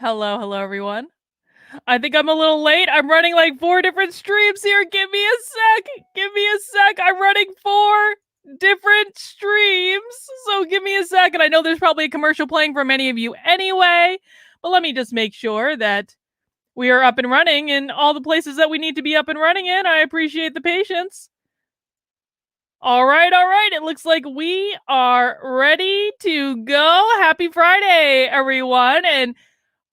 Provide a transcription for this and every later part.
Hello, everyone. I think I'm a little late. I'm running like 4 different streams here. Give me a sec. Give me a sec. I'm running 4 different streams. So give me a sec. And I know there's probably a commercial playing for many of you anyway. But let me just make sure that we are up and running in all the places that we need to be up and running in. I appreciate the patience. All right. It looks like we are ready to go. Happy Friday, everyone. And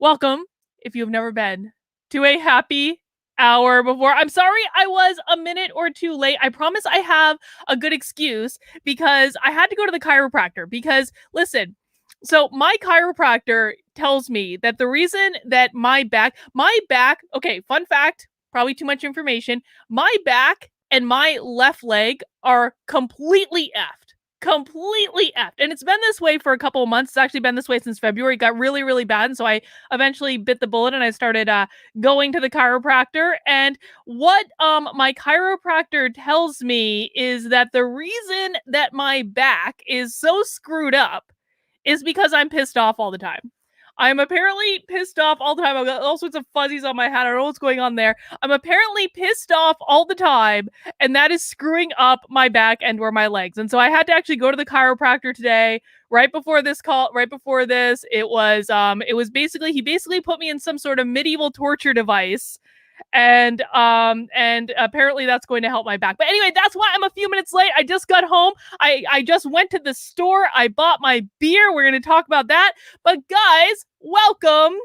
welcome, if you've never been, to a happy hour before. I'm sorry I was a minute or two late. I promise I have a good excuse because I had to go to the chiropractor. Because, listen, so my chiropractor tells me that the reason that my back, okay, fun fact, probably too much information, my back and my left leg are completely effed. Completely effed. And it's been this way for a couple of months. It's actually been this way since February. It got really, really bad. And so I eventually bit the bullet and I started going to the chiropractor. And what my chiropractor tells me is that the reason that my back is so screwed up is because I'm pissed off all the time. I'm apparently pissed off all the time. I've got all sorts of fuzzies on my head. I don't know what's going on there. I'm apparently pissed off all the time, and that is screwing up my back and or my legs. And so I had to actually go to the chiropractor today. Right before this, it was basically, he basically put me in some sort of medieval torture device, and apparently that's going to help my back. But anyway, that's why I'm a few minutes late. I just got home. I just went to the store. I bought my beer. We're going to talk about that. But guys, welcome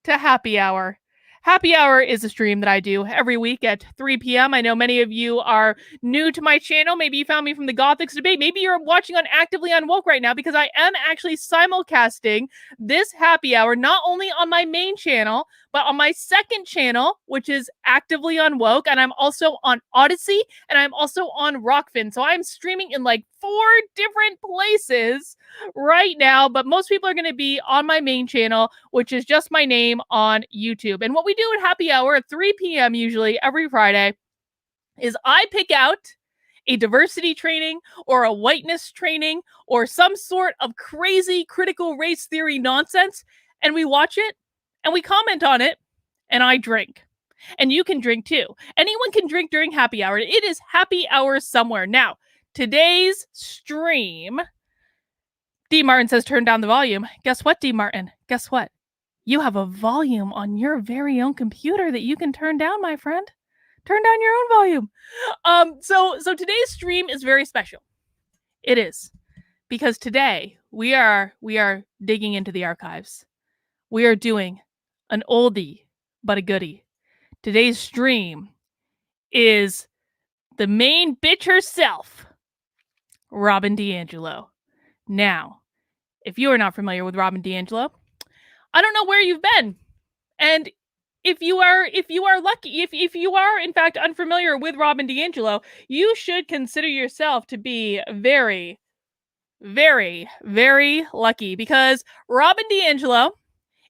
to Happy Hour. Happy Hour is a stream that I do every week at 3 p.m. I know many of you are new to my channel. Maybe you found me from the Gothics debate. Maybe you're watching on Actively Unwoke right now, because I am actually simulcasting this Happy Hour not only on my main channel, but on my second channel, which is Actively Unwoke, and I'm also on Odyssey, and I'm also on Rockfin. So I'm streaming in like 4 different places right now, but most people are going to be on my main channel, which is just my name on YouTube. And what we do at Happy Hour at 3 p.m. usually every Friday is I pick out a diversity training or a whiteness training or some sort of crazy critical race theory nonsense, and we watch it and we comment on it, and I drink. And you can drink too. Anyone can drink during Happy Hour. It is Happy Hour somewhere. Now, today's stream, D. Martin says turn down the volume. Guess what, D. Martin? Guess what? You have a volume on your very own computer that you can turn down, my friend. Turn down your own volume. So today's stream is very special. It is, because today we are digging into the archives. We are doing an oldie but a goodie. Today's stream is the main bitch herself, Robin DiAngelo. Now, if you are not familiar with Robin DiAngelo, I don't know where you've been. And if you are lucky, if you are in fact unfamiliar with Robin DiAngelo, you should consider yourself to be very, very, very lucky, because Robin DiAngelo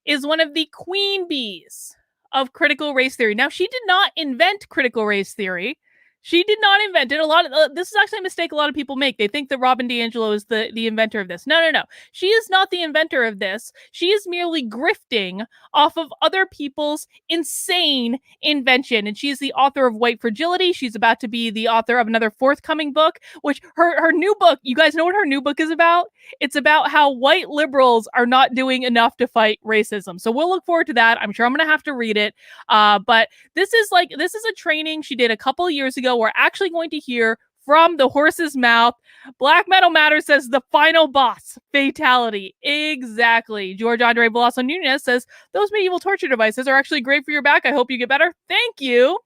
is one of the queen bees of critical race theory. Now, she did not invent critical race theory. She did not invent it. This is actually a mistake a lot of people make. They think that Robin DiAngelo is the inventor of this. No. She is not the inventor of this. She is merely grifting off of other people's insane invention. And she is the author of White Fragility. She's about to be the author of another forthcoming book, which her new book, you guys know what her new book is about? It's about how white liberals are not doing enough to fight racism. So we'll look forward to that. I'm sure I'm going to have to read it. But this is a training she did a couple of years ago. We're actually going to hear from the horse's mouth. Black Metal Matter says the final boss, fatality. Exactly. George Andre Velasco Nunez says those medieval torture devices are actually great for your back. I hope you get better. Thank you.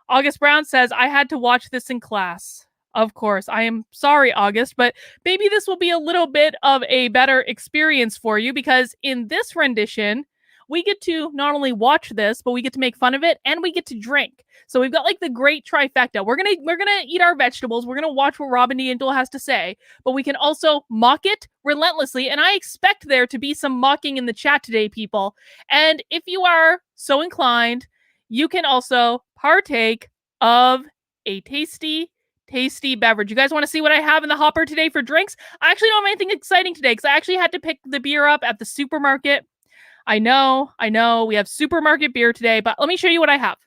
August Brown says, I had to watch this in class. Of course. I am sorry, August, but maybe this will be a little bit of a better experience for you, because in this rendition, we get to not only watch this, but we get to make fun of it and we get to drink. So we've got like the great trifecta. We're gonna eat our vegetables. We're gonna watch what Robin DiAngelo has to say, but we can also mock it relentlessly. And I expect there to be some mocking in the chat today, people. And if you are so inclined, you can also partake of a tasty beverage. You guys want to see what I have in the hopper today for drinks? I actually don't have anything exciting today because I actually had to pick the beer up at the supermarket. I know, we have supermarket beer today, but let me show you what I have.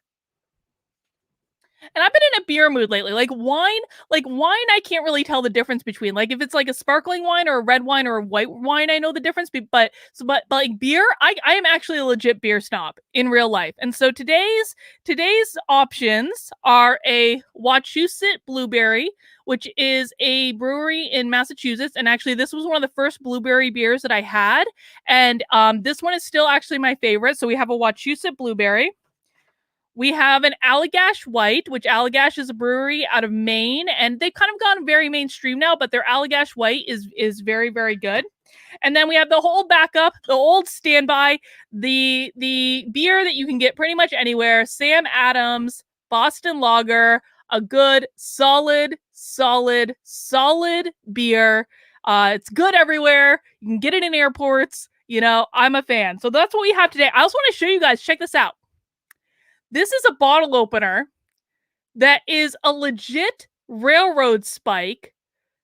And I've been in a beer mood lately. Like wine, I can't really tell the difference between. Like if it's like a sparkling wine or a red wine or a white wine, I know the difference. But like beer, I am actually a legit beer snob in real life. And so today's options are a Wachusett Blueberry, which is a brewery in Massachusetts. And actually, this was one of the first blueberry beers that I had. And this one is still actually my favorite. So we have a Wachusett Blueberry. We have an Allagash White, which Allagash is a brewery out of Maine, and they've kind of gone very mainstream now, but their Allagash White is very, very good. And then we have the whole backup, the old standby, the beer that you can get pretty much anywhere, Sam Adams Boston Lager, a good, solid beer. It's good everywhere. You can get it in airports. You know, I'm a fan. So that's what we have today. I also want to show you guys, check this out. This is a bottle opener that is a legit railroad spike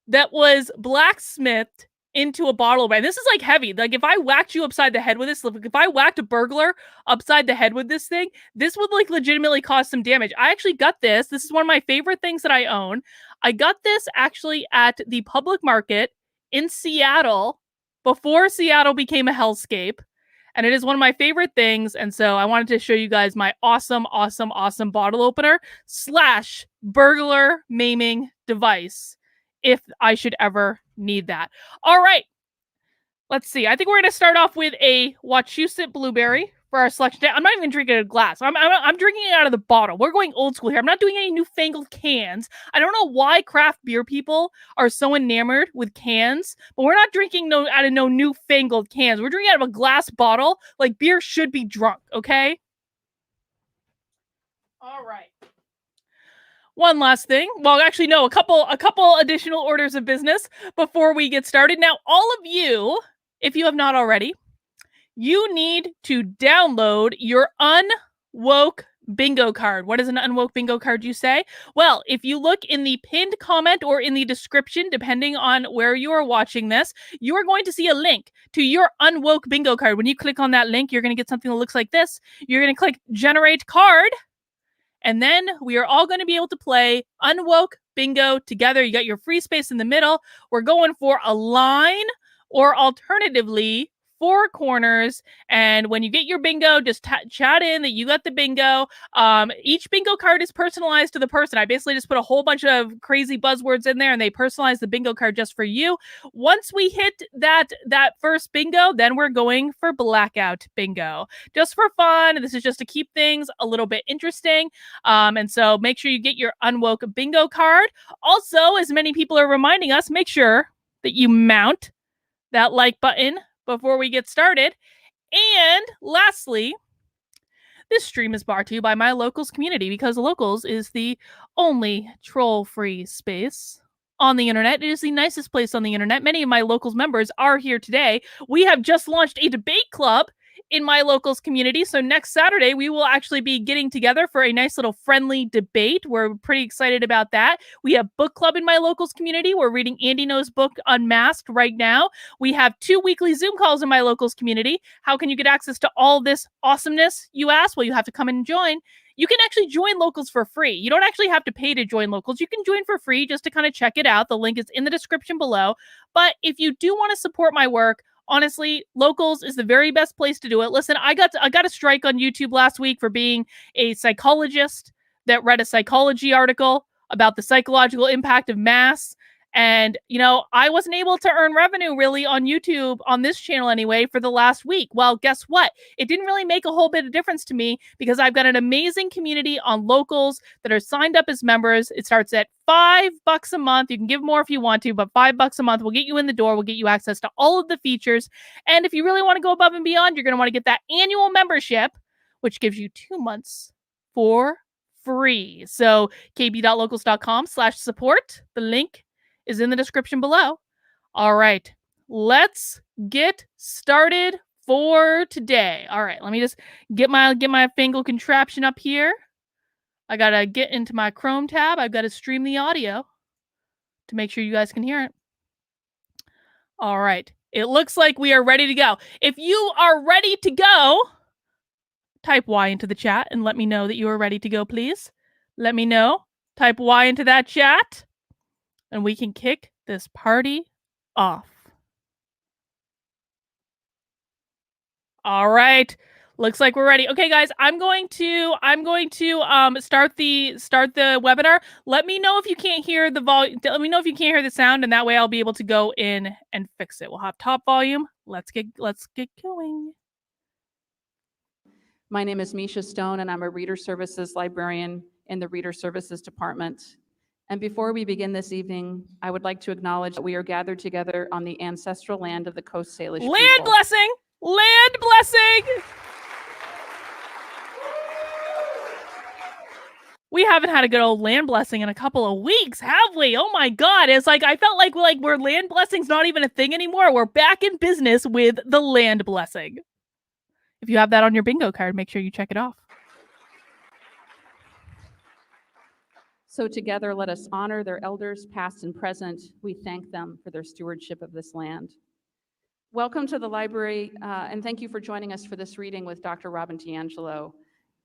that was blacksmithed into a bottle opener. And this is like heavy. Like if I whacked you upside the head with this, if I whacked a burglar upside the head with this thing, this would like legitimately cause some damage. I actually got this. This is one of my favorite things that I own. I got this actually at the public market in Seattle before Seattle became a hellscape. And it is one of my favorite things. And so I wanted to show you guys my awesome bottle opener / burglar maiming device if I should ever need that. All right. Let's see. I think we're going to start off with a Wachusett Blueberry for our selection. I'm not even drinking a glass. I'm drinking it out of the bottle. We're going old school here. I'm not doing any newfangled cans. I don't know why craft beer people are so enamored with cans, but we're not drinking out of no newfangled cans. We're drinking out of a glass bottle. Like beer should be drunk, okay? All right. One last thing. Well, actually, no, a couple additional orders of business before we get started. Now, all of you, if you have not already, you need to download your Unwoke bingo card. What is an Unwoke bingo card, you say? Well, if you look in the pinned comment or in the description, depending on where you are watching this, you are going to see a link to your Unwoke bingo card. When you click on that link, you're going to get something that looks like this. You're going to click generate card. And then we are all going to be able to play Unwoke Bingo together. You got your free space in the middle. We're going for a line or alternatively 4 corners. And when you get your bingo, just chat in that you got the bingo. Each bingo card is personalized to the person. I basically just put a whole bunch of crazy buzzwords in there and they personalize the bingo card just for you. Once we hit that first bingo, then we're going for blackout bingo. Just for fun. This is just to keep things a little bit interesting. And so make sure you get your Unwoke bingo card. Also, as many people are reminding us, make sure that you mount that like button before we get started. And lastly, this stream is brought to you by my Locals community because Locals is the only troll-free space on the internet. It is the nicest place on the internet. Many of my Locals members are here today. We have just launched a debate club in my Locals community. So next Saturday, we will actually be getting together for a nice little friendly debate. We're pretty excited about that. We have book club in my Locals community. We're reading Andy No's book Unmasked right now. We have 2 weekly Zoom calls in my Locals community. How can you get access to all this awesomeness, you ask? Well, you have to come and join. You can actually join Locals for free. You don't actually have to pay to join Locals. You can join for free just to kind of check it out. The link is in the description below. But if you do want to support my work, honestly, Locals is the very best place to do it. Listen, I got a strike on YouTube last week for being a psychologist that read a psychology article about the psychological impact of mass. And, you know, I wasn't able to earn revenue really on YouTube, on this channel anyway, for the last week. Well, guess what? It didn't really make a whole bit of difference to me because I've got an amazing community on Locals that are signed up as members. It starts at $5 a month. You can give more if you want to, but $5 a month will get you in the door. Will get you access to all of the features. And if you really want to go above and beyond, you're going to want to get that annual membership, which gives you 2 months for free. So kb.locals.com/support. The link is in the description below. All right, let's get started for today. All right, let me just get my fangle contraption up here. I gotta get into my Chrome tab. I've got to stream the audio to make sure you guys can hear it. All right, It looks like we are ready to go. If you are ready to go, type Y into the chat and let me know that you are ready to go, please. Let me know. Type Y into that chat and we can kick this party off. All right. Looks like we're ready. Okay, guys, I'm going to start the webinar. Let me know if you can't hear the volume. Let me know if you can't hear the sound, and that way I'll be able to go in and fix it. We'll have top volume. Let's get going. My name is Misha Stone, and I'm a Reader Services librarian in the Reader Services Department. And before we begin this evening, I would like to acknowledge that we are gathered together on the ancestral land of the Coast Salish people. Land blessing! Land blessing! We haven't had a good old land blessing in a couple of weeks, have we? Oh my God. It's like, I felt like we're land blessing's not even a thing anymore. We're back in business with the land blessing. If you have that on your bingo card, make sure you check it off. So together, let us honor their elders, past and present. We thank them for their stewardship of this land. Welcome to the library, and thank you for joining us for this reading with Dr. Robin DiAngelo.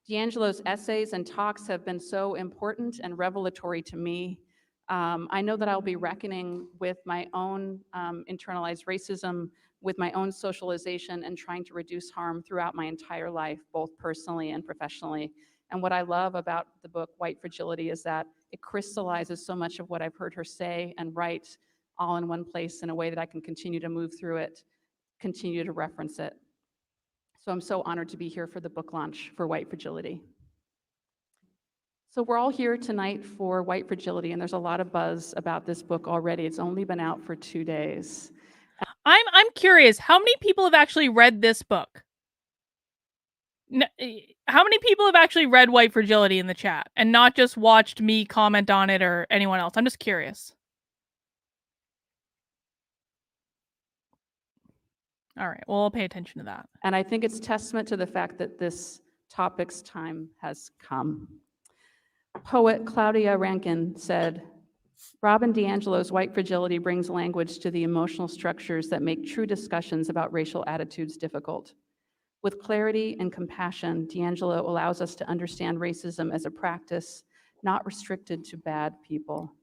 DiAngelo's essays and talks have been so important and revelatory to me. I know that I'll be reckoning with my own internalized racism, with my own socialization, and trying to reduce harm throughout my entire life, both personally and professionally. And what I love about the book, White Fragility, is that it crystallizes so much of what I've heard her say and write all in one place in a way that I can continue to move through it, continue to reference it. So I'm so honored to be here for the book launch for White Fragility. So we're all here tonight for White Fragility, and there's a lot of buzz about this book already. It's only been out for 2 days. I'm curious, how many people have actually read this book? How many people have actually read White Fragility in the chat and not just watched me comment on it or anyone else? I'm just curious. All right, well, I'll pay attention to that. And I think it's testament to the fact that this topic's time has come. Poet Claudia Rankine said, Robin DiAngelo's White Fragility brings language to the emotional structures that make true discussions about racial attitudes difficult. With clarity and compassion, DiAngelo allows us to understand racism as a practice not restricted to bad people.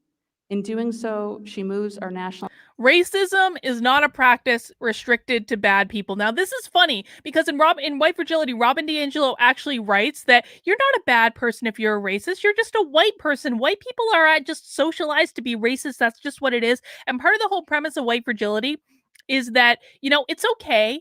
In doing so, she moves our national... Racism is not a practice restricted to bad people. Now, this is funny because in White Fragility, Robin DiAngelo actually writes that you're not a bad person if you're a racist. You're just a white person. White people are just socialized to be racist. That's just what it is. And part of the whole premise of White Fragility is that, you know, it's okay.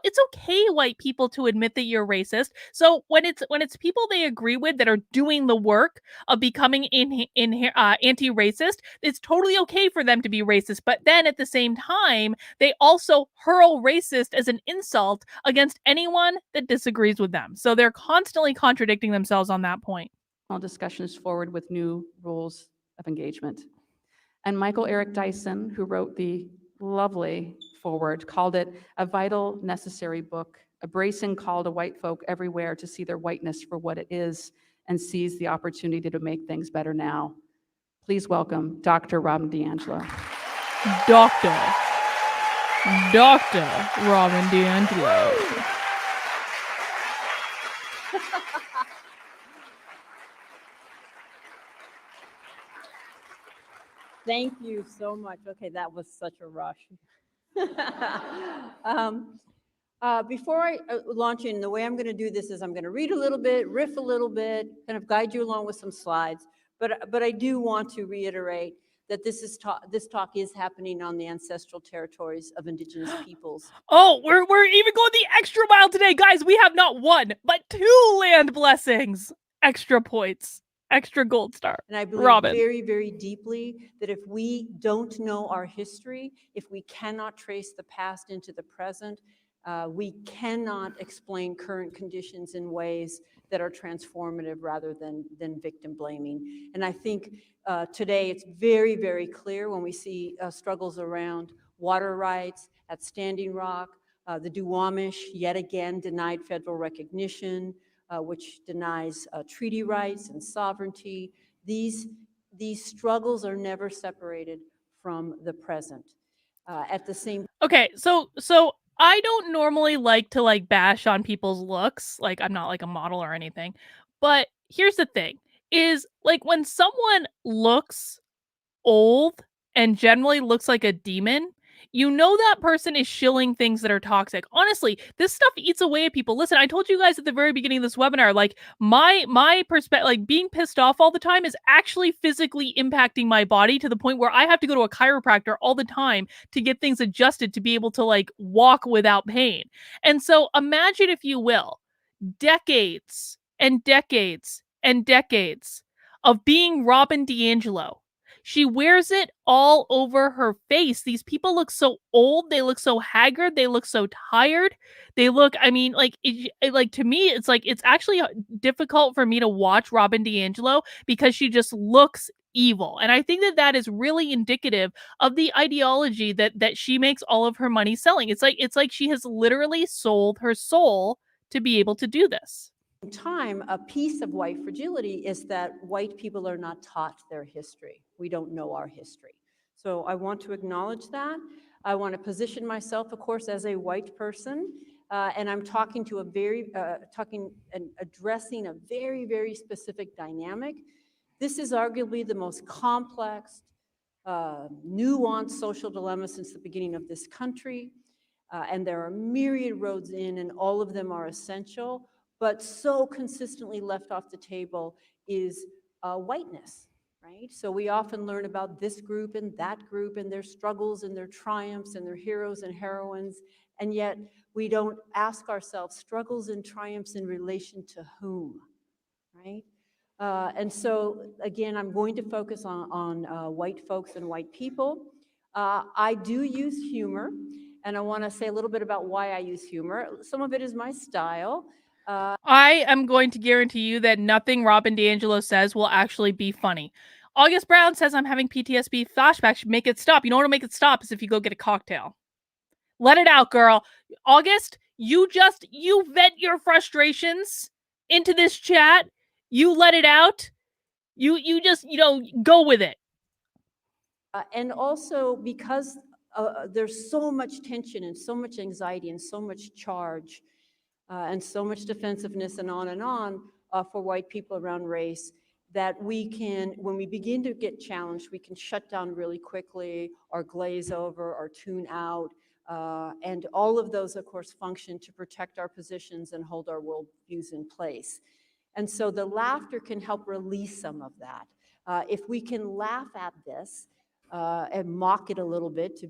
It's okay, white people, to admit that you're racist. So when it's people they agree with that are doing the work of becoming anti-racist, it's totally okay for them to be racist. But then at the same time, they also hurl racist as an insult against anyone that disagrees with them. So they're constantly contradicting themselves on that point. Discussions forward with new rules of engagement. And Michael Eric Dyson, who wrote the lovely forward, called it a vital, necessary book, a bracing call to white folk everywhere to see their whiteness for what it is and seize the opportunity to make things better now. Please welcome Dr. Robin DiAngelo. Dr. Robin DiAngelo. Thank you so much. Okay, that was such a rush. Before I launch in, the way I'm going to do this is I'm going to read a little bit, riff a little bit, kind of guide you along with some slides. But I do want to reiterate that this talk is happening on the ancestral territories of Indigenous peoples. Oh, we're even going the extra mile today, guys. We have not one, but 2 land blessings. Extra points. Extra gold star. And I believe Robin. very, very deeply that if we don't know our history, if we cannot trace the past into the present, we cannot explain current conditions in ways that are transformative rather than victim blaming. And I think today it's very, very clear when we see struggles around water rights at Standing Rock, the Duwamish yet again denied federal recognition, which denies treaty rights and sovereignty. These struggles are never separated from the present. At the same Okay, so I don't normally like to like bash on people's looks. Like I'm not like a model or anything. But here's the thing is like when someone looks old and generally looks like a demon, you know that person is shilling things that are toxic. Honestly, this stuff eats away at people. Listen, I told you guys at the very beginning of this webinar, like my perspective, like being pissed off all the time is actually physically impacting my body to the point where I have to go to a chiropractor all the time to get things adjusted to be able to like walk without pain. And so imagine, if you will, decades and decades and decades of being Robin DiAngelo. She wears it all over her face. These people look so old. They look so haggard. They look so tired. They look, I mean, like, like to me, it's like, it's actually difficult for me to watch Robin DiAngelo because she just looks evil. And I think that that is really indicative of the ideology that she makes all of her money selling. It's like she has literally sold her soul to be able to do this. time, a piece of white fragility is that white people are not taught their history. We don't know our history. So I want to acknowledge that. I want to position myself, of course, as a white person, and I'm talking to a very, talking and addressing a very, very specific dynamic. This is arguably the most complex, nuanced social dilemma since the beginning of this country. And there are myriad roads in, and all of them are essential. But so consistently left off the table is whiteness, right? So we often learn about this group and their struggles and their triumphs and their heroes and heroines, and yet we don't ask ourselves struggles and triumphs in relation to whom, right? And so again, I'm going to focus on white folks and white people. I do use humor, and I want to say a little bit about why I use humor. Some of it is my style. I am going to guarantee you that nothing Robin DiAngelo says will actually be funny. August Brown says I'm having PTSD flashbacks. Make it stop. You know what'll make it stop is if you go get a cocktail. Let it out, girl. August, you vent your frustrations into this chat. You let it out. You just, go with it. And also because there's so much tension and so much anxiety and so much charge and so much defensiveness and on for white people around race, that we can, when we begin to get challenged, we can shut down really quickly or glaze over or tune out. And all of those, of course, function to protect our positions and hold our worldviews in place. And so the laughter can help release some of that. If we can laugh at this and mock it a little bit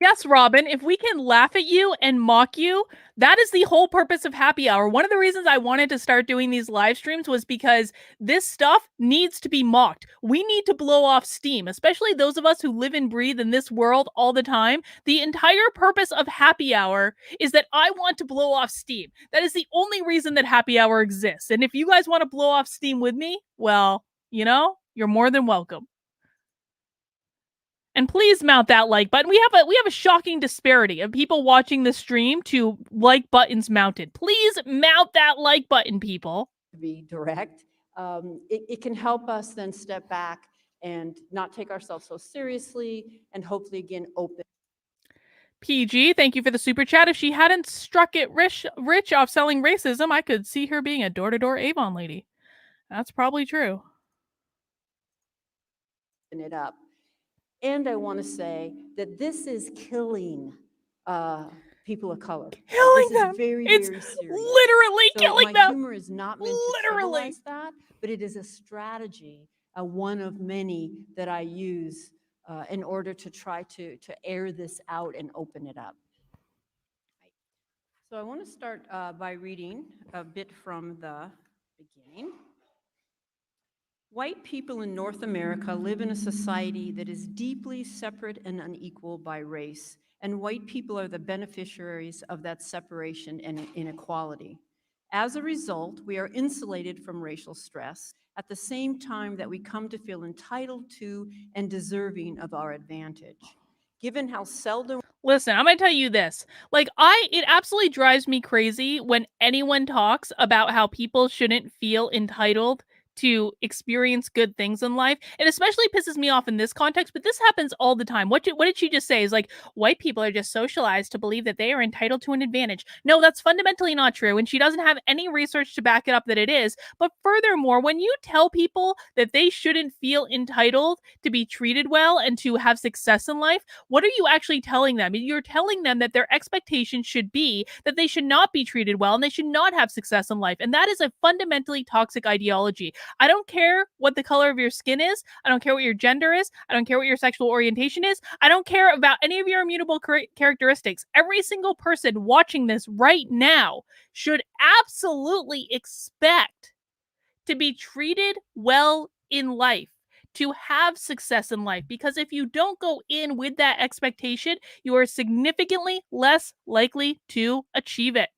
Yes, Robin, if we can laugh at you and mock you, that is the whole purpose of Happy Hour. One of the reasons I wanted to start doing these live streams was because this stuff needs to be mocked. We need to blow off steam, especially those of us who live and breathe in this world all the time. The entire purpose of Happy Hour is that I want to blow off steam. That is the only reason that Happy Hour exists. And if you guys want to blow off steam with me, well, you're more than welcome. And please mount that like button. We have a shocking disparity of people watching the stream to like buttons mounted. Please mount that like button, people. to be direct. It can help us then step back and not take ourselves so seriously and hopefully again open. PG, thank you for the super chat. If she hadn't struck it rich off selling racism, I could see her being a door-to-door Avon lady. That's probably true. It up. And I want to say that this is killing people of color. Killing this them. Is very, it's very serious. Literally so killing my them. humor is not meant Literally. to trivialize that, but it is a strategy, one of many that I use in order to try to air this out and open it up. So I want to start by reading a bit from the beginning. White people in North America live in a society that is deeply separate and unequal by race, and white people are the beneficiaries of that separation and inequality. As a result, we are insulated from racial stress at the same time that we come to feel entitled to and deserving of our advantage. Given how seldom Listen, I'm going to tell you this. Like, it absolutely drives me crazy when anyone talks about how people shouldn't feel entitled to experience good things in life. It especially pisses me off in this context, but this happens all the time. What did she just say? Is like white people are just socialized to believe that they are entitled to an advantage. No, that's fundamentally not true, and she doesn't have any research to back it up that it is. But furthermore, when you tell people that they shouldn't feel entitled to be treated well and to have success in life, what are you actually telling them? You're telling them that their expectations should be that they should not be treated well and they should not have success in life. And that is a fundamentally toxic ideology. I don't care what the color of your skin is. I don't care what your gender is. I don't care what your sexual orientation is. I don't care about any of your immutable characteristics. Every single person watching this right now should absolutely expect to be treated well in life, to have success in life. Because if you don't go in with that expectation, you are significantly less likely to achieve it.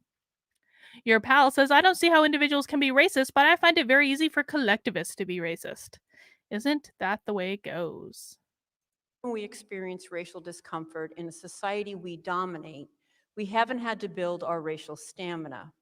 Your pal says, I don't see how individuals can be racist, but I find it very easy for collectivists to be racist. Isn't that the way it goes? When we experience racial discomfort in a society we dominate, we haven't had to build our racial stamina.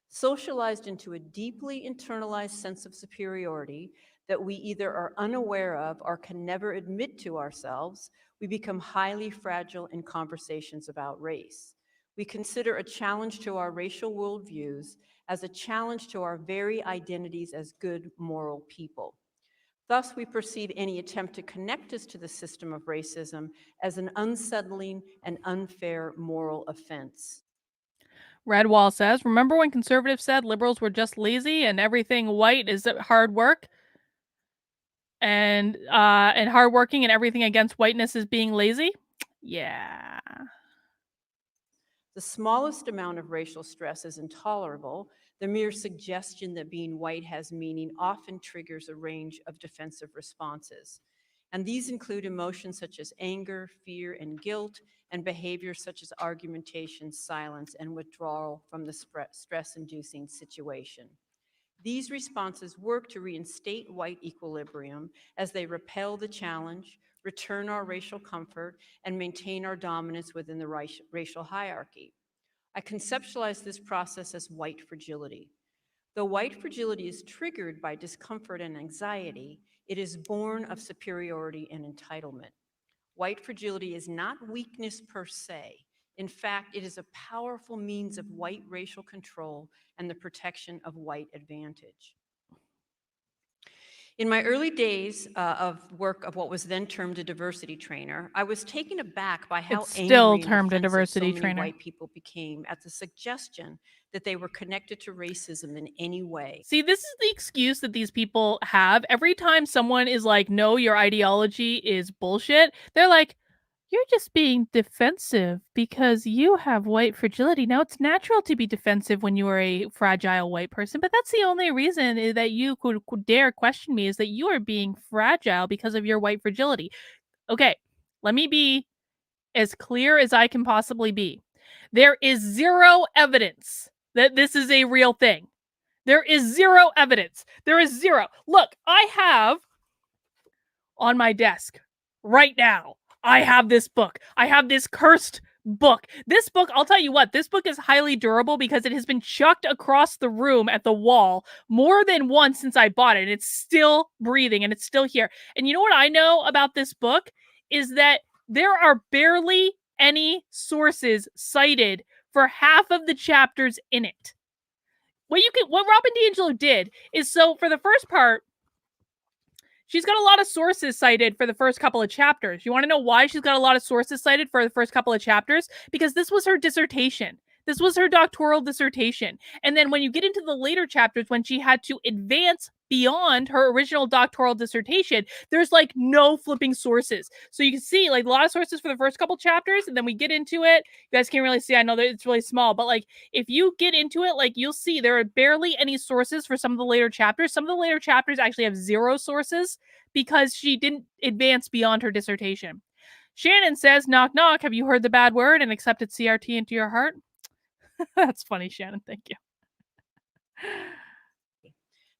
Socialized into a deeply internalized sense of superiority that we either are unaware of or can never admit to ourselves, we become highly fragile in conversations about race. We consider a challenge to our racial worldviews as a challenge to our very identities as good moral people. Thus, we perceive any attempt to connect us to the system of racism as an unsettling and unfair moral offense. Redwall says, remember when conservatives said liberals were just lazy and everything white is hard work? And hardworking and everything against whiteness is being lazy? Yeah. The smallest amount of racial stress is intolerable. The mere suggestion that being white has meaning often triggers a range of defensive responses. And these include emotions such as anger, fear, and guilt, and behaviors such as argumentation, silence, and withdrawal from the stress-inducing situation. These responses work to reinstate white equilibrium as they repel the challenge, return our racial comfort, and maintain our dominance within the racial hierarchy. I conceptualize this process as white fragility. Though white fragility is triggered by discomfort and anxiety, it is born of superiority and entitlement. White fragility is not weakness per se. In fact, it is a powerful means of white racial control and the protection of white advantage. In my early days of work of what was then termed a diversity trainer, I was taken aback by how It's still angry and termed a offensive diversity so many trainer. white people became at the suggestion that they were connected to racism in any way. See, this is the excuse that these people have. Every time someone is like, no, your ideology is bullshit, they're like, you're just being defensive because you have white fragility. Now, it's natural to be defensive when you are a fragile white person, but that's the only reason that you could dare question me is that you are being fragile because of your white fragility. Okay, let me be as clear as I can possibly be. There is zero evidence that this is a real thing. There is zero evidence. There is zero. Look, I have on my desk right now, I have this book. I have this cursed book. This book, I'll tell you what, this book is highly durable because it has been chucked across the room at the wall more than once since I bought it. It's still breathing and it's still here. And you know what I know about this book is that there are barely any sources cited for half of the chapters in it. What Robin DiAngelo did is, so for the first part, she's got a lot of sources cited for the first couple of chapters. You want to know why she's got a lot of sources cited for the first couple of chapters? Because this was her dissertation. This was her doctoral dissertation. And then when you get into the later chapters, when she had to advance beyond her original doctoral dissertation, there's like no flipping sources. So you can see like a lot of sources for the first couple chapters, and then we get into it. You guys can't really see. I know that it's really small, but like if you get into it, like you'll see there are barely any sources for some of the later chapters. Some of the later chapters actually have zero sources because she didn't advance beyond her dissertation. Shannon says, knock, knock. Have you heard the bad word and accepted CRT into your heart? That's funny, Shannon. Thank you.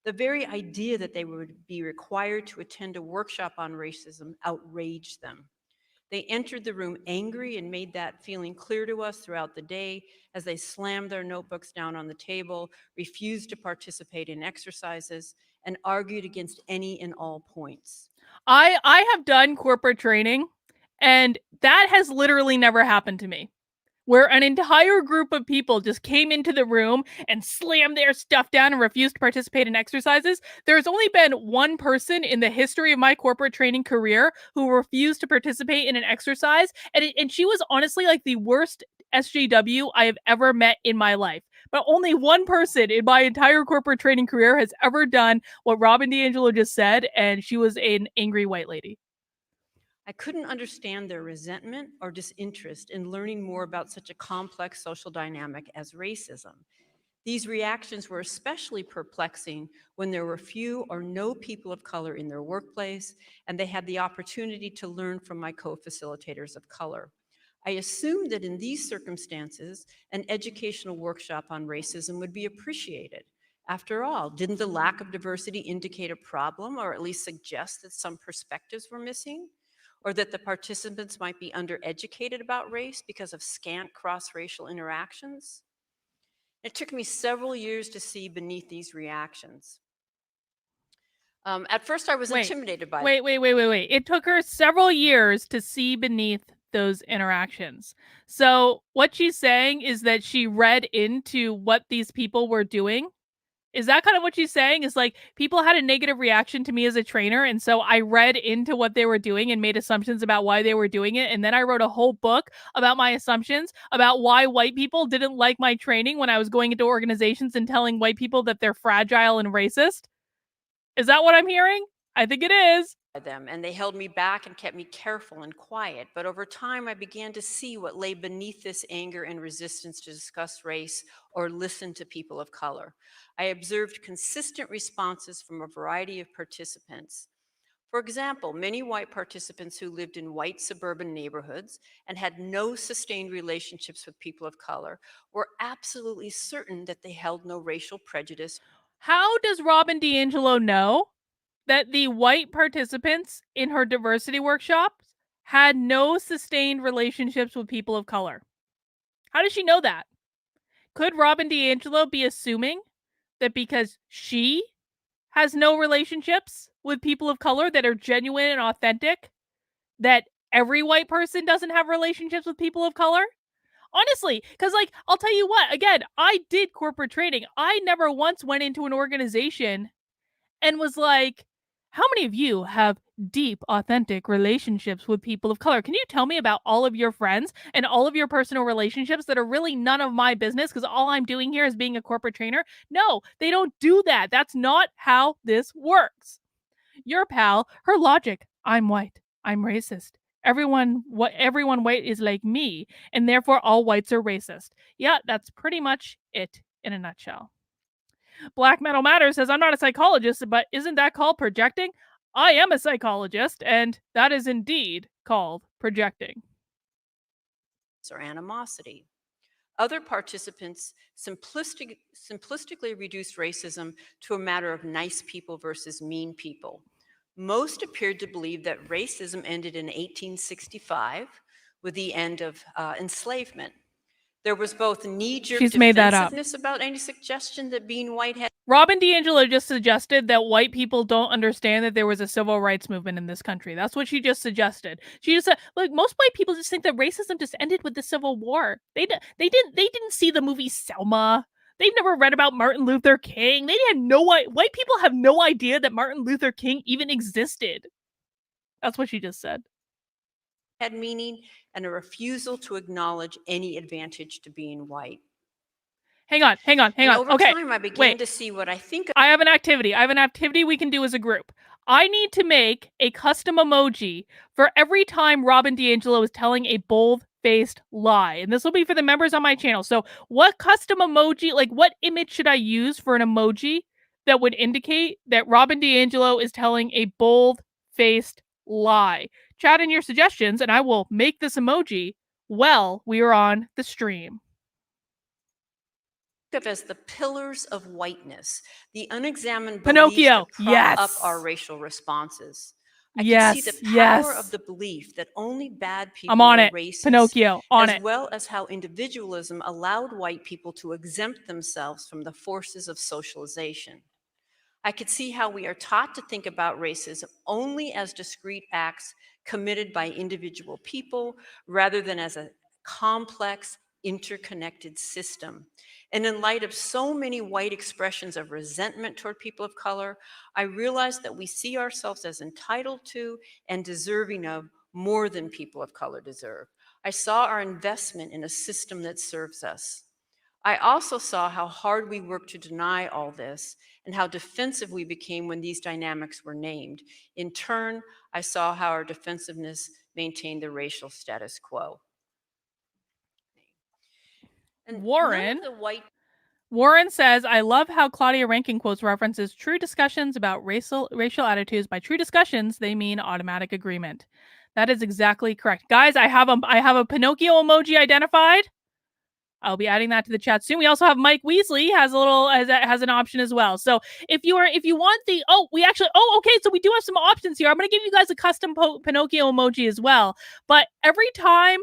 The very idea that they would be required to attend a workshop on racism outraged them. They entered the room angry and made that feeling clear to us throughout the day as they slammed their notebooks down on the table, refused to participate in exercises, and argued against any and all points. I have done corporate training, and that has literally never happened to me. Where an entire group of people just came into the room and slammed their stuff down and refused to participate in exercises. There's only been one person in the history of my corporate training career who refused to participate in an exercise, and she was honestly like the worst SJW I have ever met in my life. But only one person in my entire corporate training career has ever done what Robin DiAngelo just said, and she was an angry white lady. I couldn't understand their resentment or disinterest in learning more about such a complex social dynamic as racism. These reactions were especially perplexing when there were few or no people of color in their workplace, and they had the opportunity to learn from my co-facilitators of color. I assumed that in these circumstances, an educational workshop on racism would be appreciated. After all, didn't the lack of diversity indicate a problem, or at least suggest that some perspectives were missing? Or that the participants might be undereducated about race because of scant cross-racial interactions? It took me several years to see beneath these reactions. At first, I was intimidated by Wait. It took her several years to see beneath those interactions. So what she's saying is that she read into what these people were doing. Is that kind of what she's saying? Is like people had a negative reaction to me as a trainer, and so I read into what they were doing and made assumptions about why they were doing it, and then I wrote a whole book about my assumptions about why white people didn't like my training when I was going into organizations and telling white people that they're fragile and racist? Is that what I'm hearing? I think it is. them, and they held me back and kept me careful and quiet. But over time, I began to see what lay beneath this anger and resistance to discuss race or listen to people of color. I observed consistent responses from a variety of participants. For example, many white participants who lived in white suburban neighborhoods and had no sustained relationships with people of color were absolutely certain that they held no racial prejudice. How does Robin DiAngelo know that the white participants in her diversity workshops had no sustained relationships with people of color? How does she know that? Could Robin DiAngelo be assuming that because she has no relationships with people of color that are genuine and authentic, that every white person doesn't have relationships with people of color? Honestly, because, like, I'll tell you what, again, I did corporate training. I never once went into an organization and was like, how many of you have deep, authentic relationships with people of color? Can you tell me about all of your friends and all of your personal relationships that are really none of my business because all I'm doing here is being a corporate trainer? No, they don't do that. That's not how this works. Your pal, her logic, I'm white, I'm racist. Everyone white is like me, and therefore all whites are racist. Yeah, that's pretty much it in a nutshell. Black Metal Matter says, I'm not a psychologist, but isn't that called projecting? I am a psychologist, and that is indeed called projecting. Or animosity. Other participants simplistically reduced racism to a matter of nice people versus mean people. Most appeared to believe that racism ended in 1865 with the end of enslavement. There was both knee-jerk defensiveness about any suggestion that being white had. Robin DiAngelo just suggested that white people don't understand that there was a civil rights movement in this country. That's what she just suggested. She just said, like, most white people just think that racism just ended with the Civil War. They didn't see the movie Selma. They've never read about Martin Luther King. They had white people have no idea that Martin Luther King even existed. That's what she just said. Had meaning and a refusal to acknowledge any advantage to being white. Hang on. Over time, I began to see what I think. I have an activity we can do as a group. I need to make a custom emoji for every time Robin DiAngelo is telling a bold-faced lie. And this will be for the members on my channel. So what custom emoji, like what image should I use for an emoji that would indicate that Robin DiAngelo is telling a bold-faced lie? Chat in your suggestions and I will make this emoji while we are on the stream. Of as the pillars of whiteness, the unexamined Pinocchio, beliefs that prop up our racial responses. I can see the power of the belief that only bad people are racist, Pinocchio, as well as how individualism allowed white people to exempt themselves from the forces of socialization. I could see how we are taught to think about racism only as discrete acts committed by individual people rather than as a complex, interconnected system. And in light of so many white expressions of resentment toward people of color, I realized that we see ourselves as entitled to and deserving of more than people of color deserve. I saw our investment in a system that serves us. I also saw how hard we worked to deny all this and how defensive we became when these dynamics were named. In turn, I saw how our defensiveness maintained the racial status quo. And none Warren. of the white Warren says, I love how Claudia Rankin quotes references true discussions about racial attitudes. By true discussions, they mean automatic agreement. That is exactly correct. Guys, I have a Pinocchio emoji identified. I'll be adding that to the chat soon. We also have Mike Weasley has an option as well. So if you want the okay, so we do have some options here. I'm gonna give you guys a custom Pinocchio emoji as well. But every time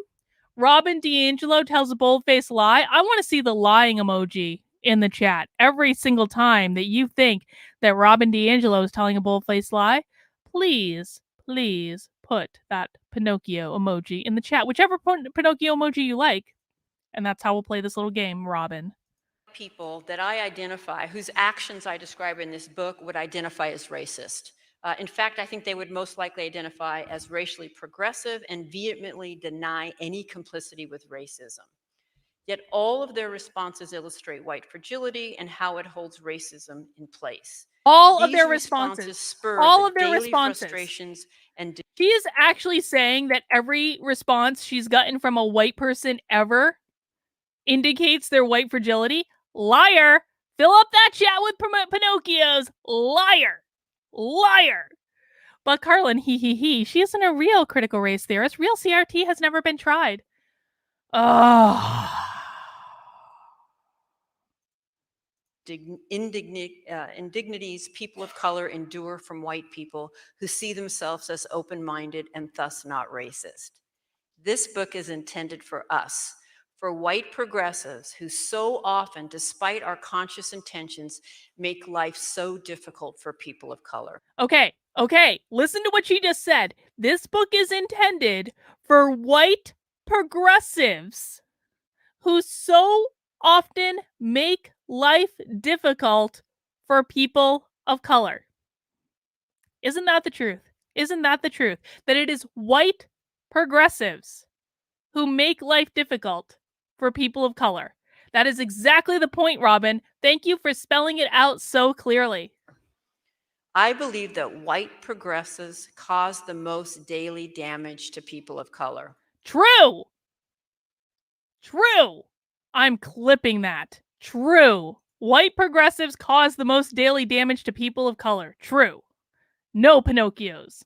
Robin DiAngelo tells a bold-faced lie, I want to see the lying emoji in the chat. Every single time that you think that Robin DiAngelo is telling a bold-faced lie, please put that Pinocchio emoji in the chat, whichever Pinocchio emoji you like. And that's how we'll play this little game, Robin. People that I identify, whose actions I describe in this book, would identify as racist. In fact, I think they would most likely identify as racially progressive and vehemently deny any complicity with racism. Yet all of their responses illustrate white fragility and how it holds racism in place. All of These their responses spur all the of their daily responses. frustrations and She is actually saying that every response she's gotten from a white person ever indicates their white fragility. Liar! Fill up that chat with Pinocchios. Liar! Liar! But Carlin, she isn't a real critical race theorist. Real CRT has never been tried. Oh. Indignities people of color endure from white people who see themselves as open-minded and thus not racist. This book is intended for us, for white progressives who so often, despite our conscious intentions, make life so difficult for people of color. Okay, listen to what she just said. This book is intended for white progressives who so often make life difficult for people of color. Isn't that the truth? Isn't that the truth? That it is white progressives who make life difficult for people of color. That is exactly the point, Robin. Thank you for spelling it out so clearly. I believe that white progressives cause the most daily damage to people of color. True. I'm clipping that. True. White progressives cause the most daily damage to people of color. True. No Pinocchios.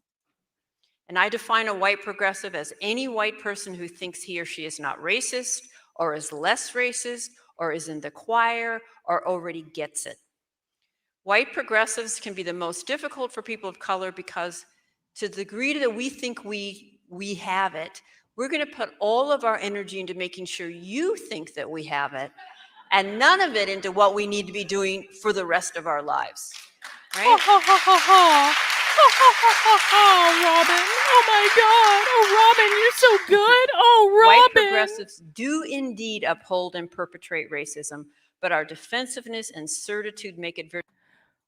And I define a white progressive as any white person who thinks he or she is not racist, or is less racist, or is in the choir, or already gets it. White progressives can be the most difficult for people of color because to the degree that we think we have it, we're going to put all of our energy into making sure you think that we have it, and none of it into what we need to be doing for the rest of our lives. Right? Robin. Oh my God. Oh, Robin, you're so good. Oh, Robin. White progressives do indeed uphold and perpetrate racism, but our defensiveness and certitude make it very...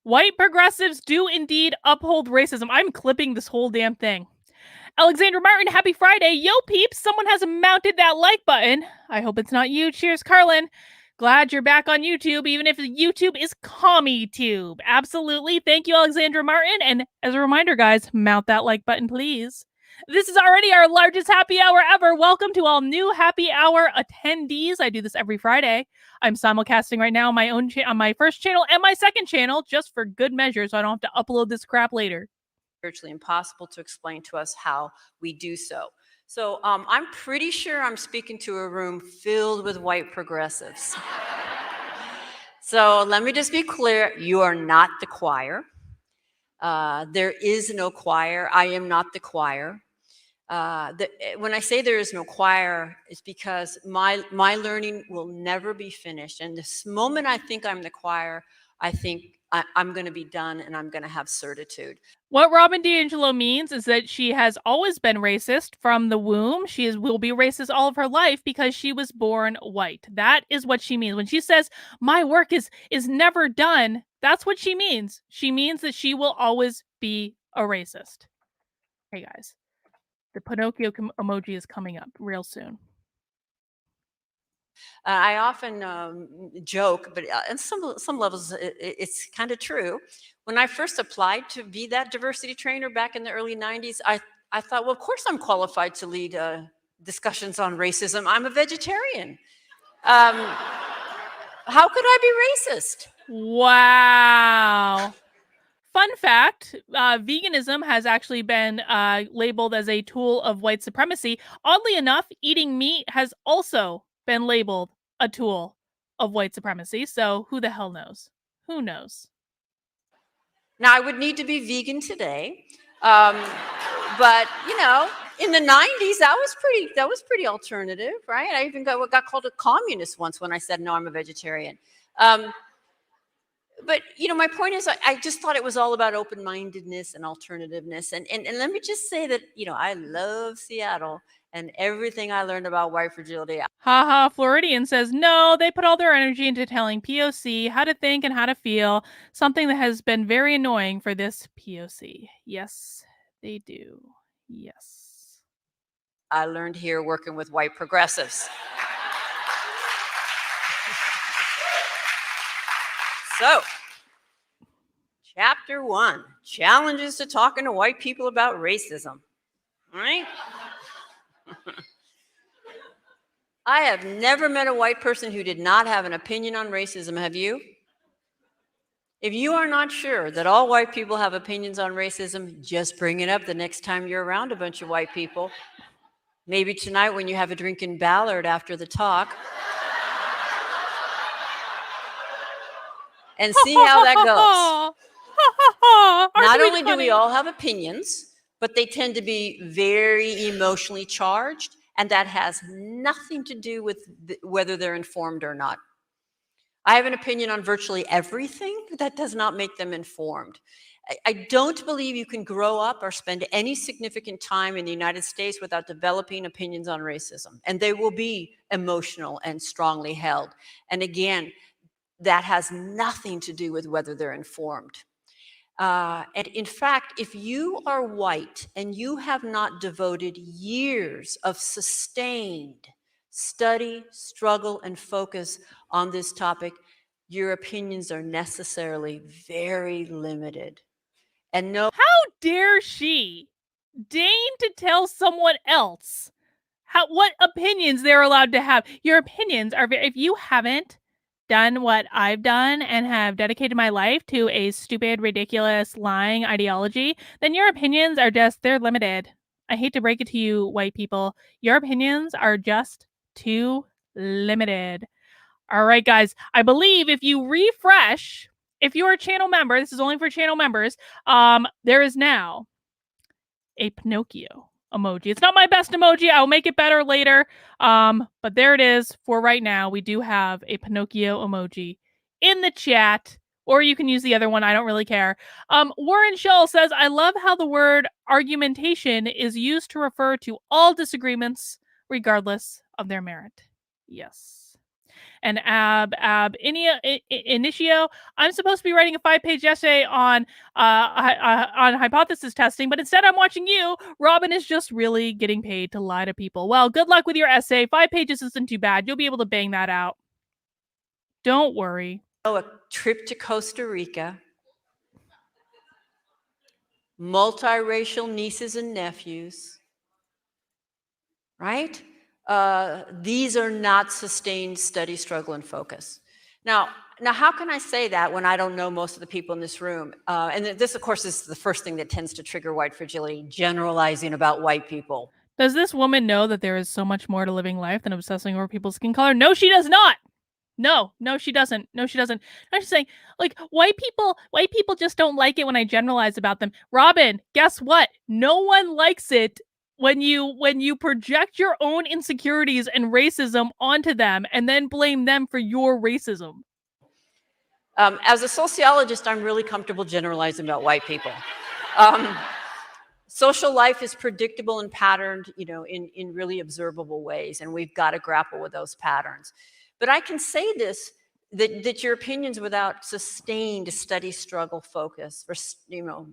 White progressives do indeed uphold racism. I'm clipping this whole damn thing. Alexandra Martin, happy Friday. Yo, peeps, someone has mounted that like button. I hope it's not you. Cheers, Carlin. Glad you're back on YouTube, even if YouTube is CommieTube. Absolutely. Thank you, Alexandra Martin. And as a reminder, guys, mount that like button, please. This is already our largest happy hour ever. Welcome to all new happy hour attendees. I do this every Friday. I'm simulcasting right now on my own on my first channel and my second channel, just for good measure, so I don't have to upload this crap later. Virtually impossible to explain to us how we do so. So I'm pretty sure I'm speaking to a room filled with white progressives. So let me just be clear, you are not the choir. There is no choir. I am not the choir. When I say there is no choir, it's because my learning will never be finished. And this moment I think I'm the choir, I think I'm going to be done and I'm going to have certitude. What Robin DiAngelo means is that she has always been racist from the womb. Will be racist all of her life because she was born white. That is what she means. When she says, my work is never done, that's what she means. She means that she will always be a racist. Hey guys, the Pinocchio emoji is coming up real soon. I often joke, but on some levels, it's kind of true. When I first applied to be that diversity trainer back in the early 90s, I thought, well, of course I'm qualified to lead discussions on racism. I'm a vegetarian. How could I be racist? Wow. Fun fact, veganism has actually been labeled as a tool of white supremacy. Oddly enough, eating meat has also been labeled a tool of white supremacy. So who the hell knows? Who knows? Now, I would need to be vegan today. But, you know, in the 90s, that was pretty alternative, right? I even got called a communist once when I said, no, I'm a vegetarian. But, you know, my point is, I just thought it was all about open-mindedness and alternativeness. And let me just say that, you know, I love Seattle and everything I learned about white fragility. Haha, Floridian says, no, they put all their energy into telling POC how to think and how to feel, something that has been very annoying for this POC. Yes, they do. Yes. I learned here working with white progressives. So, chapter 1, challenges to talking to white people about racism. All right? I have never met a white person who did not have an opinion on racism. Have you? If you are not sure that all white people have opinions on racism, just bring it up the next time you're around a bunch of white people. Maybe tonight when you have a drink in Ballard after the talk. And see how that goes. Not only do we all have opinions, but they tend to be very emotionally charged, and that has nothing to do with whether they're informed or not. I have an opinion on virtually everything, but that does not make them informed. I don't believe you can grow up or spend any significant time in the United States without developing opinions on racism, and they will be emotional and strongly held. And again, that has nothing to do with whether they're informed. And in fact, if you are white and you have not devoted years of sustained study, struggle, and focus on this topic, your opinions are necessarily very limited. And no, how dare she deign to tell someone else what opinions they're allowed to have? Your opinions are, if you haven't done what I've done and have dedicated my life to a stupid, ridiculous, lying ideology, then your opinions are they're limited. I hate to break it to you, white people. Your opinions are just too limited. All right, guys. I believe if you refresh, if you're a channel member, this is only for channel members, there is now a Pinocchio emoji. It's not my best emoji. I'll make it better later. But there it is for right now. We do have a Pinocchio emoji in the chat, or you can use the other one. I don't really care. Warren Shull says, I love how the word argumentation is used to refer to all disagreements, regardless of their merit. Yes. And Initio, I'm supposed to be writing a 5-page essay on hypothesis testing, but instead I'm watching you. Robin is just really getting paid to lie to people. Well, good luck with your essay. 5 pages isn't too bad. You'll be able to bang that out. Don't worry. a trip to Costa Rica, multiracial nieces and nephews, right? These are not sustained study, struggle, and focus. Now, how can I say that when I don't know most of the people in this room? And this, of course, is the first thing that tends to trigger white fragility, generalizing about white people. Does this woman know that there is so much more to living life than obsessing over people's skin color? No, she does not. No, she doesn't. No, she doesn't. I'm just saying, like, white people just don't like it when I generalize about them. Robin, guess what? No one likes it when you project your own insecurities and racism onto them and then blame them for your racism. As a sociologist, I'm really comfortable generalizing about white people. Social life is predictable and patterned, in really observable ways, and we've got to grapple with those patterns. But I can say this, that your opinions without sustained study, struggle, focus,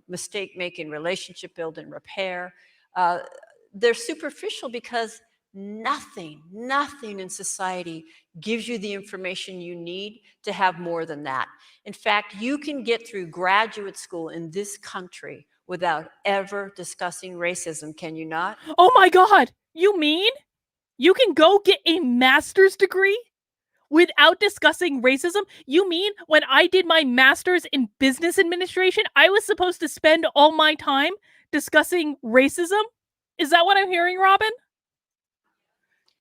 mistake making, relationship building, repair, they're superficial because nothing in society gives you the information you need to have more than that. In fact, you can get through graduate school in this country without ever discussing racism, can you not? Oh my God, you mean you can go get a master's degree without discussing racism? You mean when I did my master's in business administration, I was supposed to spend all my time discussing racism? Is that what I'm hearing, Robin?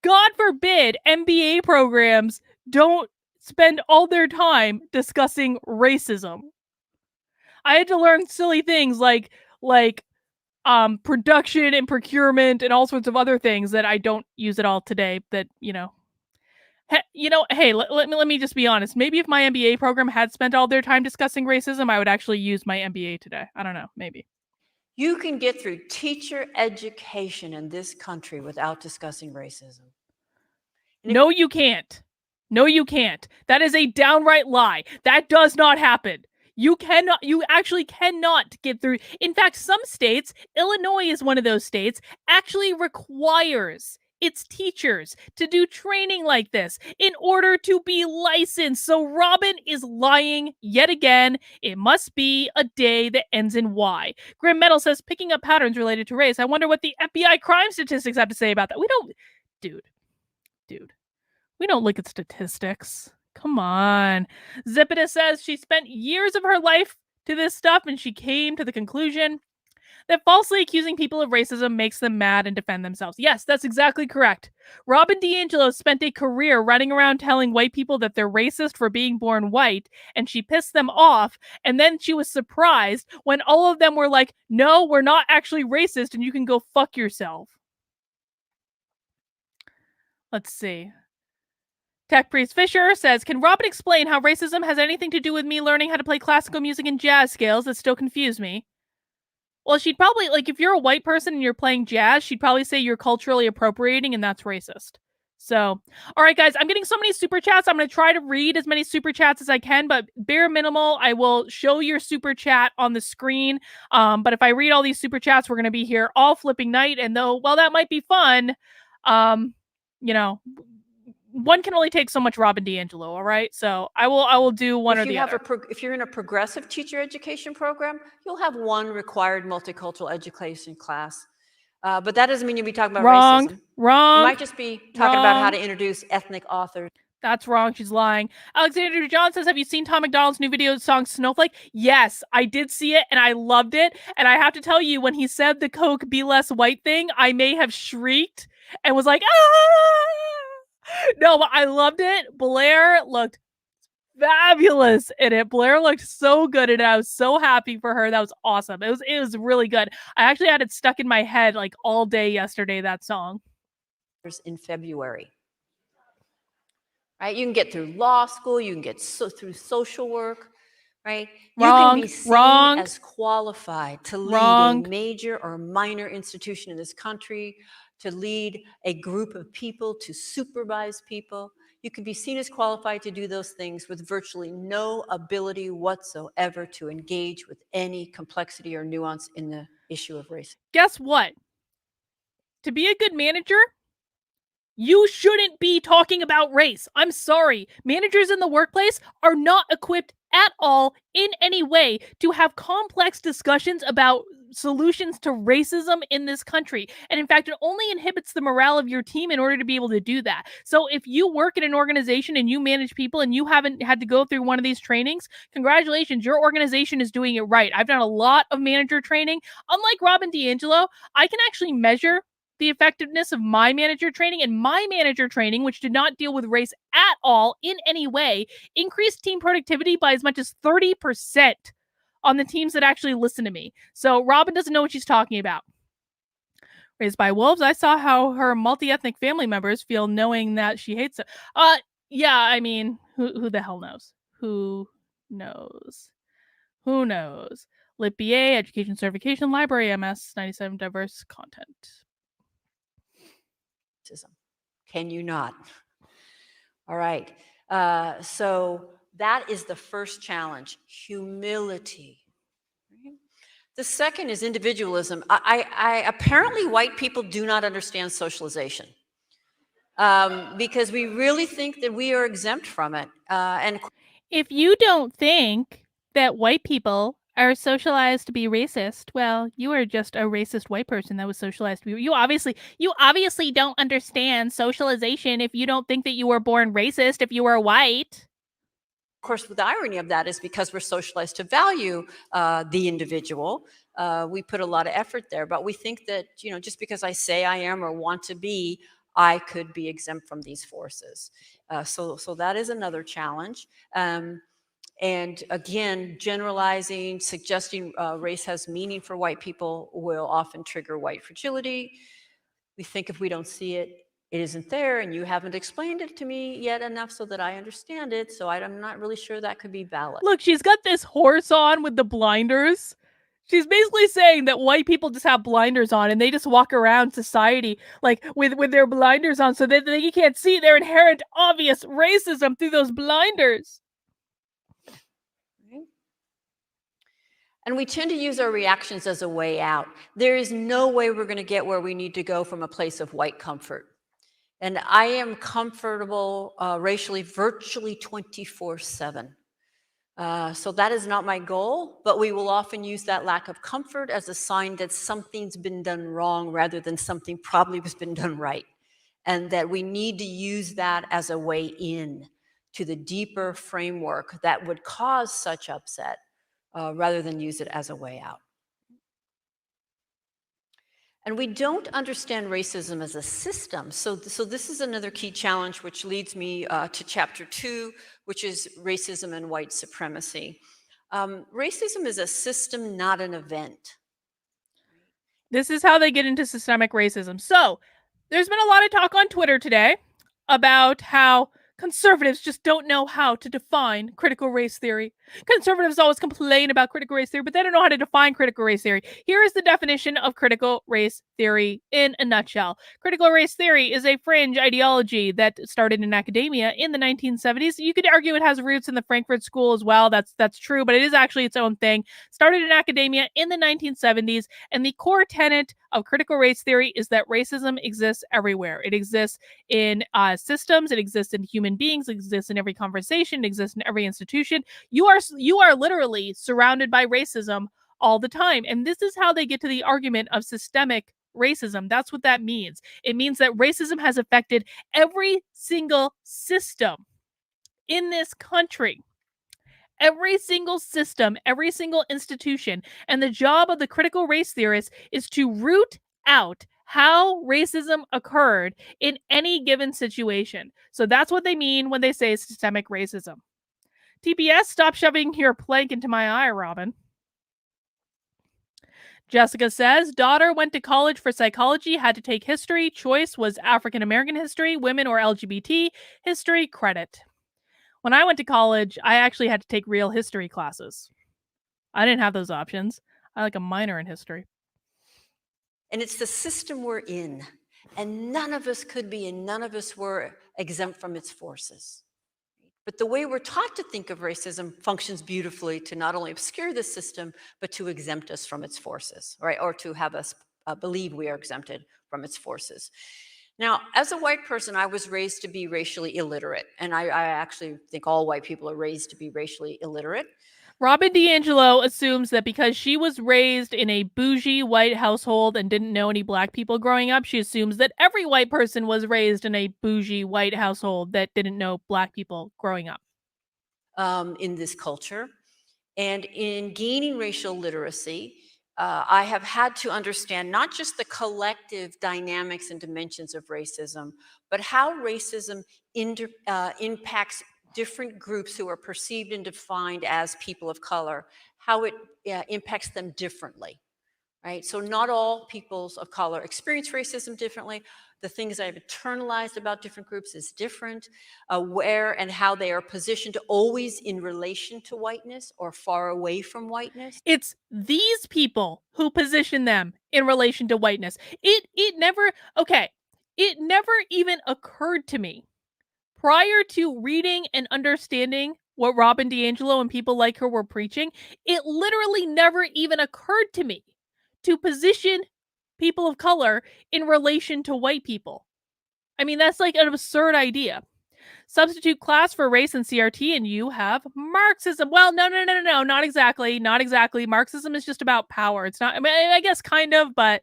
God forbid MBA programs don't spend all their time discussing racism. I had to learn silly things like production and procurement and all sorts of other things that I don't use at all today. That hey, let me just be honest. Maybe if my MBA program had spent all their time discussing racism, I would actually use my MBA today. I don't know, maybe. You can get through teacher education in this country without discussing racism. No, you can't. No, you can't. That is a downright lie. That does not happen. You actually cannot get through. In fact, some states, Illinois is one of those states, actually requires its teachers to do training like this in order to be licensed. So Robin is lying yet again. It must be a day that ends in Y. Grim Metal says, picking up patterns related to race. I wonder what the FBI crime statistics have to say about that. We don't, dude. We don't look at statistics. Come on. Zipita says she spent years of her life to this stuff and she came to the conclusion that falsely accusing people of racism makes them mad and defend themselves. Yes, that's exactly correct. Robin DiAngelo spent a career running around telling white people that they're racist for being born white, and she pissed them off, and then she was surprised when all of them were like, no, we're not actually racist, and you can go fuck yourself. Let's see. Tech Priest Fisher says, can Robin explain how racism has anything to do with me learning how to play classical music and jazz scales that still confuse me? Well, she'd probably, if you're a white person and you're playing jazz, she'd probably say you're culturally appropriating and that's racist. So, all right, guys, I'm getting so many super chats. I'm going to try to read as many super chats as I can, but bare minimal, I will show your super chat on the screen. But if I read all these super chats, we're going to be here all flipping night. And though, while that might be fun, one can only take so much Robin DiAngelo, all right? So I will do one or the other. If you're in a progressive teacher education program, you'll have one required multicultural education class. But that doesn't mean you'll be talking about racism. Wrong. You might just be talking about how to introduce ethnic authors. That's wrong. She's lying. Alexander John says, have you seen Tom McDonald's new video song Snowflake? Yes, I did see it and I loved it. And I have to tell you, when he said the Coke be less white thing, I may have shrieked and was like, ah! No, but I loved it. Blair looked fabulous in it. Blair looked so good in it. I was so happy for her. That was awesome. It was really good. I actually had it stuck in my head all day yesterday, that song. In February. Right? You can get through law school, you can get through social work, right? You can be seen as qualified to lead a major or minor institution in this country, to lead a group of people, to supervise people. You can be seen as qualified to do those things with virtually no ability whatsoever to engage with any complexity or nuance in the issue of race. Guess what? To be a good manager, you shouldn't be talking about race. I'm sorry. Managers in the workplace are not equipped at all in any way to have complex discussions about solutions to racism in this country. And in fact, it only inhibits the morale of your team in order to be able to do that. So if you work in an organization and you manage people and you haven't had to go through one of these trainings, congratulations, your organization is doing it right. I've done a lot of manager training. Unlike Robin DiAngelo, I can actually measure the effectiveness of my manager training, and my manager training, which did not deal with race at all in any way, increased team productivity by as much as 30% on the teams that actually listen to me. So Robin doesn't know what she's talking about. Raised by Wolves, I saw how her multi-ethnic family members feel knowing that she hates it. Yeah, I mean, who the hell knows? Who knows? Who knows? Lit BA, Education Certification, Library MS, 97 diverse content. Can you not? All right. So that is the first challenge, humility. The second is individualism. Apparently, white people do not understand socialization because we really think that we are exempt from it. And if you don't think that white people are socialized to be racist, well, you are just a racist white person that was socialized to be. You obviously don't understand socialization if you don't think that you were born racist if you were white. of course, the irony of that is because we're socialized to value the individual, we put a lot of effort there. But we think that, just because I say I am or want to be, I could be exempt from these forces. So that is another challenge. And again, generalizing, suggesting race has meaning for white people will often trigger white fragility. We think if we don't see it, it isn't there, and you haven't explained it to me yet enough so that I understand it, so I'm not really sure that could be valid. Look, she's got this horse on with the blinders. She's basically saying that white people just have blinders on and they just walk around society like with their blinders on so that they can't see their inherent obvious racism through those blinders. And we tend to use our reactions as a way out. There is no way we're going to get where we need to go from a place of white comfort. And I am comfortable racially virtually 24/7. So that is not my goal, but we will often use that lack of comfort as a sign that something's been done wrong rather than something probably has been done right. And that we need to use that as a way in to the deeper framework that would cause such upset rather than use it as a way out. And we don't understand racism as a system. So this is another key challenge, which leads me to chapter 2, which is racism and white supremacy. Racism is a system, not an event. This is how they get into systemic racism. So there's been a lot of talk on Twitter today about how conservatives just don't know how to define critical race theory. Conservatives always complain about critical race theory, but they don't know how to define critical race theory. Here is the definition of critical race theory in a nutshell. Critical race theory is a fringe ideology that started in academia in the 1970s. You could argue it has roots in the Frankfurt School as well. That's true, but it is actually its own thing. Started in academia in the 1970s, and the core tenet of critical race theory is that racism exists everywhere. It exists in systems, it exists in human beings, it exists in every conversation, it exists in every institution. You are literally surrounded by racism all the time. And this is how they get to the argument of systemic racism. That's what that means. It means that racism has affected every single system in this country. Every single system, every single institution. And the job of the critical race theorist is to root out how racism occurred in any given situation. So that's what they mean when they say systemic racism. TPS, stop shoving your plank into my eye, Robin. Jessica says, daughter went to college for psychology, had to take history. Choice was African American history, women or LGBT history, credit. When I went to college, I actually had to take real history classes. I didn't have those options. I like a minor in history. And it's the system we're in. And none of us could be, and none of us were exempt from its forces. But the way we're taught to think of racism functions beautifully to not only obscure the system, but to exempt us from its forces, right? Or to have us believe we are exempted from its forces. Now, as a white person, I was raised to be racially illiterate. And I actually think all white people are raised to be racially illiterate. Robin DiAngelo assumes that because she was raised in a bougie white household and didn't know any black people growing up, she assumes that every white person was raised in a bougie white household that didn't know black people growing up. In this culture. And in gaining racial literacy, I have had to understand not just the collective dynamics and dimensions of racism, but how racism impacts different groups who are perceived and defined as people of color, how it impacts them differently. right? So not all peoples of color experience racism differently. The things I've internalized about different groups is different. Where and how they are positioned always in relation to whiteness or far away from whiteness. It's these people who position them in relation to whiteness. It never even occurred to me prior to reading and understanding what Robin DiAngelo and people like her were preaching. It literally never even occurred to me to position people of color in relation to white people. I mean, that's like an absurd idea. Substitute class for race and CRT, and you have Marxism. Well, no, not exactly. Not exactly. Marxism is just about power. It's not, I mean, I guess kind of, but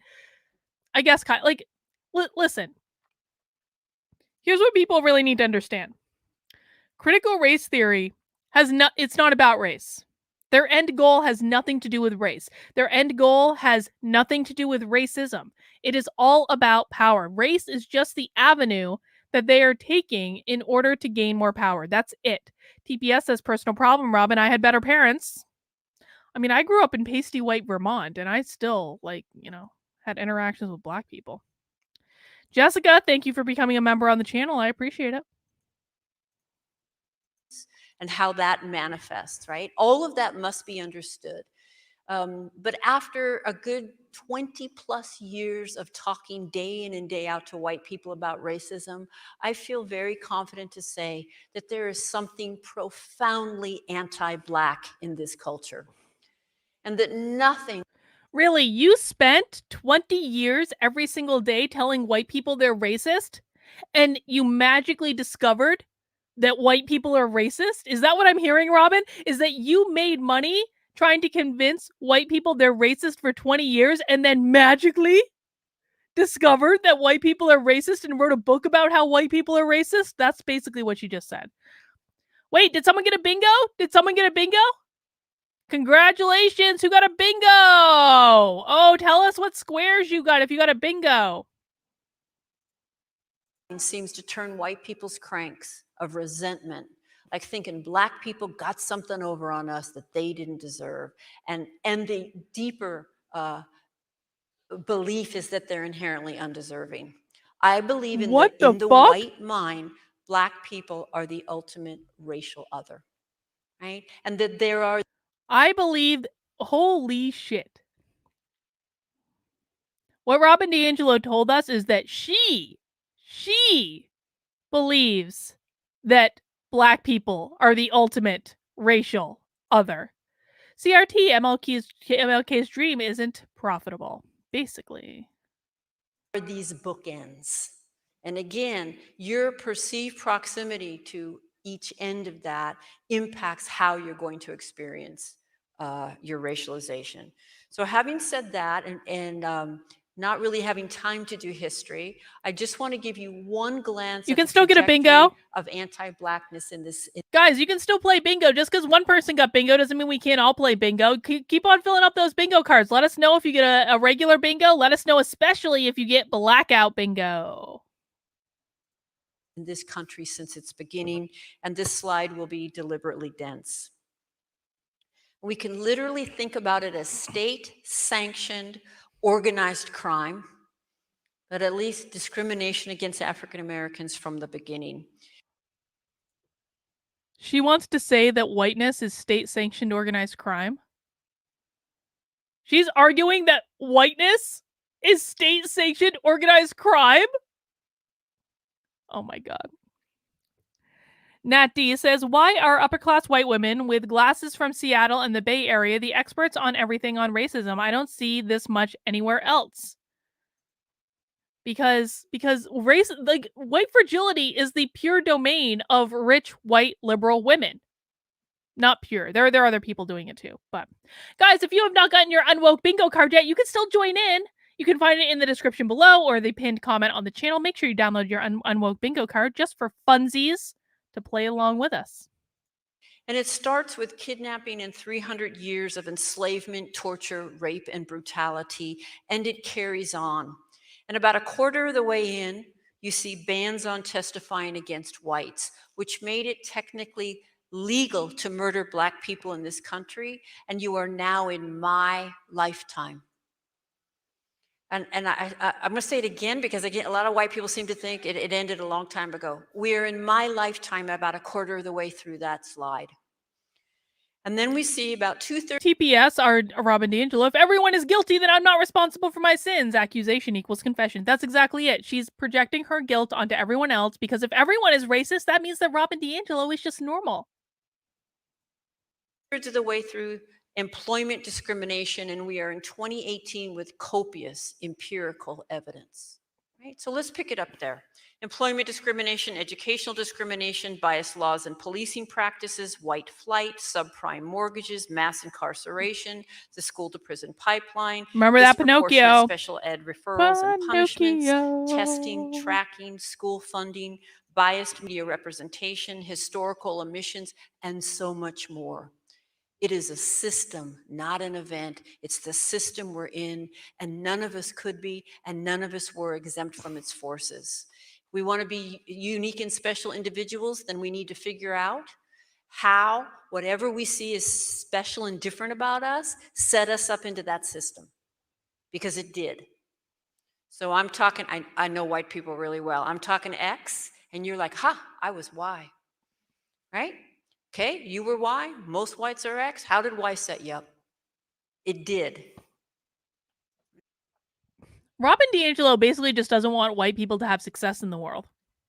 I guess kind of, like, listen. Here's what people really need to understand. Critical race theory it's not about race. Their end goal has nothing to do with race. Their end goal has nothing to do with racism. It is all about power. Race is just the avenue that they are taking in order to gain more power. That's it. TPS says personal problem, Robin. I had better parents. I mean, I grew up in pasty white Vermont and I still, had interactions with black people. Jessica, thank you for becoming a member on the channel. I appreciate it. And how that manifests, right? All of that must be understood. But after a good 20 plus years of talking day in and day out to white people about racism, I feel very confident to say that there is something profoundly anti-Black in this culture. And that nothing. Really, you spent 20 years every single day telling white people they're racist, and you magically discovered that white people are racist? Is that what I'm hearing, Robin? Is that you made money trying to convince white people they're racist for 20 years and then magically discovered that white people are racist and wrote a book about how white people are racist? That's basically what you just said. Wait, did someone get a bingo? Did someone get a bingo? Congratulations, who got a bingo? Oh, tell us what squares you got if you got a bingo. Seems to turn white people's cranks of resentment, like thinking Black people got something over on us that they didn't deserve. And the deeper belief is that they're inherently undeserving. I believe in the white mind, Black people are the ultimate racial other, right? And that there are. I believe, holy shit. What Robin DiAngelo told us is that she believes that Black people are the ultimate racial other. CRT, MLK's dream isn't profitable, basically. These bookends. And again, your perceived proximity to each end of that impacts how you're going to experience your racialization. So having said that, and not really having time to do history, I just want to give you one glance. You can still get a bingo of anti-Blackness in this. Guys, you can still play bingo. Just because one person got bingo doesn't mean we can't all play bingo. Keep on filling up those bingo cards. Let us know if you get a regular bingo. Let us know especially if you get blackout bingo. In this country since its beginning, and this slide will be deliberately dense. We can literally think about it as state-sanctioned, organized crime, but at least discrimination against African Americans from the beginning. She wants to say that whiteness is state-sanctioned organized crime. She's arguing that whiteness is state-sanctioned organized crime? Oh my God. Nat D says, why are upper-class white women with glasses from Seattle and the Bay Area the experts on everything on racism? I don't see this much anywhere else. Because race, like, white fragility is the pure domain of rich, white, liberal women. Not pure. There are other people doing it too. But guys, if you have not gotten your Unwoke bingo card yet, you can still join in. You can find it in the description below or the pinned comment on the channel. Make sure you download your Unwoke bingo card just for funsies to play along with us. And it starts with kidnapping and 300 years of enslavement, torture, rape, and brutality, and it carries on. And about a quarter of the way in, you see bans on testifying against whites, which made it technically legal to murder Black people in this country, and you are now in my lifetime. And I'm going to say it again because, again, a lot of white people seem to think it ended a long time ago. We're in my lifetime about a quarter of the way through that slide. And then we see about 2/3. TPS are Robin DiAngelo. If everyone is guilty, then I'm not responsible for my sins. Accusation equals confession. That's exactly it. She's projecting her guilt onto everyone else because if everyone is racist, that means that Robin DiAngelo is just normal. Of the way through employment discrimination, and we are in 2018 with copious empirical evidence. Right? So let's pick it up there. Employment discrimination, educational discrimination, biased laws and policing practices, white flight, subprime mortgages, mass incarceration, the school to prison pipeline. Remember that disproportionate Pinocchio. special ed referrals and punishments, Pinocchio. testing, tracking, school funding, biased media representation, historical omissions, and so much more. It is a system, not an event. It's the system we're in, and none of us could be, and none of us were exempt from its forces. If we want to be unique and special individuals, then we need to figure out how whatever we see is special and different about us set us up into that system, because it did. So I'm talking, I know white people really well. I'm talking X, and you're like, ha, I was Y, right? Okay, you were Y, most whites are X. How did Y set you up? It did. Robin DiAngelo basically just doesn't want white people to have success in the world.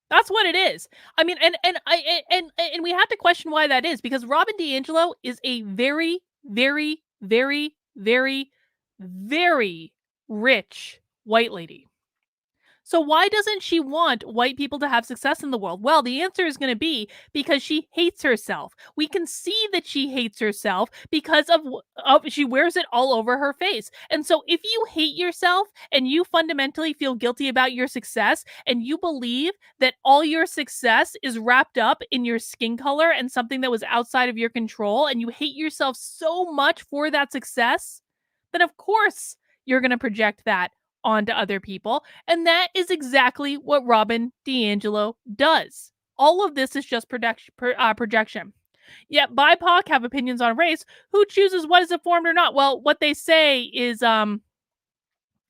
That's what it is. I mean, and we have to question why that is, because Robin DiAngelo is a very, very, very, very, very rich white lady. So why doesn't she want white people to have success in the world? Well, the answer is going to be because she hates herself. We can see that she hates herself because of she wears it all over her face. And so if you hate yourself and you fundamentally feel guilty about your success and you believe that all your success is wrapped up in your skin color and something that was outside of your control, and you hate yourself so much for that success, then of course you're going to project that onto other people. And that is exactly what Robin DiAngelo does. All of this is just projection. Yet BIPOC have opinions on race. Who chooses what is informed or not? Well, what they say is that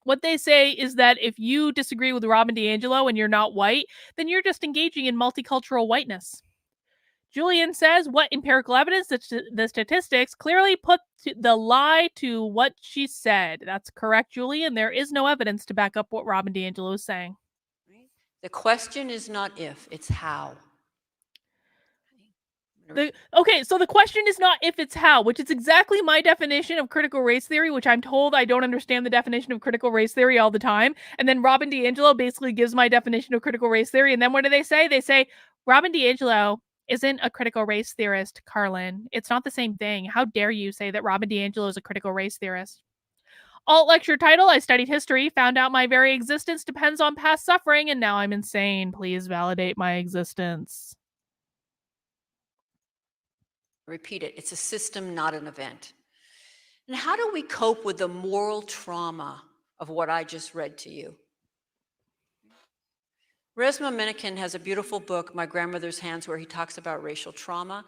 if you disagree with Robin DiAngelo and you're not white, then you're just engaging in multicultural whiteness. Julian says, what empirical evidence? The statistics clearly put the lie to what she said. That's correct, Julian. There is no evidence to back up what Robin DiAngelo is saying. The question is not if, it's how. Okay, so the question is not if, it's how, which is exactly my definition of critical race theory, which I'm told I don't understand the definition of critical race theory all the time. And then Robin DiAngelo basically gives my definition of critical race theory. And then what do they say? They say, Robin DiAngelo isn't a critical race theorist, Carlin. It's not the same thing. How dare you say that Robin DiAngelo is a critical race theorist? Alt lecture title, I studied history, found out my very existence depends on past suffering, and now I'm insane. Please validate my existence. Repeat it. It's a system, not an event. And how do we cope with the moral trauma of what I just read to you? Resmaa Menakem has a beautiful book, My Grandmother's Hands, where he talks about racial trauma.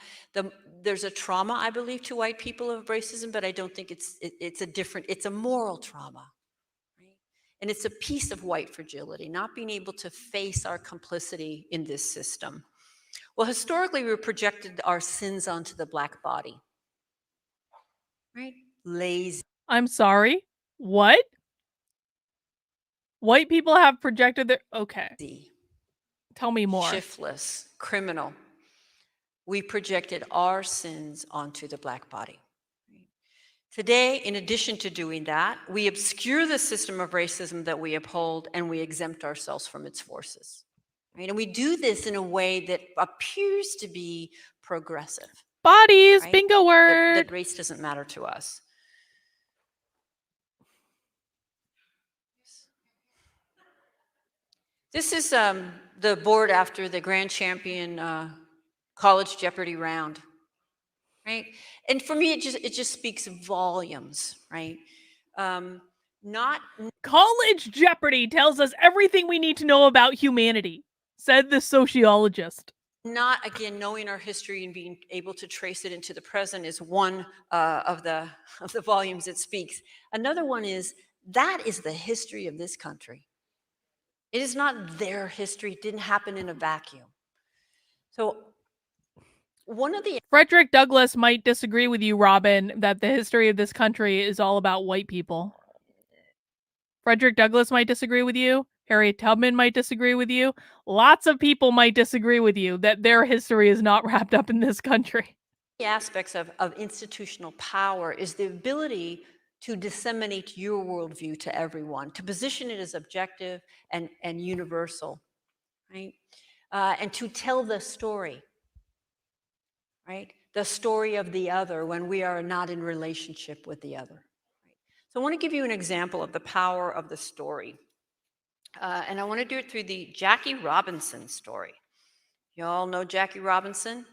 There's a trauma, I believe, to white people of racism, but I don't think it's a moral trauma. Right? And it's a piece of white fragility, not being able to face our complicity in this system. Well, historically, we projected our sins onto the Black body. Right? Lazy. I'm sorry. What? White people have projected their... Okay. Tell me more. Shiftless, criminal. We projected our sins onto the Black body. Today, in addition to doing that, we obscure the system of racism that we uphold, and we exempt ourselves from its forces. Right? And we do this in a way that appears to be progressive. Bodies, right? bingo word. That race doesn't matter to us. This is the board after the grand champion college Jeopardy round, right? And for me, it just speaks volumes, right? Not College Jeopardy tells us everything we need to know about humanity, said the sociologist. Not, again, knowing our history and being able to trace it into the present is one of the volumes it speaks. Another one is That is the history of this country. It is not their history. It didn't happen in a vacuum. So one of the Frederick Douglass might disagree with you, Robin, that the history of this country is all about white people. Frederick Douglass might disagree with you. Harriet Tubman might disagree with you. Lots of people might disagree with you that their history is not wrapped up in this country. aspects of institutional power is the ability to disseminate your worldview to everyone, to position it as objective and universal, right? And to tell the story, right? The story of the other when we are not in relationship with the other. Right? So I want to give you an example of the power of the story. And I want to do it through the Jackie Robinson story. You all know Jackie Robinson?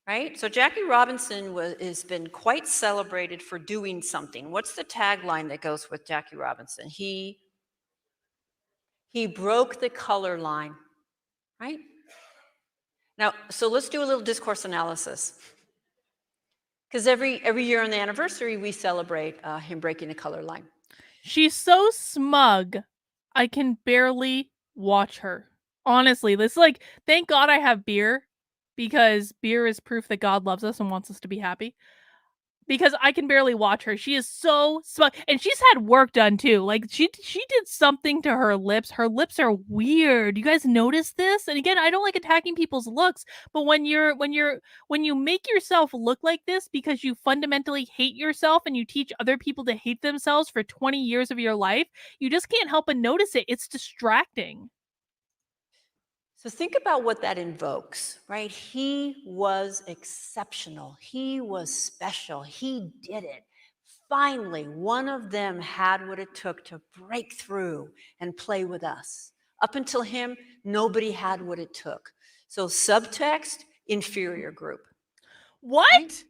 Right? So Jackie Robinson has been quite celebrated for doing something. What's the tagline that goes with Jackie Robinson? He broke the color line, right? Now, so let's do a little discourse analysis. Because every year on the anniversary, we celebrate him breaking the color line. She's so smug, I can barely watch her. Honestly, this thank God I have beer, because beer is proof that God loves us and wants us to be happy. Because I can barely watch her. She is so smug. And she's had work done too. Like she did something to her lips. Her lips are weird. You guys notice this? And again, I don't like attacking people's looks, but when you make yourself look like this because you fundamentally hate yourself and you teach other people to hate themselves for 20 years of your life, you just can't help but notice it. It's distracting. So think about what that invokes, right? He was exceptional. He was special. He did it. Finally, one of them had what it took to break through and play with us. Up until him, nobody had what it took. So subtext, inferior group. What? Right?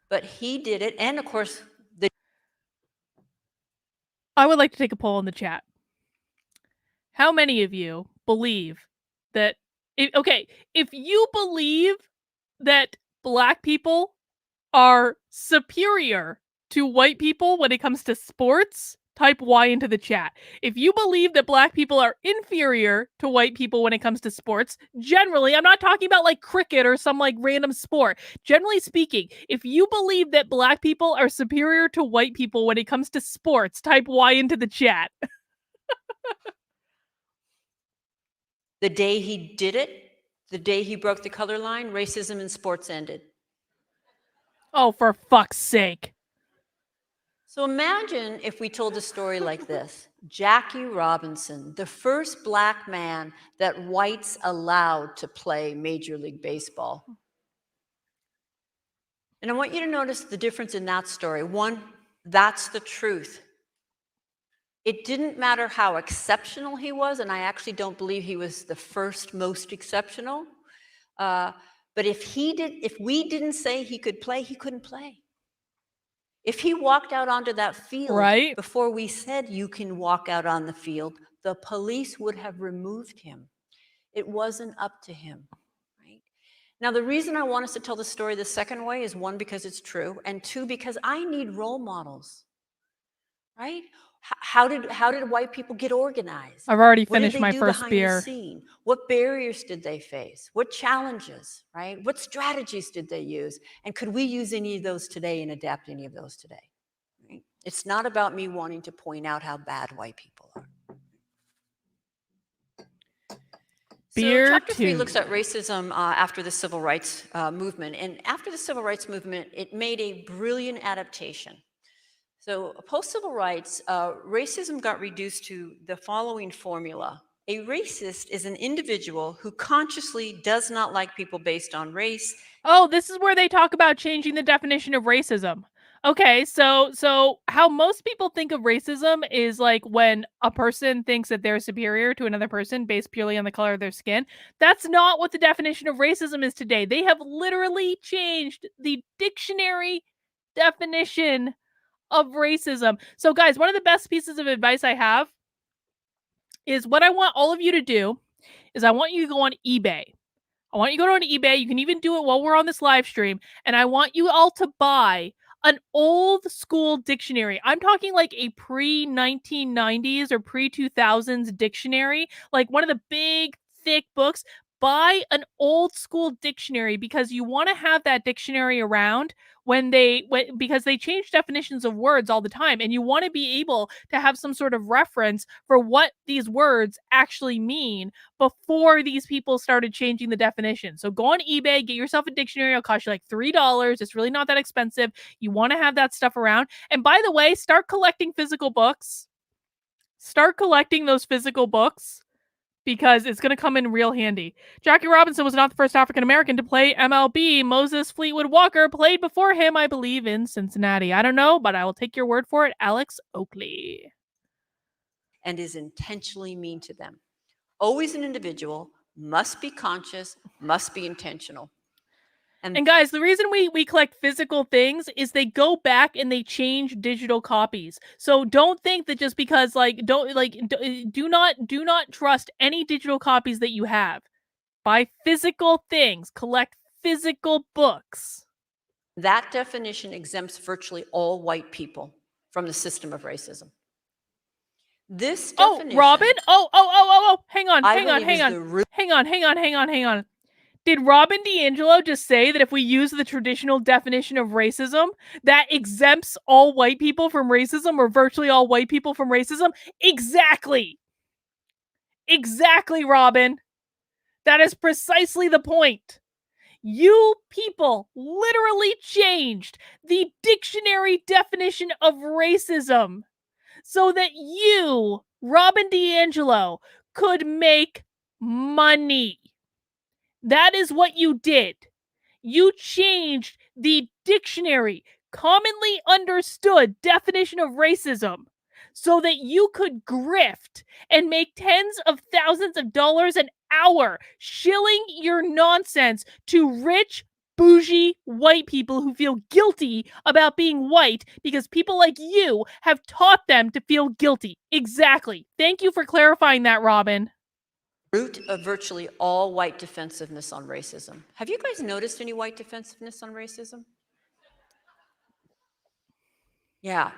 But he did it. And of course, I would like to take a poll in the chat. How many of you believe that if you believe that Black people are superior to white people when it comes to sports, type Y into the chat. If you believe that Black people are inferior to white people when it comes to sports, generally, I'm not talking about like cricket or some like random sport. Generally speaking, if you believe that Black people are superior to white people when it comes to sports, type Y into the chat. the day he did it, the day he broke the color line, racism in sports ended. Oh, for fuck's sake. So imagine if we told a story like this. Jackie Robinson, the first Black man that whites allowed to play Major League Baseball. And I want you to notice the difference in that story. One, that's the truth. It didn't matter how exceptional he was, and I actually don't believe he was the first most exceptional. But if we didn't say he could play, he couldn't play. If he walked out onto that field Right? before we said you can walk out on the field, the police would have removed him. It wasn't up to him. Right? Now, the reason I want us to tell the story the second way is one, because it's true, and two, because I need role models. Right? How did white people get organized? I've already What did finished they my do first behind beer. the scene? What barriers did they face? What challenges, right? What strategies did they use? And could we use any of those today and adapt any of those today? Right? It's not about me wanting to point out how bad white people are. Beer so chapter 3 2. looks at racism after the civil rights movement. And after the civil rights movement, it made a brilliant adaptation. So post-civil rights, racism got reduced to the following formula. A racist is an individual who consciously does not like people based on race. Oh, this is where they talk about changing the definition of racism. Okay, so how most people think of racism is like when a person thinks that they're superior to another person based purely on the color of their skin. That's not what the definition of racism is today. They have literally changed the dictionary definition of racism. So guys, one of the best pieces of advice I have is what I want all of you to do is I want you to go on eBay. I want you to go on eBay. You can even do it while we're on this live stream. And I want you all to buy an old school dictionary. I'm talking like a pre-1990s or pre-2000s dictionary, like one of the big, thick books. Buy an old school dictionary because you want to have that dictionary around because they change definitions of words all the time, and you want to be able to have some sort of reference for what these words actually mean before these people started changing the definition. So go on eBay, get yourself a dictionary. It'll cost you like $3. It's really not that expensive. You want to have that stuff around. And by the way, start collecting physical books. Start collecting those physical books because it's going to come in real handy. Jackie Robinson was not the first African American to play MLB. Moses Fleetwood Walker played before him, I believe, in Cincinnati. I don't know, but I will take your word for it. Alex Oakley. And is intentionally mean to them. Always an individual, must be conscious, must be intentional. And guys, the reason we collect physical things is they go back and they change digital copies. So don't think that just because do not trust any digital copies that you have. Buy physical things, collect physical books. That definition exempts virtually all white people from the system of racism. This definition. Oh, Robin? Oh, hang on. Hang on. Did Robin DiAngelo just say that if we use the traditional definition of racism, that exempts all white people from racism or virtually all white people from racism? Exactly. Exactly, Robin. That is precisely the point. You people literally changed the dictionary definition of racism so that you, Robin DiAngelo, could make money. That is what you did. You changed the dictionary, commonly understood definition of racism, so that you could grift and make tens of thousands of dollars an hour, shilling your nonsense to rich, bougie white people who feel guilty about being white because people like you have taught them to feel guilty. Exactly. Thank you for clarifying that, Robin. Root of virtually all white defensiveness on racism. Have you guys noticed any white defensiveness on racism? Yeah.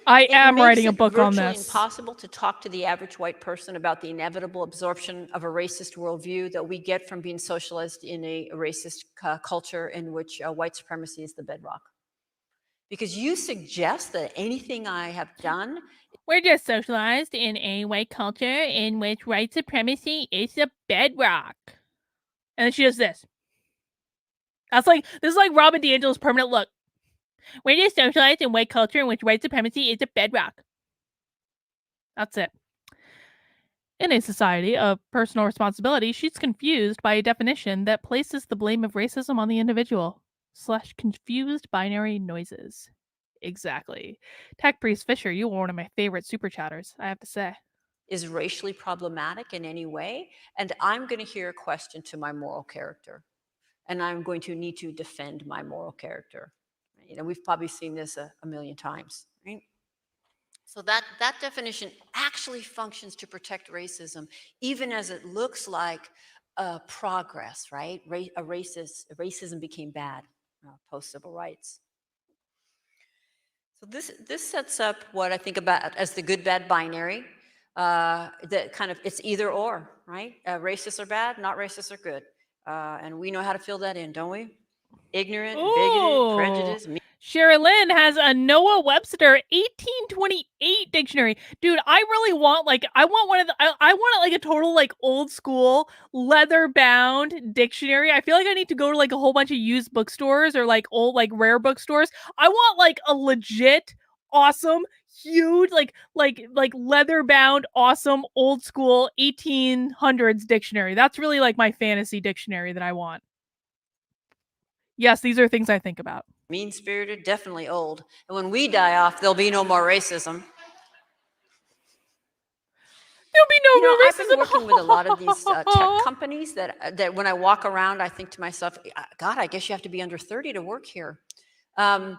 I am writing a book on this. It makes it virtually impossible to talk to the average white person about the inevitable absorption of a racist worldview that we get from being socialized in a racist culture in which white supremacy is the bedrock. Because you suggest that anything I have done. We're just socialized in a white culture in which white supremacy is the bedrock. And then she does this. This is like Robin DiAngelo's permanent look. We're just socialized in white culture in which white supremacy is a bedrock. That's it. In a society of personal responsibility, she's confused by a definition that places the blame of racism on the individual. / confused binary noises. Exactly. Tech Priest Fisher, you were one of my favorite super chatters, I have to say. Is racially problematic in any way? And I'm going to hear a question to my moral character. And I'm going to need to defend my moral character. You know, we've probably seen this a million times, right? So that definition actually functions to protect racism, even as it looks like progress, right? Racism became bad post-civil rights. So this sets up what I think about as the good-bad binary. That kind of, it's either or, right? Racists are bad, not racists are good. And we know how to fill that in, don't we? Ignorant, bigoted, prejudiced. Sherilyn has a Noah Webster 1828 dictionary. Dude, I really want I want a total old school leather bound dictionary. I feel like I need to go to a whole bunch of used bookstores or old rare bookstores. I want a legit awesome huge leather bound awesome old school 1800s dictionary. That's really my fantasy dictionary that I want. Yes, these are things I think about. Mean-spirited, definitely old. And when we die off, there'll be no more racism. There'll be no more racism. I've been working with a lot of these tech companies that when I walk around, I think to myself, God, I guess you have to be under 30 to work here. And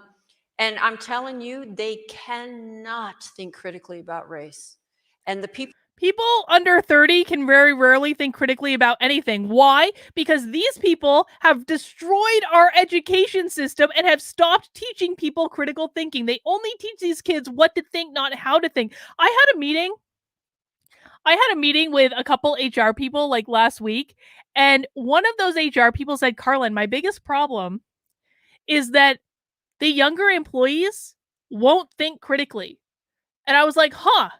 I'm telling you, they cannot think critically about race. And the people People under 30 can very rarely think critically about anything. Why? Because these people have destroyed our education system and have stopped teaching people critical thinking. They only teach these kids what to think, not how to think. I had a meeting with a couple HR people like last week, and one of those HR people said, "Carlin, my biggest problem is that the younger employees won't think critically." And I was like, "Huh,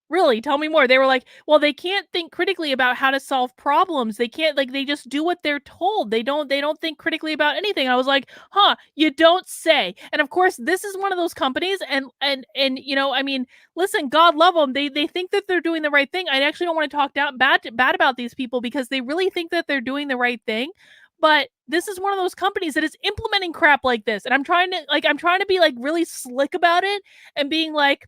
really? Tell me more." They were like, "Well, they can't think critically about how to solve problems. They can't, like, they just do what they're told. They don't think critically about anything." I was like, "Huh, you don't say." And of course, this is one of those companies, and you know, I mean, listen, God love them. They think that they're doing the right thing. I actually don't want to talk down bad about these people because they really think that they're doing the right thing. But this is one of those companies that is implementing crap like this. And I'm trying to be like really slick about it and being like,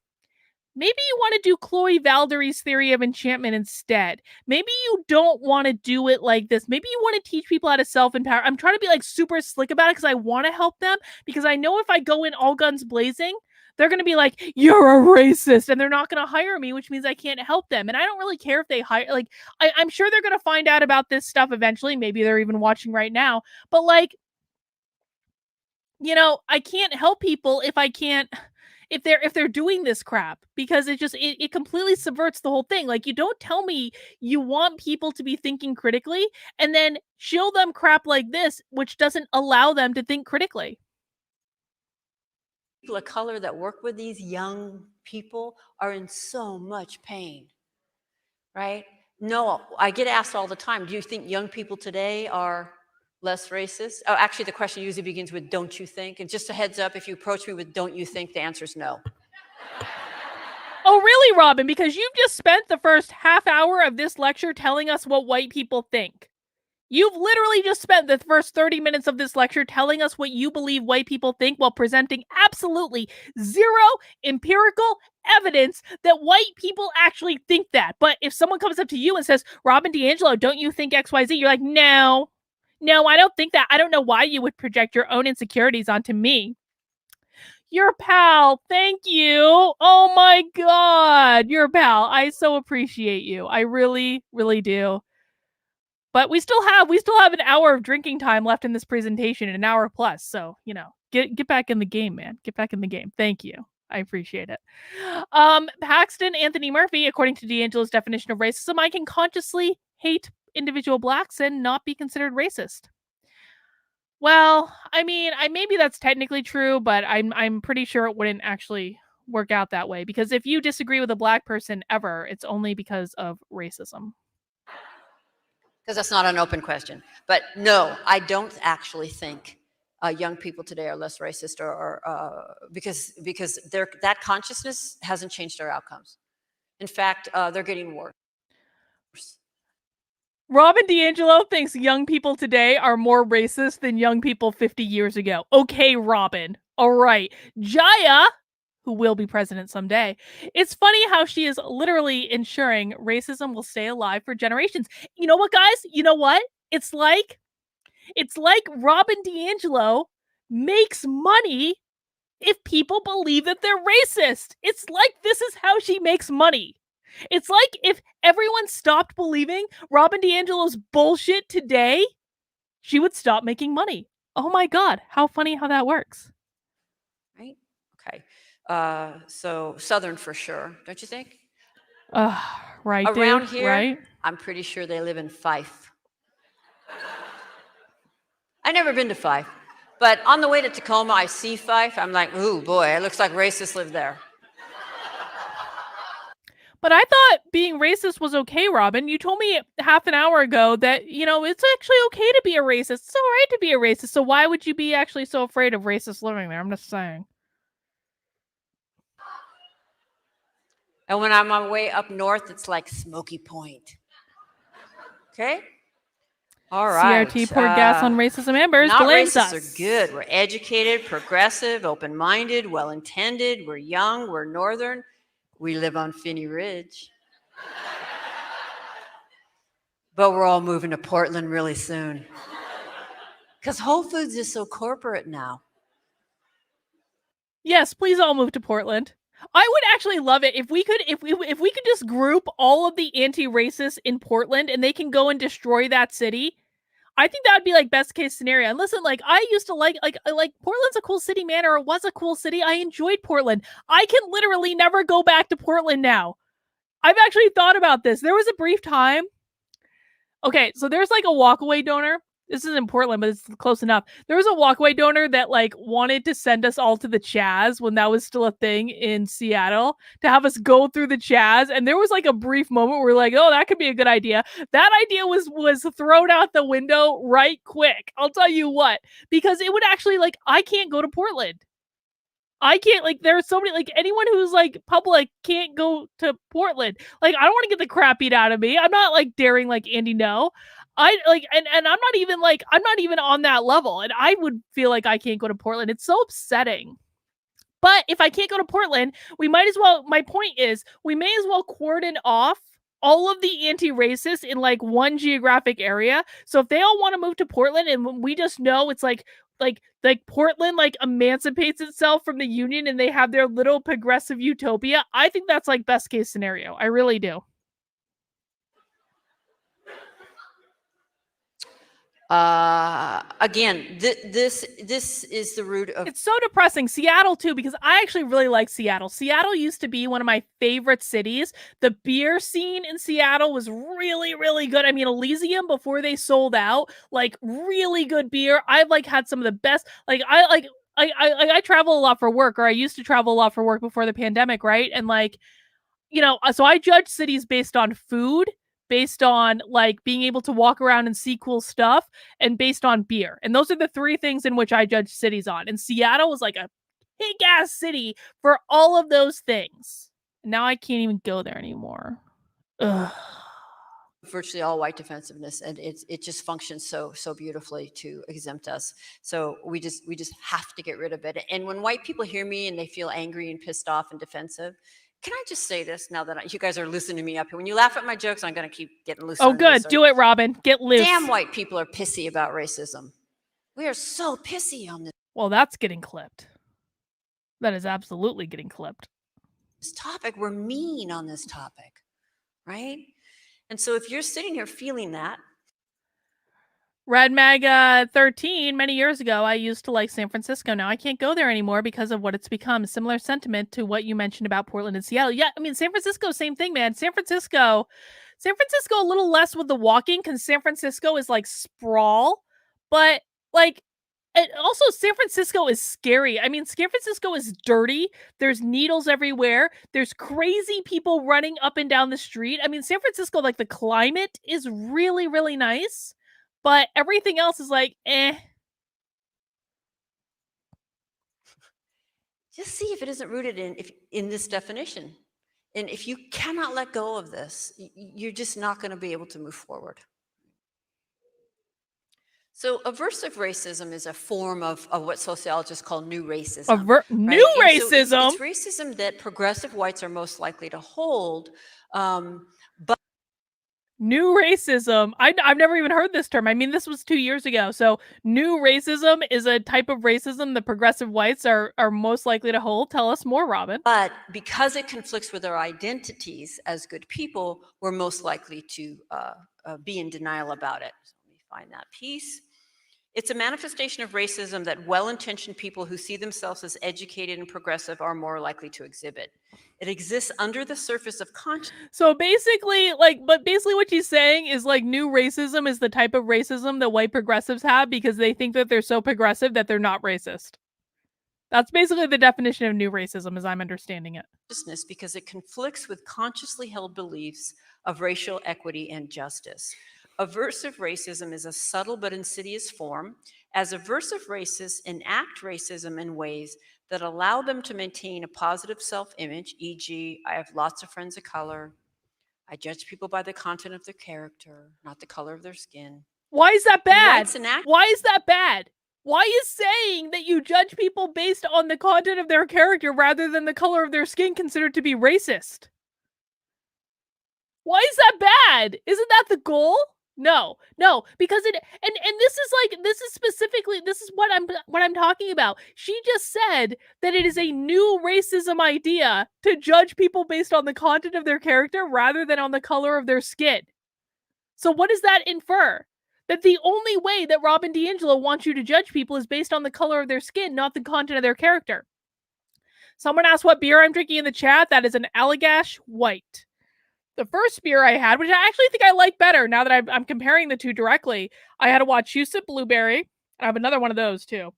maybe you want to do Chloe Valdery's theory of enchantment instead. Maybe you don't want to do it like this. Maybe you want to teach people how to self-empower. I'm trying to be like super slick about it because I want to help them, because I know if I go in all guns blazing, they're going to be like, "You're a racist," and they're not going to hire me, which means I can't help them. And I don't really care if they hire, like, I'm sure they're going to find out about this stuff eventually. Maybe they're even watching right now. But like, you know, I can't help people if I can't, if they're doing this crap, because it completely subverts the whole thing. Like, you don't tell me you want people to be thinking critically and then show them crap like this, which doesn't allow them to think critically. People of color that work with these young people are in so much pain, right? No, I get asked all the time, do you think young people today are less racist? Oh, actually, the question usually begins with, "Don't you think?" And just a heads up, if you approach me with "Don't you think?" the answer is no. Oh, really, Robin? Because you've just spent the first half hour of this lecture telling us what white people think. You've literally just spent the first 30 minutes of this lecture telling us what you believe white people think while presenting absolutely zero empirical evidence that white people actually think that. But if someone comes up to you and says, "Robin DiAngelo, don't you think XYZ?" You're like, no, I don't think that. I don't know why you would project your own insecurities onto me. Your pal, thank you. Oh my God, your pal. I so appreciate you. I really, really do. But we still have an hour of drinking time left in this presentation, an hour plus. So, you know, get back in the game, man. Get back in the game. Thank you. I appreciate it. Paxton Anthony Murphy, according to DiAngelo's definition of racism, I can consciously hate individual blacks and not be considered racist. Well, I mean, maybe that's technically true, but I'm pretty sure it wouldn't actually work out that way, because if you disagree with a black person ever, it's only because of racism. Because that's not an open question. But no, I don't actually think young people today are less racist, because that consciousness hasn't changed their outcomes. In fact, they're getting worse. Robin DiAngelo thinks young people today are more racist than young people 50 years ago. Okay, Robin. All right. Jaya, who will be president someday, it's funny how she is literally ensuring racism will stay alive for generations. You know what, guys? You know what? It's like Robin DiAngelo makes money if people believe that they're racist. It's like this is how she makes money. It's like if everyone stopped believing Robin DiAngelo's bullshit today, she would stop making money. Oh my God, how funny how that works. Right? Okay. So Southern for sure, don't you think? Right, Around dude, here, right? I'm pretty sure they live in Fife. I've never been to Fife, but on the way to Tacoma, I see Fife. I'm like, ooh, boy, it looks like racists live there. But I thought being racist was okay, Robin. You told me half an hour ago that, you know, it's actually okay to be a racist. It's all right to be a racist. So why would you be actually so afraid of racists living there? I'm just saying. And when I'm on my way up north, it's like Smoky Point. Okay? All right. CRT poured gas on racism. Ambers Not blames racists us. are good. We're educated, progressive, open-minded, well-intended. We're young. We're northern. We live on Finney Ridge. But we're all moving to Portland really soon. Because Whole Foods is so corporate now. Yes, please all move to Portland. I would actually love it if we could just group all of the anti-racists in Portland and they can go and destroy that city. I think that would be like best case scenario. And listen, like I used to like Portland's a cool city, man, or it was a cool city. I enjoyed Portland. I can literally never go back to Portland now. I've actually thought about this. There was a brief time. Okay, so there's like a walkaway donor. This isn't Portland, but it's close enough. There was a walkaway donor that like wanted to send us all to the Chaz when that was still a thing in Seattle, to have us go through the Chaz. And there was like a brief moment where we're like, oh, that could be a good idea. That idea was thrown out the window right quick. I'll tell you what, because it would actually like, I can't go to Portland. I can't, like, there's so many, like, anyone who's like public can't go to Portland. Like, I don't want to get the crap beat out of me. I'm not like daring like Andy no. I like, and I'm not even like, I'm not even on that level. And I would feel like I can't go to Portland. It's so upsetting. But if I can't go to Portland, we might as well, my point is, we may as well cordon off all of the anti-racists in like one geographic area. So if they all want to move to Portland and we just know it's like Portland like emancipates itself from the union and they have their little progressive utopia, I think that's like best case scenario. I really do. Again, this is the root of. It's so depressing. Seattle too, because I actually really like Seattle. Seattle used to be one of my favorite cities. The beer scene in Seattle was really, really good. I mean, Elysium before they sold out, like really good beer. I've like had some of the best. Like I travel a lot for work, or I used to travel a lot for work before the pandemic, right? And like, you know, so I judge cities based on food, based on like being able to walk around and see cool stuff, and based on beer. And those are the three things in which I judge cities on. And Seattle was like a big ass city for all of those things. Now I can't even go there anymore. Ugh. Virtually all white defensiveness, and it just functions so beautifully to exempt us. So we just have to get rid of it. And when white people hear me and they feel angry and pissed off and defensive, can I just say this now that you guys are listening to me up here? When you laugh at my jokes, I'm going to keep getting loose. Oh, good. Do it, Robin. Get loose. Damn white people are pissy about racism. We are so pissy on Well, that's getting clipped. That is absolutely getting clipped. this topic. We're mean on this topic, right? And so if you're sitting here feeling that, Red Mag 13, many years ago, I used to like San Francisco. Now I can't go there anymore because of what it's become. Similar sentiment to what you mentioned about Portland and Seattle. Yeah, I mean, San Francisco, same thing, man. San Francisco, a little less with the walking because San Francisco is like sprawl. But like, and also San Francisco is scary. I mean, San Francisco is dirty. There's needles everywhere. There's crazy people running up and down the street. I mean, San Francisco, like the climate is really, really nice. But everything else is like, eh. just see if it isn't rooted in this definition. And if you cannot let go of this, you're just not going to be able to move forward. So aversive racism is a form of what sociologists call new racism. New racism? So it's racism that progressive whites are most likely to hold, but new racism. I've never even heard this term. I mean, this was 2 years ago. So new racism is a type of racism that progressive whites are most likely to hold. Tell us more, Robin. But because it conflicts with our identities as good people, we're most likely to be in denial about it. So let me find that piece. It's a manifestation of racism that well-intentioned people who see themselves as educated and progressive are more likely to exhibit. It exists under the surface of conscience. So basically, what she's saying is like new racism is the type of racism that white progressives have because they think that they're so progressive that they're not racist. That's basically the definition of new racism as I'm understanding it. Because it conflicts with consciously held beliefs of racial equity and justice. Aversive racism is a subtle but insidious form, as aversive racists enact racism in ways that allow them to maintain a positive self-image, e.g., I have lots of friends of color, I judge people by the content of their character, not the color of their skin. Why is that bad? Why is that bad? Why is saying that you judge people based on the content of their character rather than the color of their skin considered to be racist? Why is that bad? Isn't that the goal? No, because and this is specifically, this is what I'm talking about. She just said that it is a new racism idea to judge people based on the content of their character rather than on the color of their skin. So what does that infer? That the only way that Robin DiAngelo wants you to judge people is based on the color of their skin, not the content of their character. Someone asked what beer I'm drinking in the chat. That is an Allagash White. The first beer I had, which I actually think I like better now that I'm comparing the two directly, I had a Wachusett Blueberry, and I have another one of those too.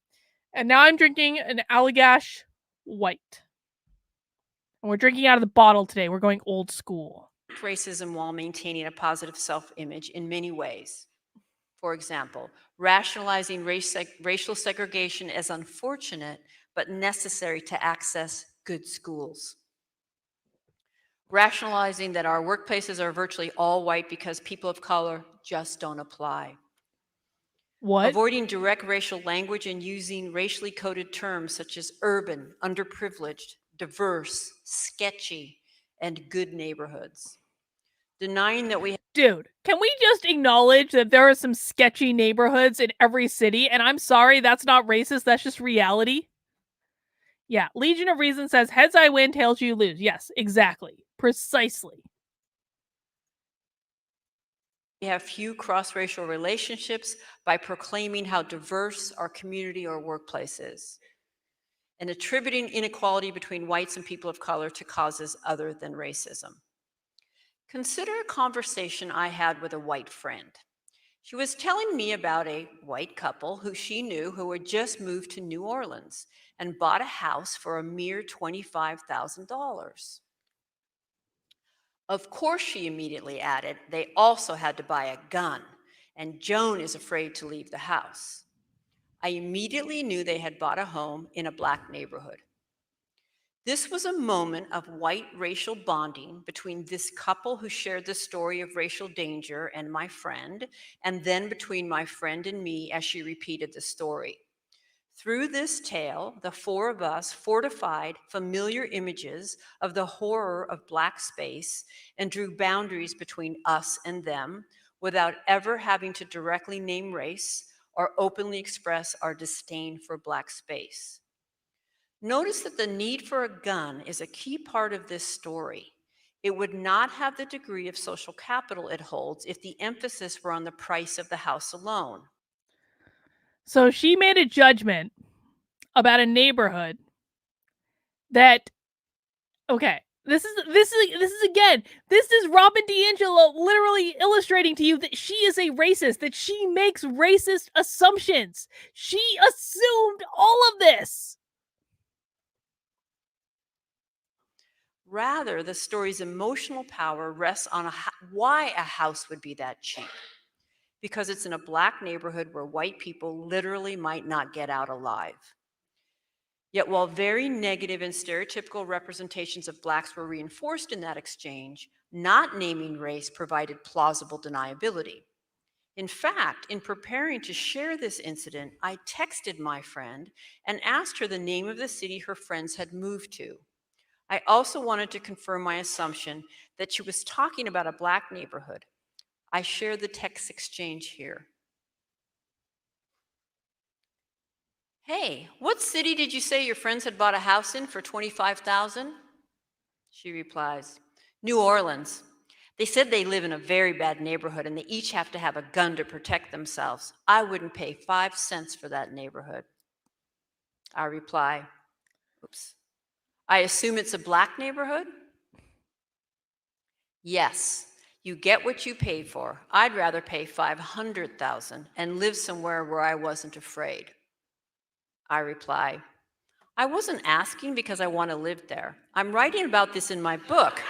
And now I'm drinking an Allagash White. And we're drinking out of the bottle today. We're going old school. Racism while maintaining a positive self-image in many ways. For example, rationalizing racial segregation as unfortunate but necessary to access good schools. Rationalizing that our workplaces are virtually all white because people of color just don't apply. What? Avoiding direct racial language and using racially coded terms such as urban, underprivileged, diverse, sketchy, and good neighborhoods. Denying that we Dude, can we just acknowledge that there are some sketchy neighborhoods in every city? And I'm sorry, that's not racist. That's just reality. Yeah, Legion of Reason says, heads I win, tails you lose. Yes, exactly. Precisely. We have few cross-racial relationships by proclaiming how diverse our community or workplace is, and attributing inequality between whites and people of color to causes other than racism. Consider a conversation I had with a white friend. She was telling me about a white couple who she knew who had just moved to New Orleans and bought a house for a mere $25,000. Of course, she immediately added, they also had to buy a gun, and Joan is afraid to leave the house. I immediately knew they had bought a home in a Black neighborhood. This was a moment of white racial bonding between this couple who shared the story of racial danger and my friend, and then between my friend and me as she repeated the story. Through this tale, the four of us fortified familiar images of the horror of Black space and drew boundaries between us and them without ever having to directly name race or openly express our disdain for Black space. Notice that the need for a gun is a key part of this story. It would not have the degree of social capital it holds if the emphasis were on the price of the house alone. So she made a judgment about a neighborhood that, okay, this is Robin DiAngelo literally illustrating to you that she is a racist, that she makes racist assumptions. She assumed all of this. Rather, the story's emotional power rests on why a house would be that cheap. Because it's in a Black neighborhood where white people literally might not get out alive. Yet while very negative and stereotypical representations of Blacks were reinforced in that exchange, not naming race provided plausible deniability. In fact, in preparing to share this incident, I texted my friend and asked her the name of the city her friends had moved to. I also wanted to confirm my assumption that she was talking about a Black neighborhood. I share the text exchange here. Hey, what city did you say your friends had bought a house in for $25,000? She replies, New Orleans. They said they live in a very bad neighborhood and they each have to have a gun to protect themselves. I wouldn't pay 5 cents for that neighborhood. I reply, oops. I assume it's a Black neighborhood? Yes, you get what you pay for. I'd rather pay $500,000 and live somewhere where I wasn't afraid. I reply, I wasn't asking because I want to live there. I'm writing about this in my book.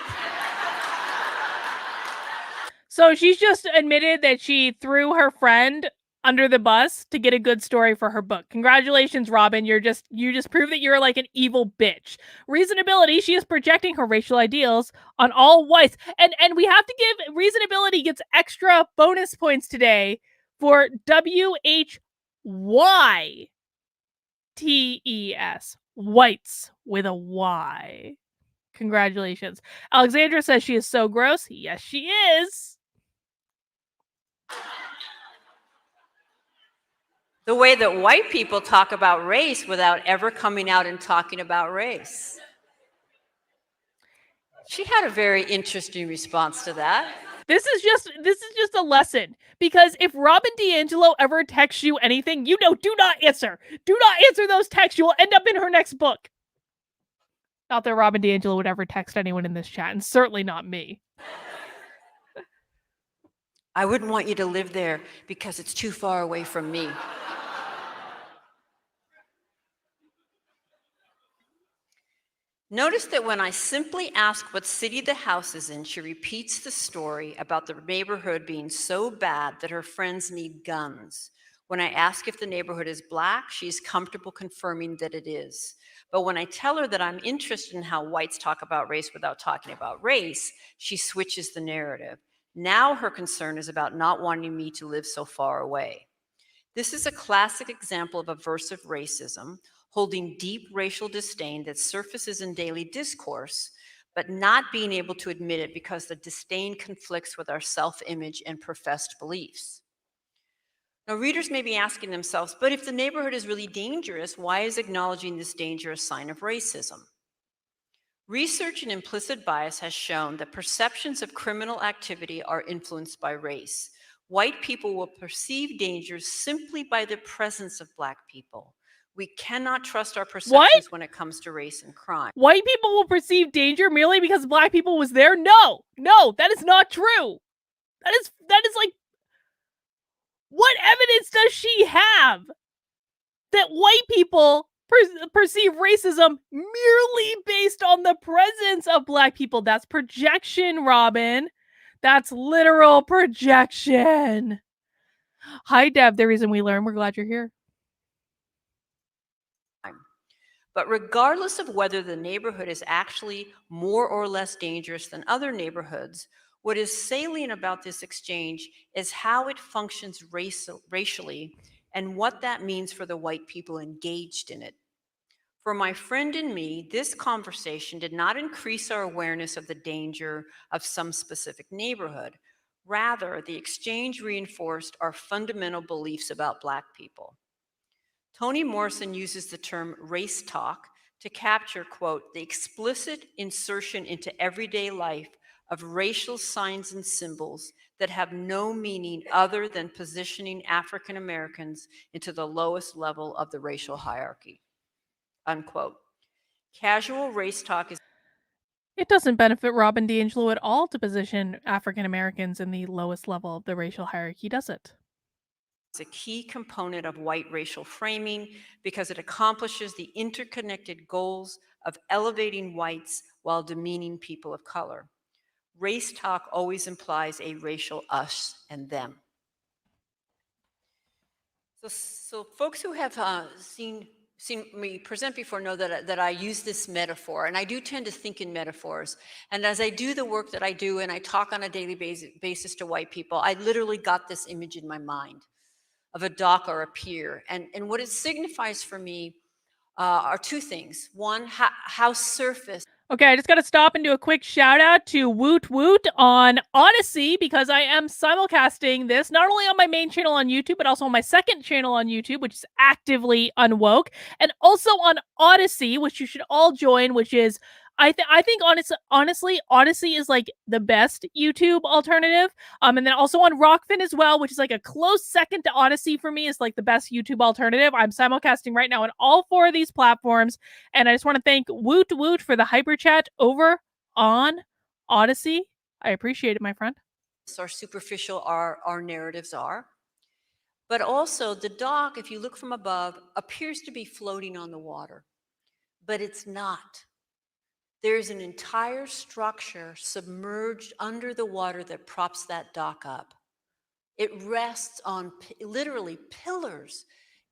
So she's just admitted that she threw her friend under the bus to get a good story for her book. Congratulations, Robin. You just proved that you're like an evil bitch. Reasonability, she is projecting her racial ideals on all whites. And we have to give reasonability gets extra bonus points today for WHYTES. Whites with a Y. Congratulations. Alexandra says she is so gross. Yes, she is. The way that white people talk about race without ever coming out and talking about race. She had a very interesting response to that. This is just a lesson, because if Robin DiAngelo ever texts you anything, do not answer. Do not answer those texts. You will end up in her next book. Not that Robin DiAngelo would ever text anyone in this chat, and certainly not me. I wouldn't want you to live there because it's too far away from me. Notice that when I simply ask what city the house is in, she repeats the story about the neighborhood being so bad that her friends need guns. When I ask if the neighborhood is Black, she's comfortable confirming that it is. But when I tell her that I'm interested in how whites talk about race without talking about race, she switches the narrative. Now her concern is about not wanting me to live so far away. This is a classic example of aversive racism, holding deep racial disdain that surfaces in daily discourse, but not being able to admit it because the disdain conflicts with our self-image and professed beliefs. Now, readers may be asking themselves, but if the neighborhood is really dangerous, why is acknowledging this danger a sign of racism? Research in implicit bias has shown that perceptions of criminal activity are influenced by race. White people will perceive dangers simply by the presence of Black people. We cannot trust our perceptions when it comes to race and crime. White people will perceive danger merely because Black people was there? No, that is not true. That is like, what evidence does she have that white people perceive racism merely based on the presence of Black people? That's projection, Robin. That's literal projection. Hi, Deb. The reason we learn. We're glad you're here. But regardless of whether the neighborhood is actually more or less dangerous than other neighborhoods, what is salient about this exchange is how it functions racially and what that means for the white people engaged in it. For my friend and me, this conversation did not increase our awareness of the danger of some specific neighborhood. Rather, the exchange reinforced our fundamental beliefs about Black people. Toni Morrison uses the term race talk to capture, quote, the explicit insertion into everyday life of racial signs and symbols that have no meaning other than positioning African Americans into the lowest level of the racial hierarchy, unquote. Casual race talk is It doesn't benefit Robin DiAngelo at all to position African Americans in the lowest level of the racial hierarchy, does it? a key component of white racial framing because it accomplishes the interconnected goals of elevating whites while demeaning people of color. Race talk always implies a racial us and them. So folks who have seen me present before know that I use this metaphor, and I do tend to think in metaphors. And as I do the work that I do and I talk on a daily basis to white people, I literally got this image in my mind of a dock or a pier. And what it signifies for me are two things. One, how surface. Okay, I just got to stop and do a quick shout out to Woot Woot on Odyssey, because I am simulcasting this not only on my main channel on YouTube, but also on my second channel on YouTube, which is actively unwoke, and also on Odyssey, which you should all join, which is I think honestly, Odyssey is like the best YouTube alternative. And then also on Rockfin as well, which is like a close second to Odyssey for me, is like the best YouTube alternative. I'm simulcasting right now on all 4 of these platforms. And I just want to thank Woot Woot for the hyper chat over on Odyssey. I appreciate it, my friend. Our superficial our narratives are. But also the dock, if you look from above, appears to be floating on the water, but it's not. There's an entire structure submerged under the water that props that dock up. It rests on literally pillars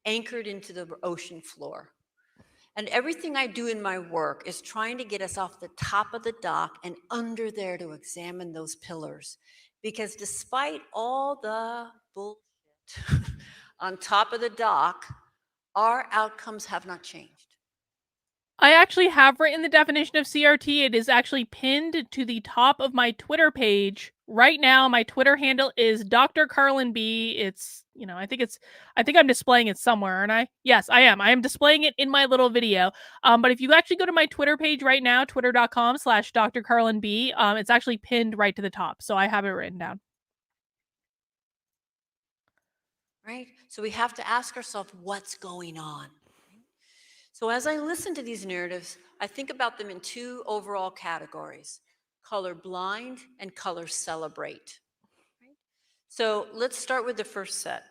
anchored into the ocean floor. And everything I do in my work is trying to get us off the top of the dock and under there to examine those pillars. Because despite all the bullshit on top of the dock, our outcomes have not changed. I actually have written the definition of CRT. It is actually pinned to the top of my Twitter page right now. My Twitter handle is Dr. Carlin B. It's, I think I'm displaying it somewhere, aren't I? Yes, I am. I am displaying it in my little video. But if you actually go to my Twitter page right now, twitter.com/Dr. Carlin B, it's actually pinned right to the top. So I have it written down. Right? So we have to ask ourselves, what's going on? So as I listen to these narratives, I think about them in two overall categories: color blind and color celebrate. Right? So let's start with the first set,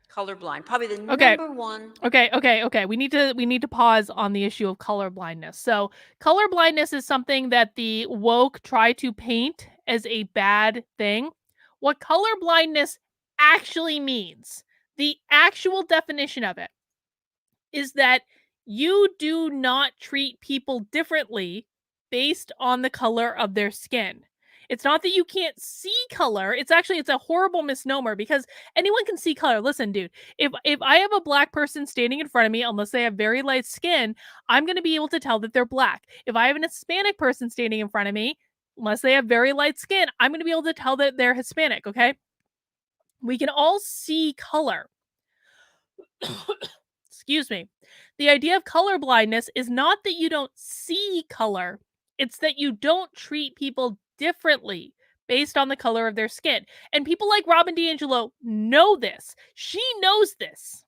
color blind. Probably the number one. Okay. We need to pause on the issue of color blindness. So color blindness is something that the woke try to paint as a bad thing. What color blindness actually means, the actual definition of it, is that you do not treat people differently based on the color of their skin. It's not that you can't see color. It's a horrible misnomer because anyone can see color. Listen, dude, if I have a black person standing in front of me, unless they have very light skin, I'm going to be able to tell that they're black. If I have an Hispanic person standing in front of me, unless they have very light skin, I'm going to be able to tell that they're Hispanic, okay? We can all see color. Excuse me. The idea of color blindness is not that you don't see color, it's that you don't treat people differently based on the color of their skin. And people like Robin DiAngelo know this. She knows this.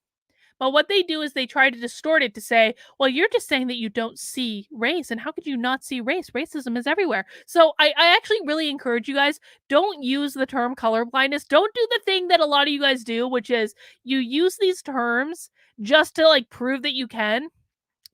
But what they do is they try to distort it to say, well, you're just saying that you don't see race. And how could you not see race? Racism is everywhere. So I actually really encourage you guys, don't use the term color blindness. Don't do the thing that a lot of you guys do, which is you use these terms just to prove that you can.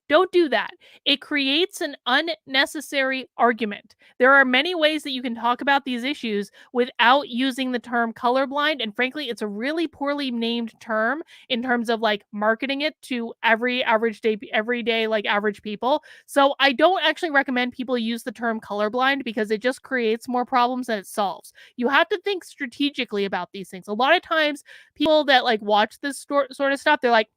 Don't do that. It creates an unnecessary argument. There are many ways that you can talk about these issues without using the term colorblind. And frankly, it's a really poorly named term in terms of marketing it to everyday average people. So I don't actually recommend people use the term colorblind because it just creates more problems than it solves. You have to think strategically about these things. A lot of times people that watch this sort of stuff, they're like,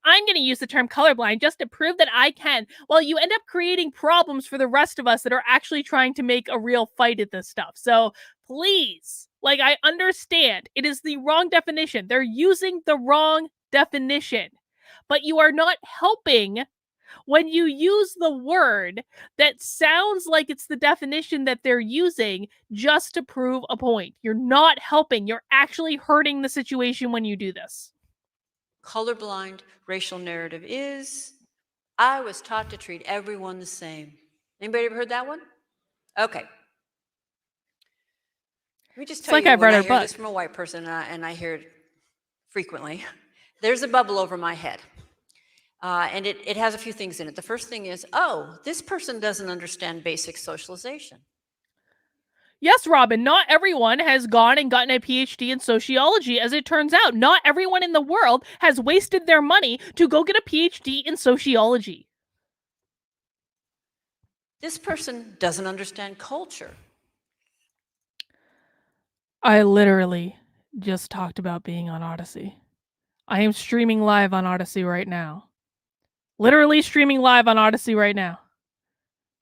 I'm going to use the term colorblind just to prove that I can. Well, you end up creating problems for the rest of us that are actually trying to make a real fight at this stuff. So please, I understand it is the wrong definition. They're using the wrong definition, but you are not helping when you use the word that sounds like it's the definition that they're using just to prove a point. You're not helping. You're actually hurting the situation when you do this. Colorblind racial narrative is, I was taught to treat everyone the same. Anybody ever heard that one? Okay. Let me just tell you, when I hear this from a white person, and I hear it frequently, there's a bubble over my head. And it has a few things in it. The first thing is, oh, this person doesn't understand basic socialization. Yes, Robin, not everyone has gone and gotten a PhD in sociology. As it turns out, not everyone in the world has wasted their money to go get a PhD in sociology. This person doesn't understand culture. I literally just talked about being on Odyssey. I am streaming live on Odyssey right now. Literally streaming live on Odyssey right now.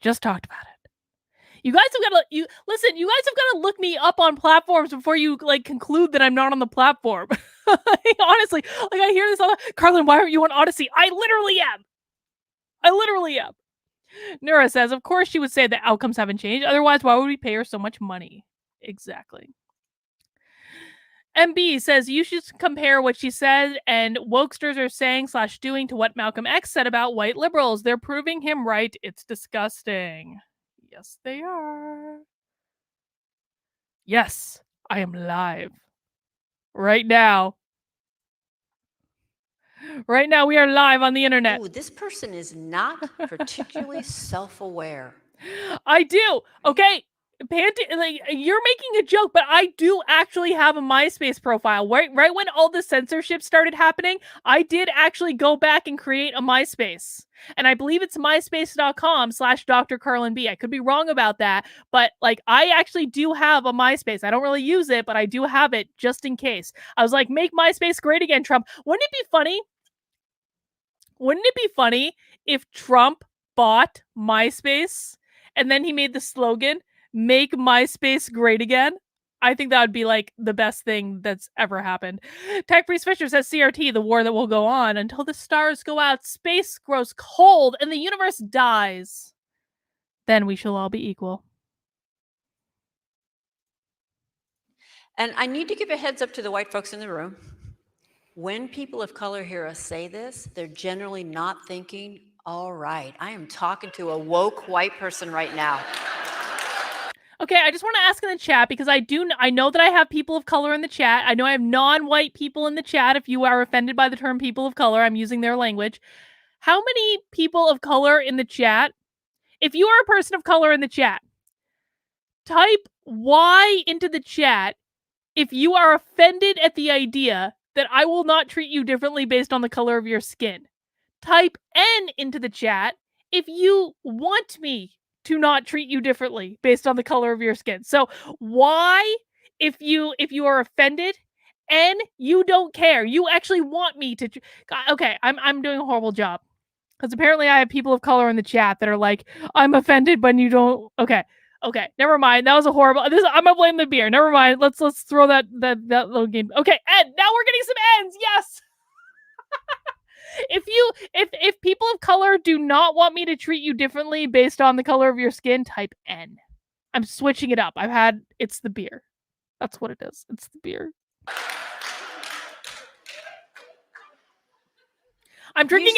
Just talked about it. You guys have got to you guys have got to look me up on platforms before you conclude that I'm not on the platform. Honestly, I hear this all. Carlin, why aren't you on Odyssey? I literally am. Nura says, of course she would say the outcomes haven't changed. Otherwise, why would we pay her so much money? Exactly. MB says you should compare what she said and wokesters are saying / doing to what Malcolm X said about white liberals. They're proving him right. It's disgusting. Yes, they are. Yes, I am live. Right now. Right now, we are live on the internet. Ooh, this person is not particularly self-aware. I do. Okay. You're making a joke, but I do actually have a MySpace profile. Right when all the censorship started happening, I did actually go back and create a MySpace. And I believe it's myspace.com/Dr. Carlin B. I could be wrong about that, but I actually do have a MySpace. I don't really use it, but I do have it just in case. I was like, make MySpace great again, Trump. Wouldn't it be funny? Wouldn't it be funny if Trump bought MySpace and then he made the slogan, "Make MySpace great again," I think that would be like the best thing that's ever happened. Tech Priest Fisher says CRT, the war that will go on until the stars go out, space grows cold, and the universe dies. Then we shall all be equal. And I need to give a heads up to the white folks in the room. When people of color hear us say this, they're generally not thinking, all right, I am talking to a woke white person right now. Okay, I just want to ask in the chat because I know that I have people of color in the chat. I know I have non-white people in the chat. If you are offended by the term people of color, I'm using their language. How many people of color in the chat? If you are a person of color in the chat, type Y into the chat if you are offended at the idea that I will not treat you differently based on the color of your skin. Type N into the chat if you want me to not treat you differently based on the color of your skin. So why, if you are offended, and you don't care, you actually want me to. Okay, I'm doing a horrible job because apparently I have people of color in the chat that are like, I'm offended when you don't. Okay, never mind. That was a horrible. I'm gonna blame the beer. Never mind. Let's throw that little game. Okay, Ed. Now we're getting some ends. Yes. If people of color do not want me to treat you differently based on the color of your skin, type N. I'm switching it up. It's the beer. That's what it is. It's the beer. I'm drinking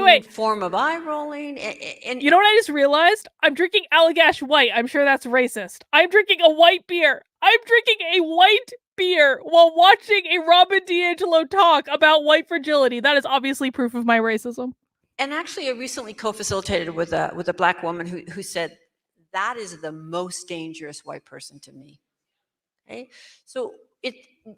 Wait. Form of eye rolling. And you know what I just realized? I'm drinking Allagash White. I'm sure that's racist. I'm drinking a white beer. I'm drinking a white beer while watching a Robin DiAngelo talk about white fragility. That is obviously proof of my racism. And actually, I recently co-facilitated with a Black woman who said, that is the most dangerous white person to me. Okay? So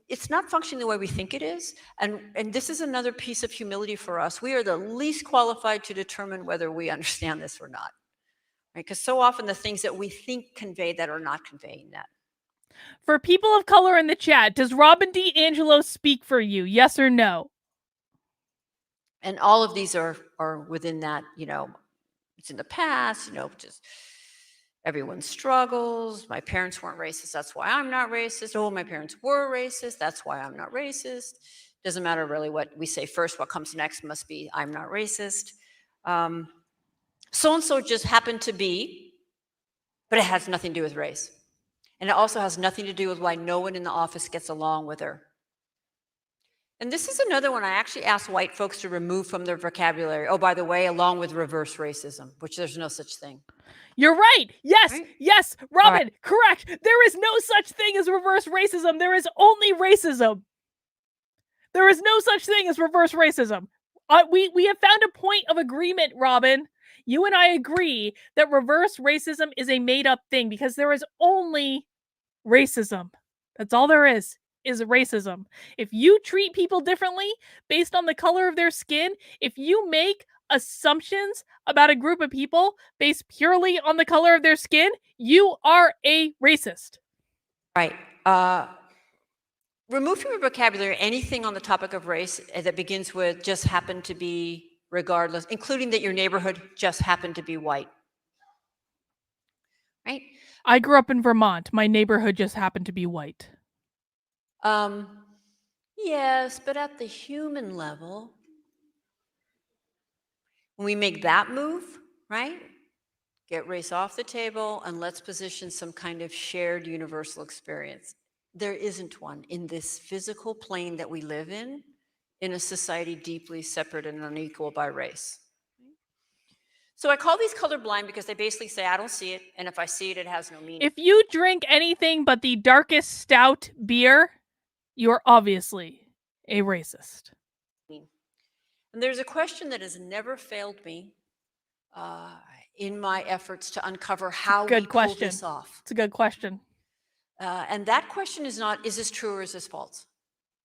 it's not functioning the way we think it is. And this is another piece of humility for us. We are the least qualified to determine whether we understand this or not. Right? Because so often the things that we think convey that are not conveying that. For people of color in the chat, does Robin DiAngelo speak for you? Yes or no? And all of these are within that, it's in the past, just everyone struggles. My parents weren't racist. That's why I'm not racist. Oh, my parents were racist. That's why I'm not racist. Doesn't matter really what we say first. What comes next must be I'm not racist. So-and-so just happened to be, but it has nothing to do with race. And it also has nothing to do with why no one in the office gets along with her. And this is another one I actually asked white folks to remove from their vocabulary. Oh, by the way, along with reverse racism, which there's no such thing. You're right. Yes, right? Yes, Robin, right. Correct. There is no such thing as reverse racism. There is only racism. There is no such thing as reverse racism. We have found a point of agreement, Robin. You and I agree that reverse racism is a made-up thing because there is only racism. That's all there is racism. If you treat people differently based on the color of their skin, if you make assumptions about a group of people based purely on the color of their skin, you are a racist. Right. Remove from your vocabulary anything on the topic of race that begins with just happen to be regardless, including that your neighborhood just happened to be white. Right? I grew up in Vermont. My neighborhood just happened to be white. Yes, but at the human level, when we make that move, right? Get race off the table and let's position some kind of shared universal experience. There isn't one in this physical plane that we live in a society deeply separate and unequal by race. So I call these colorblind because they basically say, I don't see it, and if I see it, it has no meaning. If you drink anything but the darkest stout beer, you're obviously a racist. And there's a question that has never failed me in my efforts to uncover how we pull this off. It's a good question. And that question is not, is this true or is this false?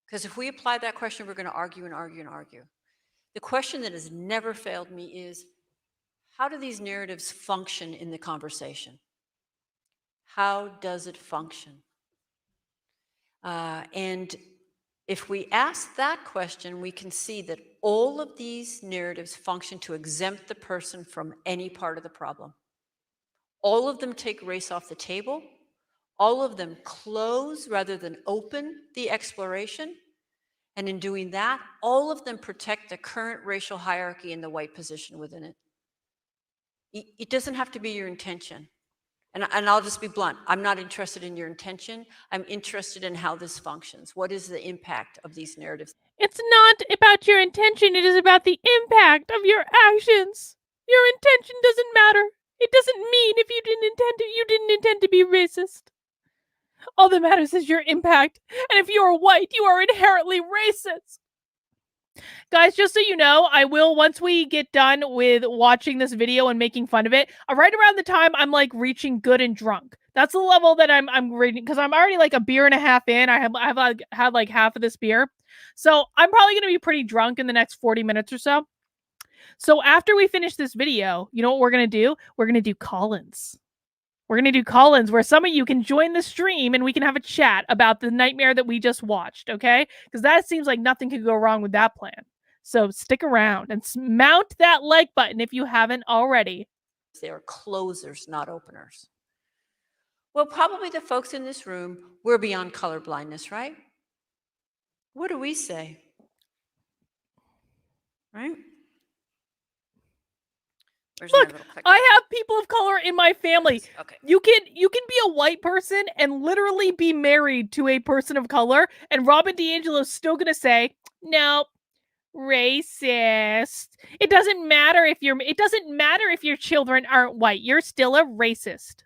Because if we apply that question, we're going to argue and argue and argue. The question that has never failed me is, how do these narratives function in the conversation? How does it function? And If we ask that question, we can see that all of these narratives function to exempt the person from any part of the problem. All of them take race off the table. All of them close rather than open the exploration. And in doing that, all of them protect the current racial hierarchy and the white position within it. It doesn't have to be your intention. And I'll just be blunt. I'm not interested in your intention. I'm interested in how this functions. What is the impact of these narratives? It's not about your intention, it is about the impact of your actions. Your intention doesn't matter. It doesn't mean if you didn't intend to be racist. All that matters is your impact. And if you're white, you are inherently racist. Guys, just so you know, I will, once we get done with watching this video and making fun of it, right around the time I'm like reaching good and drunk. That's the level that I'm reading, because I'm already like a beer and a half in. I've had like half of this beer. So I'm probably going to be pretty drunk in the next 40 minutes or so. So after we finish this video, you know what we're going to do? We're going to do call-ins. We're going to do call-ins where some of you can join the stream and we can have a chat about the nightmare that we just watched, okay? Because that seems like nothing could go wrong with that plan. So stick around and mount that like button if you haven't already. They are closers, not openers. Well, probably the folks in this room, we're beyond color blindness, right? What do we say? Right? Look, I have people of color in my family. Okay. You can be a white person and literally be married to a person of color, and Robin DiAngelo's still gonna say, no, racist. It doesn't matter if your children aren't white. You're still a racist.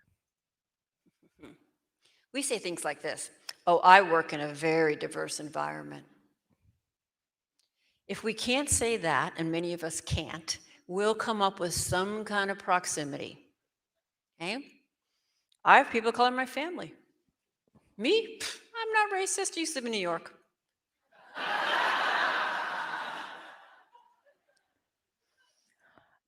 We say things like this. Oh, I work in a very diverse environment. If we can't say that, and many of us can't, we'll come up with some kind of proximity. Okay? I have people of color in my family. Me? I'm not racist. I used to live in New York.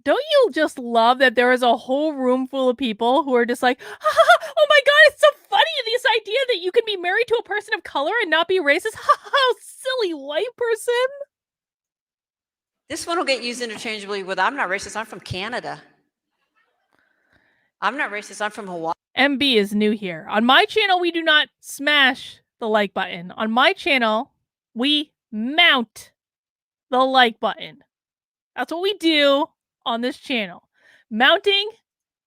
Don't you just love that there is a whole room full of people who are just like, oh my god, it's so funny, this idea that you can be married to a person of color and not be racist. How silly white person. This one will get used interchangeably with, I'm not racist, I'm from Canada. I'm not racist, I'm from Hawaii. MB is new here. On my channel, we do not smash the like button. On my channel, we mount the like button. That's what we do on this channel. Mounting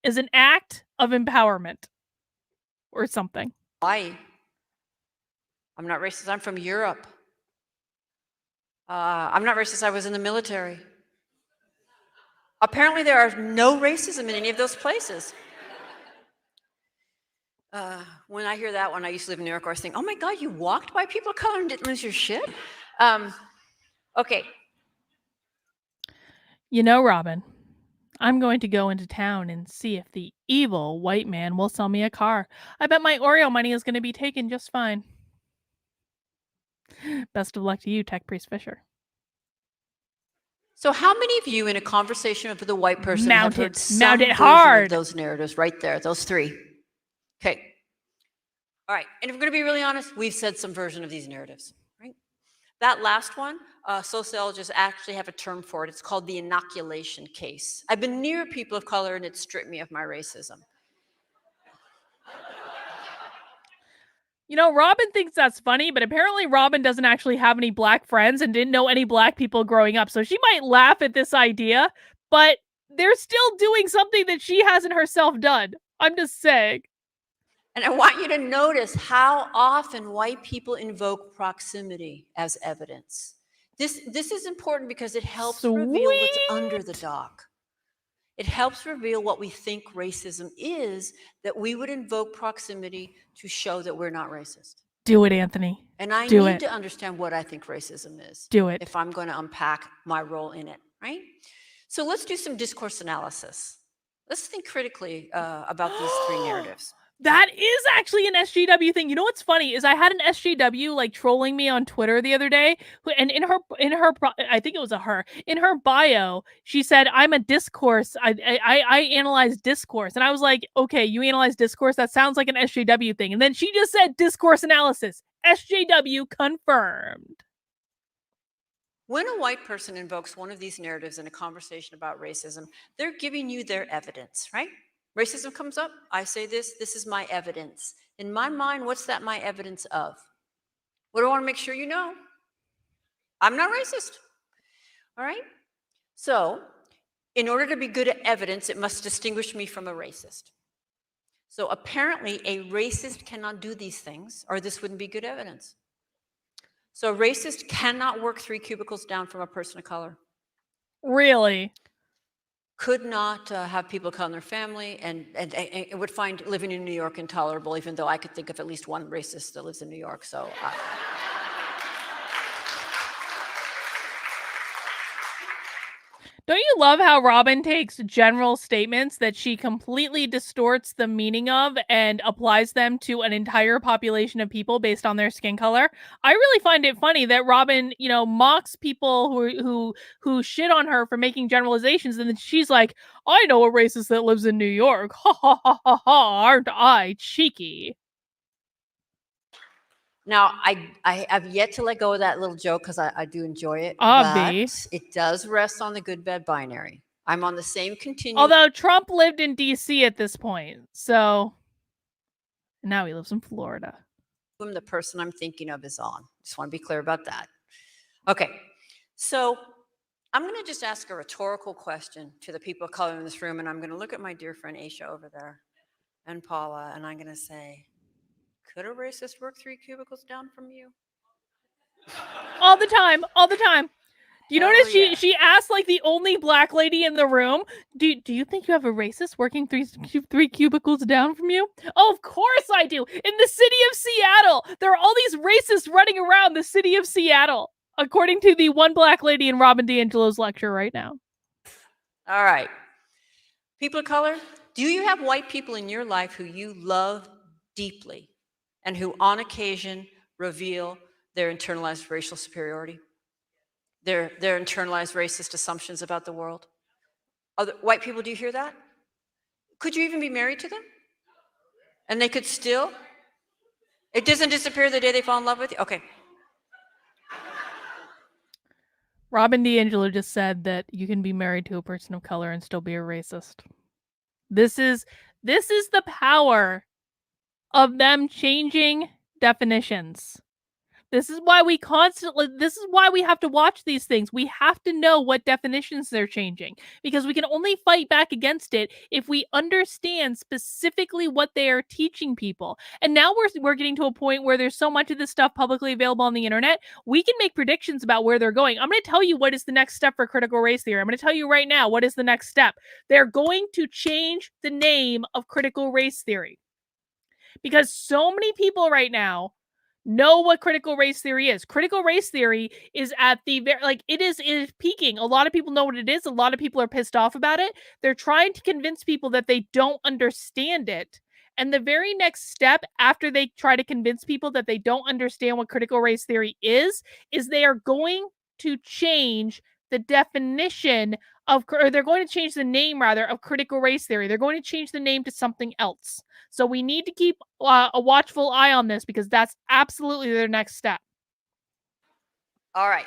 is an act of empowerment or something. Hawaii. I'm not racist, I'm from Europe. I'm not racist, I was in the military. Apparently there are no racism in any of those places. When I hear that one, I used to live in New York, I was thinking, oh my God, you walked by people of color and didn't lose your shit? Okay. You know, Robin, I'm going to go into town and see if the evil white man will sell me a car. I bet my Oreo money is going to be taken just fine. Best of luck to you, Tech Priest Fisher. So how many of you in a conversation with a white person Mount have heard it. some Mount it version hard. of those narratives right there, those three? Okay. All right. And if we're going to be really honest, we've said some version of these narratives, right? That last one, sociologists actually have a term for it. It's called the inoculation case. I've been near people of color and it stripped me of my racism. You know, Robin thinks that's funny, but apparently Robin doesn't actually have any black friends and didn't know any black people growing up. So she might laugh at this idea, but they're still doing something that she hasn't herself done. I'm just saying. And I want you to notice how often white people invoke proximity as evidence. This is important because it helps reveal what's under the dock. It helps reveal what we think racism is, that we would invoke proximity to show that we're not racist. Do it, Anthony. And I Do need it. to understand what I think racism is. Do it. If I'm going to unpack my role in it, right? So let's do some discourse analysis. Let's think critically about these three narratives. That is actually an SJW thing. You know what's funny is I had an SJW like trolling me on Twitter the other day, and in her I think it was a her in her bio she said I'm a discourse. I analyze discourse, and I was like, okay, you analyze discourse. That sounds like an SJW thing. And then she just said discourse analysis. SJW confirmed. When a white person invokes one of these narratives in a conversation about racism, they're giving you their evidence, right? Racism comes up, I say this is my evidence. In my mind, what's that my evidence of? What do I want to make sure you know? I'm not racist, all right? So, in order to be good at evidence, it must distinguish me from a racist. So apparently a racist cannot do these things, or this wouldn't be good evidence. So a racist cannot work 3 cubicles down from a person of color. Really? Could not have people come in their family, and would find living in New York intolerable, even though I could think of at least one racist that lives in New York. So. Don't you love how Robin takes general statements that she completely distorts the meaning of and applies them to an entire population of people based on their skin color? I really find it funny that Robin, mocks people who shit on her for making generalizations, and then she's like, "I know a racist that lives in New York. Ha ha ha ha ha! Aren't I cheeky?" Now, I have yet to let go of that little joke because I do enjoy it, Obvi. but it does rest on the good-bad binary. I'm on the same continuum. Although Trump lived in D.C. at this point, so now he lives in Florida. The person I'm thinking of is on. Just want to be clear about that. Okay, so I'm going to just ask a rhetorical question to the people of color in this room, and I'm going to look at my dear friend Aisha over there and Paula, and I'm going to say, could a racist work 3 cubicles down from you? All the time. Do you Hell notice yeah. she asked like the only black lady in the room, do you think you have a racist working three cubicles down from you? Oh, of course I do. In the city of Seattle, there are all these racists running around the city of Seattle, according to the one black lady in Robin DiAngelo's lecture right now. All right. People of color, do you have white people in your life who you love deeply and who on occasion reveal their internalized racial superiority? Their internalized racist assumptions about the world? Other white people, do you hear that? Could you even be married to them? And they could still? It doesn't disappear the day they fall in love with you? Okay. Robin DiAngelo just said that you can be married to a person of color and still be a racist. This is the power of them changing definitions. This is why we have to watch these things. We have to know what definitions they're changing, because we can only fight back against it if we understand specifically what they are teaching people. And now we're getting to a point where there's so much of this stuff publicly available on the internet, we can make predictions about where they're going. I'm going to tell you what is the next step for critical race theory. I'm going to tell you right now what is the next step. They're going to change the name of critical race theory, because so many people right now know what critical race theory is. Critical race theory is at the it is peaking. A lot of people know what it is. A lot of people are pissed off about it. They're trying to convince people that they don't understand it. And the very next step after they try to convince people that they don't understand what critical race theory is they are going to change the definition of, or they're going to change the name rather of critical race theory. They're going to change the name to something else. So we need to keep a watchful eye on this, because that's absolutely their next step. All right.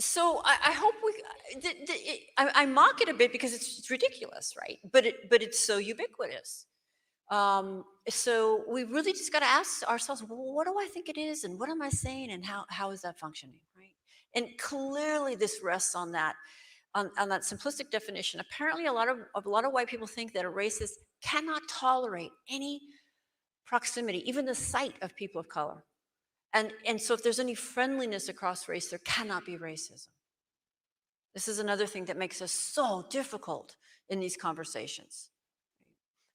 So I hope I mock it a bit because it's ridiculous, right? But it's so ubiquitous. So we really just got to ask ourselves, well, what do I think it is, and what am I saying, and how is that functioning, right? And clearly this rests on that simplistic definition. Apparently a lot of white people think that a racist cannot tolerate any proximity, even the sight of people of color. And so if there's any friendliness across race, there cannot be racism. This is another thing that makes us so difficult in these conversations.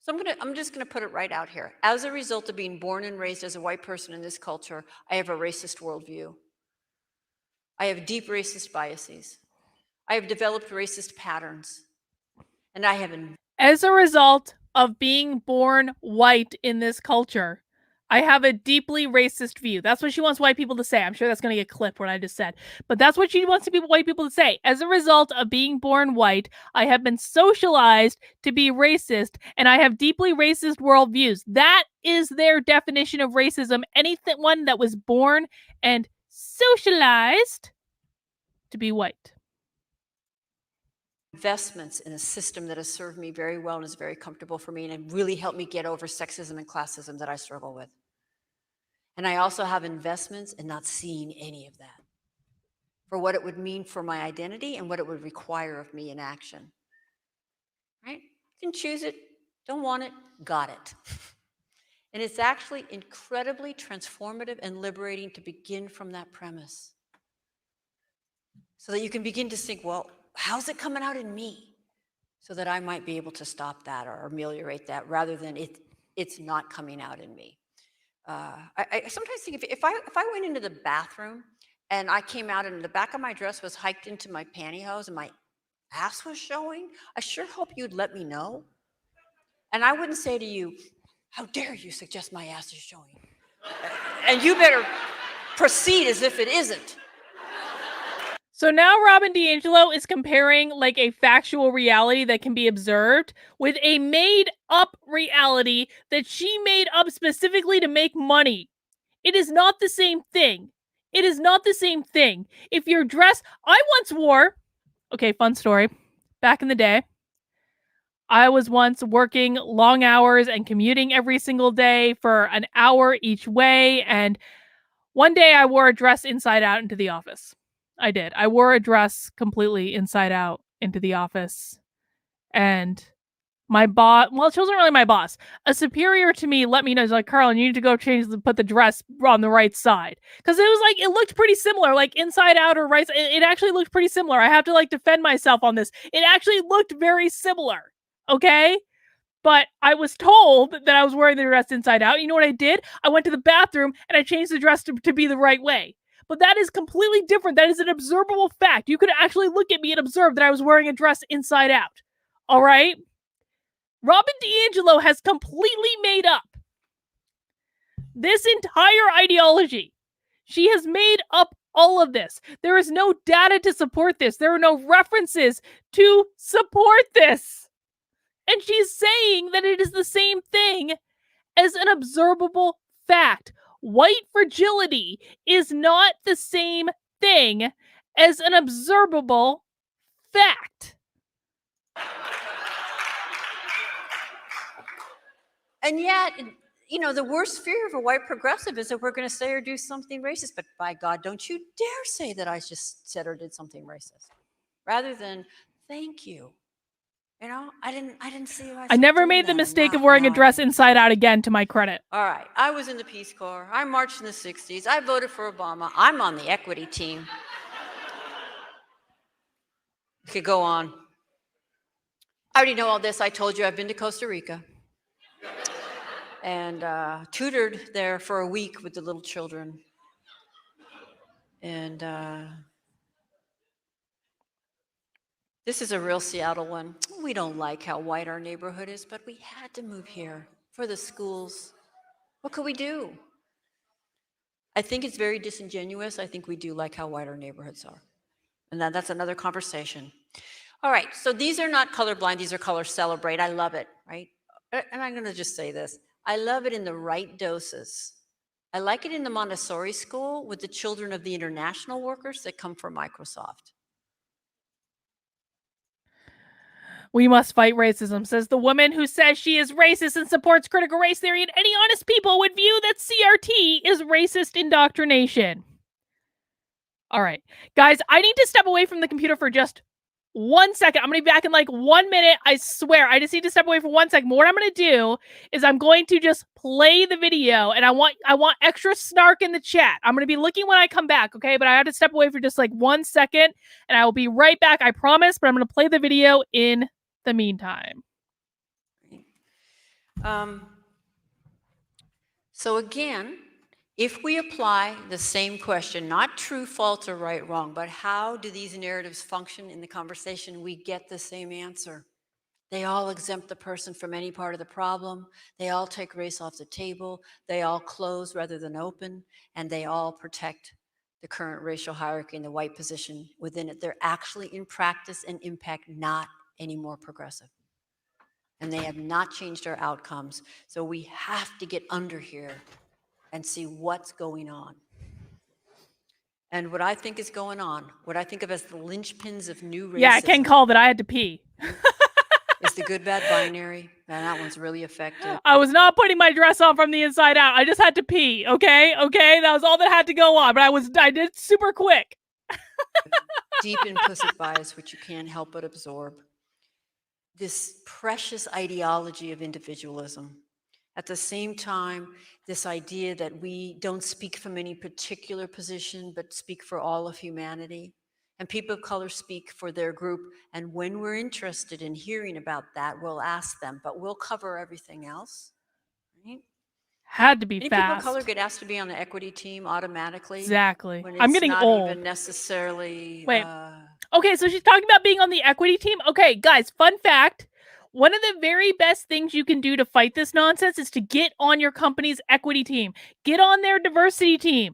So I'm just gonna put it right out here. As a result of being born and raised as a white person in this culture, I have a racist worldview. I have deep racist biases. I have developed racist patterns. And I have... As a result of being born white in this culture, I have a deeply racist view. That's what she wants white people to say. I'm sure that's going to get clipped what I just said. But that's what she wants white people to say. As a result of being born white, I have been socialized to be racist, and I have deeply racist worldviews. That is their definition of racism. Anyone that was born and socialized to be white. Investments in a system that has served me very well and is very comfortable for me, and it really helped me get over sexism and classism that I struggle with. And I also have investments in not seeing any of that, for what it would mean for my identity and what it would require of me in action. Right? You can choose it, don't want it, got it. And it's actually incredibly transformative and liberating to begin from that premise, so that you can begin to think, well, how's it coming out in me? So that I might be able to stop that or ameliorate that, rather than it's not coming out in me. I sometimes think if I went into the bathroom and I came out and the back of my dress was hiked into my pantyhose and my ass was showing, I sure hope you'd let me know. And I wouldn't say to you, how dare you suggest my ass is showing? And you better proceed as if it isn't. So now Robin DiAngelo is comparing like a factual reality that can be observed with a made up reality that she made up specifically to make money. It is not the same thing. It is not the same thing. If you're dressed, I once wore, okay, fun story. Back in the day, I was once working long hours and commuting every single day for an hour each way. And one day I wore a dress inside out into the office. I did. I wore a dress completely inside out into the office. And my boss, well, she wasn't really my boss. A superior to me let me know, he's like, Carl, you need to go put the dress on the right side. Because it was like, it looked pretty similar, like inside out or right. It actually looked pretty similar. I have to like defend myself on this. It actually looked very similar. Okay. But I was told that I was wearing the dress inside out. You know what I did? I went to the bathroom and I changed the dress to be the right way. But that is completely different. That is an observable fact. You could actually look at me and observe that I was wearing a dress inside out. All right? Robin DiAngelo has completely made up this entire ideology. She has made up all of this. There is no data to support this. There are no references to support this. And she's saying that it is the same thing as an observable fact. White fragility is not the same thing as an observable fact. And yet, you know, the worst fear of a white progressive is that we're going to say or do something racist. But by God, don't you dare say that I just said or did something racist. Rather than, thank you. You know, I didn't see you. I never made the mistake of wearing a dress inside out again, to my credit. All right. I was in the Peace Corps. I marched in the 60s. I voted for Obama. I'm on the equity team. You could go on. I already know all this. I told you I've been to Costa Rica and tutored there for a week with the little children. And this is a real Seattle one. We don't like how white our neighborhood is, but we had to move here for the schools. What could we do? I think it's very disingenuous. I think we do like how white our neighborhoods are. And that's another conversation. All right, so these are not colorblind, these are color celebrate. I love it, right? And I'm gonna just say this. I love it in the right doses. I like it in the Montessori school with the children of the international workers that come from Microsoft. We must fight racism, says the woman who says she is racist and supports critical race theory, and any honest people would view that CRT is racist indoctrination. All right, guys, I need to step away from the computer for just 1 second. I'm going to be back in like 1 minute. I swear. I just need to step away for 1 second. What I'm going to do is I'm going to just play the video, and I want extra snark in the chat. I'm going to be looking when I come back, okay? But I have to step away for just like 1 second, and I will be right back, I promise, but I'm going to play the video in the meantime. So again, if we apply the same question, not true, false, or right, wrong, but how do these narratives function in the conversation, we get the same answer. They all exempt the person from any part of the problem. They all take race off the table. They all close rather than open, and they all protect the current racial hierarchy and the white position within it. They're actually, in practice and impact, not any more progressive. And they have not changed our outcomes. So we have to get under here and see what's going on. And what I think is going on, what I think of as the linchpins of new racism. Yeah, I can call that I had to pee. Is the good bad binary, and that one's really effective. I was not putting my dress on from the inside out. I just had to pee. Okay, that was all that had to go on. But I did it super quick. Deep implicit bias, which you can't help but absorb. This precious ideology of individualism. At the same time, this idea that we don't speak from any particular position, but speak for all of humanity. And people of color speak for their group. And when we're interested in hearing about that, we'll ask them, but we'll cover everything else. Right? Had to be Any fast. people of color get asked to be on the equity team automatically. Exactly. When I'm it's getting not old. even necessarily. Wait. Okay, so she's talking about being on the equity team. Okay, guys, fun fact. One of the very best things you can do to fight this nonsense is to get on your company's equity team. Get on their diversity team.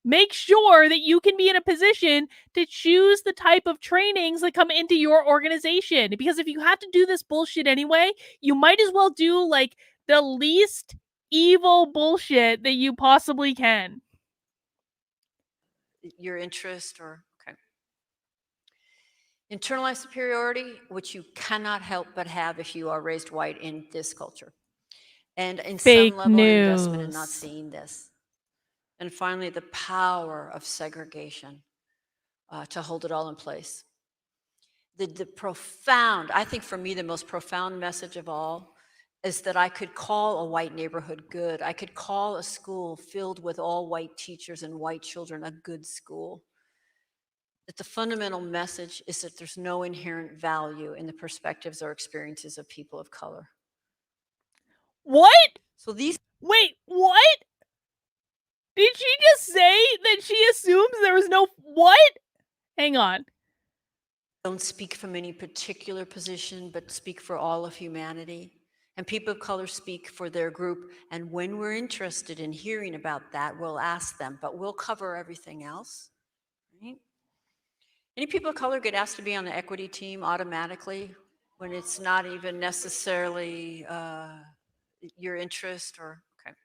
Make sure that you can be in a position to choose the type of trainings that come into your organization. Because if you have to do this bullshit anyway, you might as well do like the least evil bullshit that you possibly can. Your interest or, okay. Internalized superiority, which you cannot help but have if you are raised white in this culture. And in Fake some level of investment in news. not seeing this. And finally, the power of segregation to hold it all in place. The profound, I think for me, the most profound message of all is that I could call a white neighborhood good. I could call a school filled with all white teachers and white children a good school. That the fundamental message is that there's no inherent value in the perspectives or experiences of people of color. What? So these. Wait, what? Did she just say that she assumes there was no what? Hang on. Don't speak from any particular position, but speak for all of humanity. And people of color speak for their group. And when we're interested in hearing about that, we'll ask them, but we'll cover everything else. Right? Any people of color get asked to be on the equity team automatically when it's not even necessarily your interest or, okay.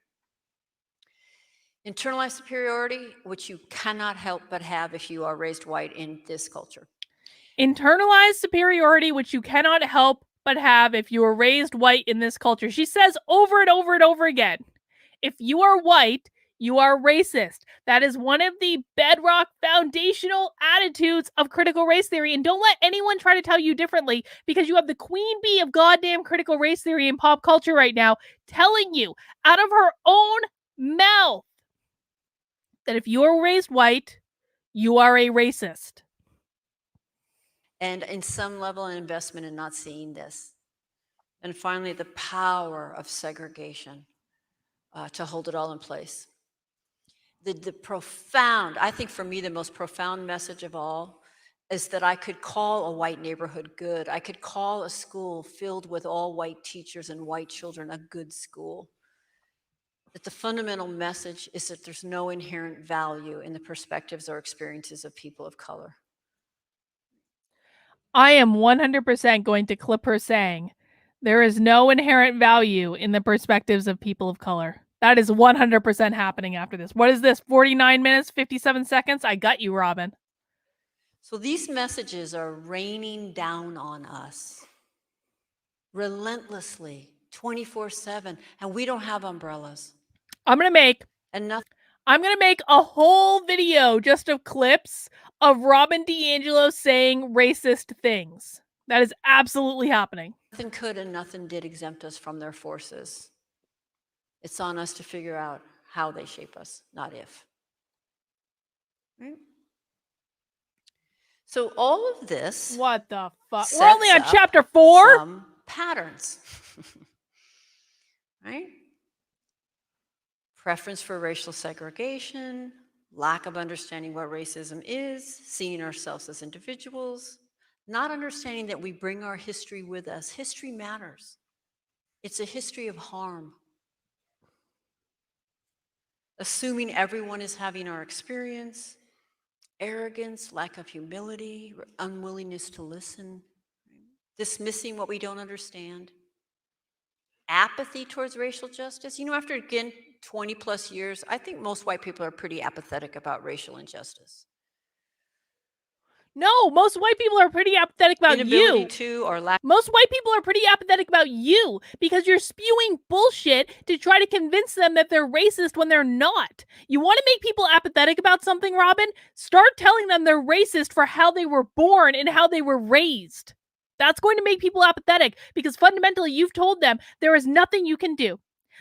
Internalized superiority, which you cannot help but have if you are raised white in this culture. Internalized superiority, which you cannot help but have if you are raised white in this culture. She says over and over and over again, if you are white, you are racist. That is one of the bedrock foundational attitudes of critical race theory. And don't let anyone try to tell you differently, because you have the queen bee of goddamn critical race theory in pop culture right now telling you out of her own mouth that if you are raised white, you are a racist. And in some level of investment in not seeing this. And finally, the power of segregation to hold it all in place. The profound, I think for me, the most profound message of all is that I could call a white neighborhood good. I could call a school filled with all white teachers and white children a good school. That the fundamental message is that there's no inherent value in the perspectives or experiences of people of color. I am 100% going to clip her saying, there is no inherent value in the perspectives of people of color. That is 100% happening after this. What is this? 49 minutes, 57 seconds? I got you, Robin. So these messages are raining down on us relentlessly, 24/7, and we don't have umbrellas. I'm going to make a whole video just of clips of Robin DiAngelo saying racist things. That is absolutely happening. Nothing could and nothing did exempt us from their forces. It's on us to figure out how they shape us, not if. Right? So all of this. What the fuck? We're only on chapter 4? Some patterns. Right? Preference for racial segregation, lack of understanding what racism is, seeing ourselves as individuals, not understanding that we bring our history with us. History matters. It's a history of harm. Assuming everyone is having our experience, arrogance, lack of humility, unwillingness to listen, dismissing what we don't understand, apathy towards racial justice. After, again, 20 plus years, I think most white people are pretty apathetic about racial injustice. No, most white people are pretty apathetic about Inability you. to or lack. Most white people are pretty apathetic about you because you're spewing bullshit to try to convince them that they're racist when they're not. You want to make people apathetic about something, Robin? Start telling them they're racist for how they were born and how they were raised. That's going to make people apathetic because fundamentally you've told them there is nothing you can do.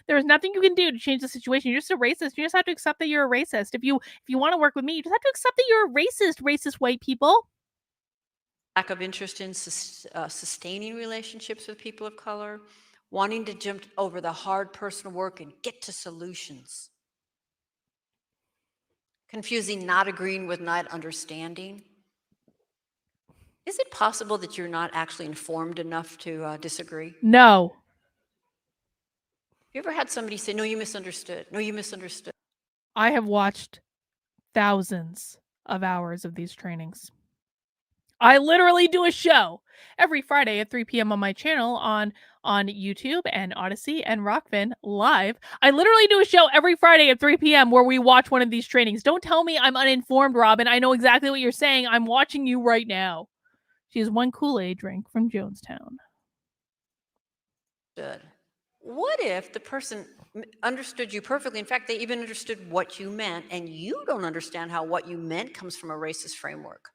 There is nothing you can do to change the situation. You're just a racist. You just have to accept that you're a racist. If you want to work with me, you just have to accept that you're a racist white people. Lack of interest in sustaining relationships with people of color, wanting to jump over the hard personal work and get to solutions. Confusing not agreeing with not understanding. Is it possible that you're not actually informed enough to disagree? No. Have you ever had somebody say, no, you misunderstood? No, you misunderstood. I have watched thousands of hours of these trainings. I literally do a show every Friday at 3 p.m. on my channel on YouTube and Odyssey and Rockfin live. I literally do a show every Friday at 3 p.m. where we watch one of these trainings. Don't tell me I'm uninformed, Robin. I know exactly what you're saying. I'm watching you right now. She has one Kool-Aid drink from Jonestown. Good. What if the person understood you perfectly? In fact, they even understood what you meant, and you don't understand how what you meant comes from a racist framework.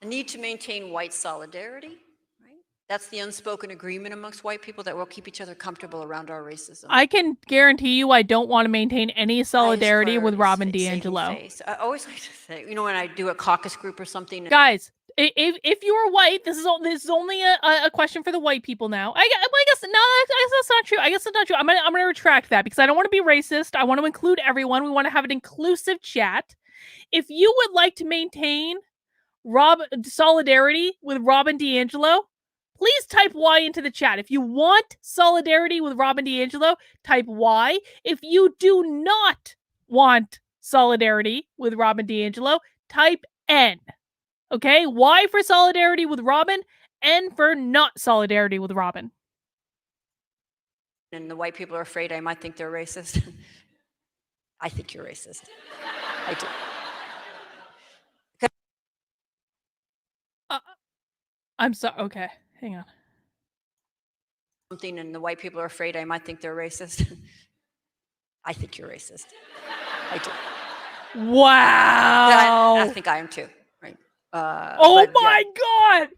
The need to maintain white solidarity, right? That's the unspoken agreement amongst white people that we'll keep each other comfortable around our racism. I can guarantee you I don't want to maintain any solidarity with Robin Saving DiAngelo. face. I always like to say, when I do a caucus group or something. Guys, if you are white, this is only a question for the white people now. I guess no, I guess that's not true. I guess that's not true. I'm gonna retract that because I don't want to be racist. I want to include everyone. We want to have an inclusive chat. If you would like to maintain solidarity with Robin DiAngelo, please type Y into the chat. If you want solidarity with Robin DiAngelo, type Y. If you do not want solidarity with Robin DiAngelo, type N. Okay? Y for solidarity with Robin, N for not solidarity with Robin. And the white people are afraid I might think they're racist. I think you're racist. I do. I'm sorry. Okay, hang on. Something, and the white people are afraid I might think they're racist. I think you're racist. I do. Wow. I think I am too. Right. Oh my God!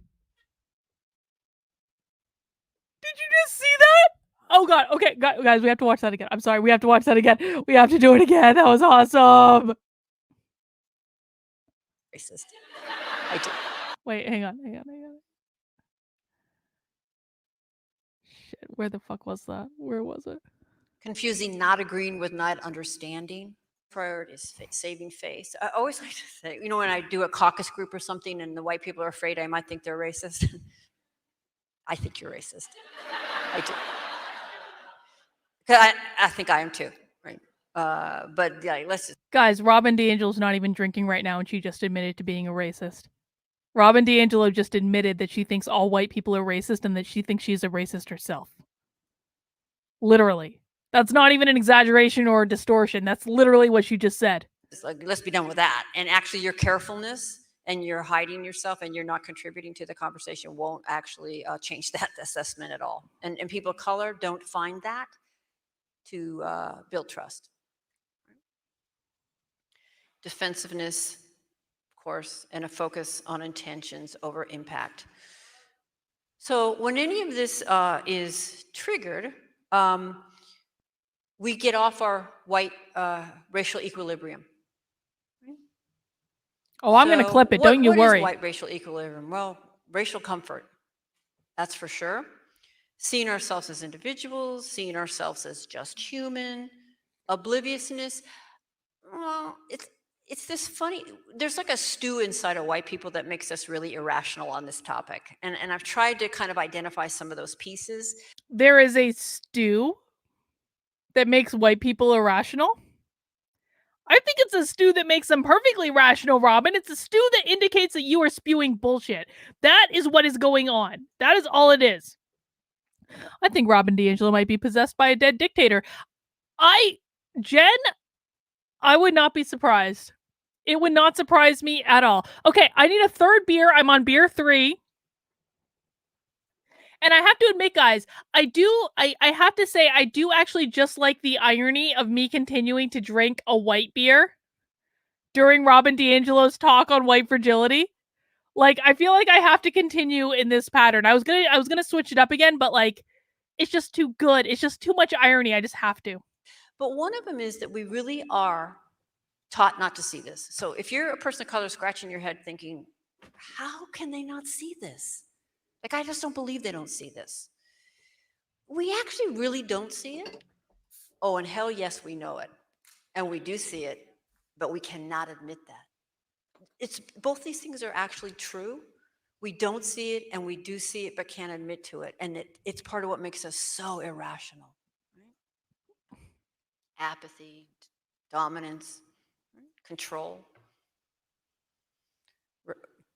Did you just see that? Oh God. Okay, guys, we have to watch that again. I'm sorry. We have to watch that again. We have to do it again. That was awesome. Racist. I do. Wait, hang on. Shit, where the fuck was that? Where was it? Confusing not agreeing with not understanding. Priorities, saving face. I always like to say, when I do a caucus group or something and the white people are afraid I might think they're racist. I think you're racist. I do. I think I am too, right? But yeah, let's just. Guys, Robin DiAngelo's not even drinking right now and she just admitted to being a racist. Robin DiAngelo just admitted that she thinks all white people are racist and that she thinks she's a racist herself. Literally. That's not even an exaggeration or a distortion. That's literally what she just said. Let's be done with that. And actually your carefulness and you're hiding yourself and you're not contributing to the conversation won't actually change that assessment at all. And people of color don't find that to build trust. Defensiveness, of course, and a focus on intentions over impact. So when any of this is triggered, we get off our white racial equilibrium. Oh, I'm going to clip it. Don't you worry. What is white racial equilibrium? Well, racial comfort. That's for sure. Seeing ourselves as individuals, seeing ourselves as just human. Obliviousness. Well, it's this funny, there's like a stew inside of white people that makes us really irrational on this topic. And I've tried to kind of identify some of those pieces. There is a stew that makes white people irrational. I think it's a stew that makes them perfectly rational, Robin. It's a stew that indicates that you are spewing bullshit. That is what is going on. That is all it is. I think Robin DiAngelo might be possessed by a dead dictator. Jen, I would not be surprised. It would not surprise me at all. Okay, I need a third beer. I'm on beer 3. And I have to admit, guys, I have to say, I do actually just like the irony of me continuing to drink a white beer during Robin DiAngelo's talk on white fragility. Like, I feel like I have to continue in this pattern. I was gonna switch it up again, but like, it's just too good. It's just too much irony. I just have to. But one of them is that we really are taught not to see this. So if you're a person of color scratching your head thinking, how can they not see this? Like, I just don't believe they don't see this. We actually really don't see it. Oh, and hell yes, we know it. And we do see it, but we cannot admit that. It's both these things are actually true. We don't see it and we do see it, but can't admit to it. And it's part of what makes us so irrational. Right? Apathy, dominance, control.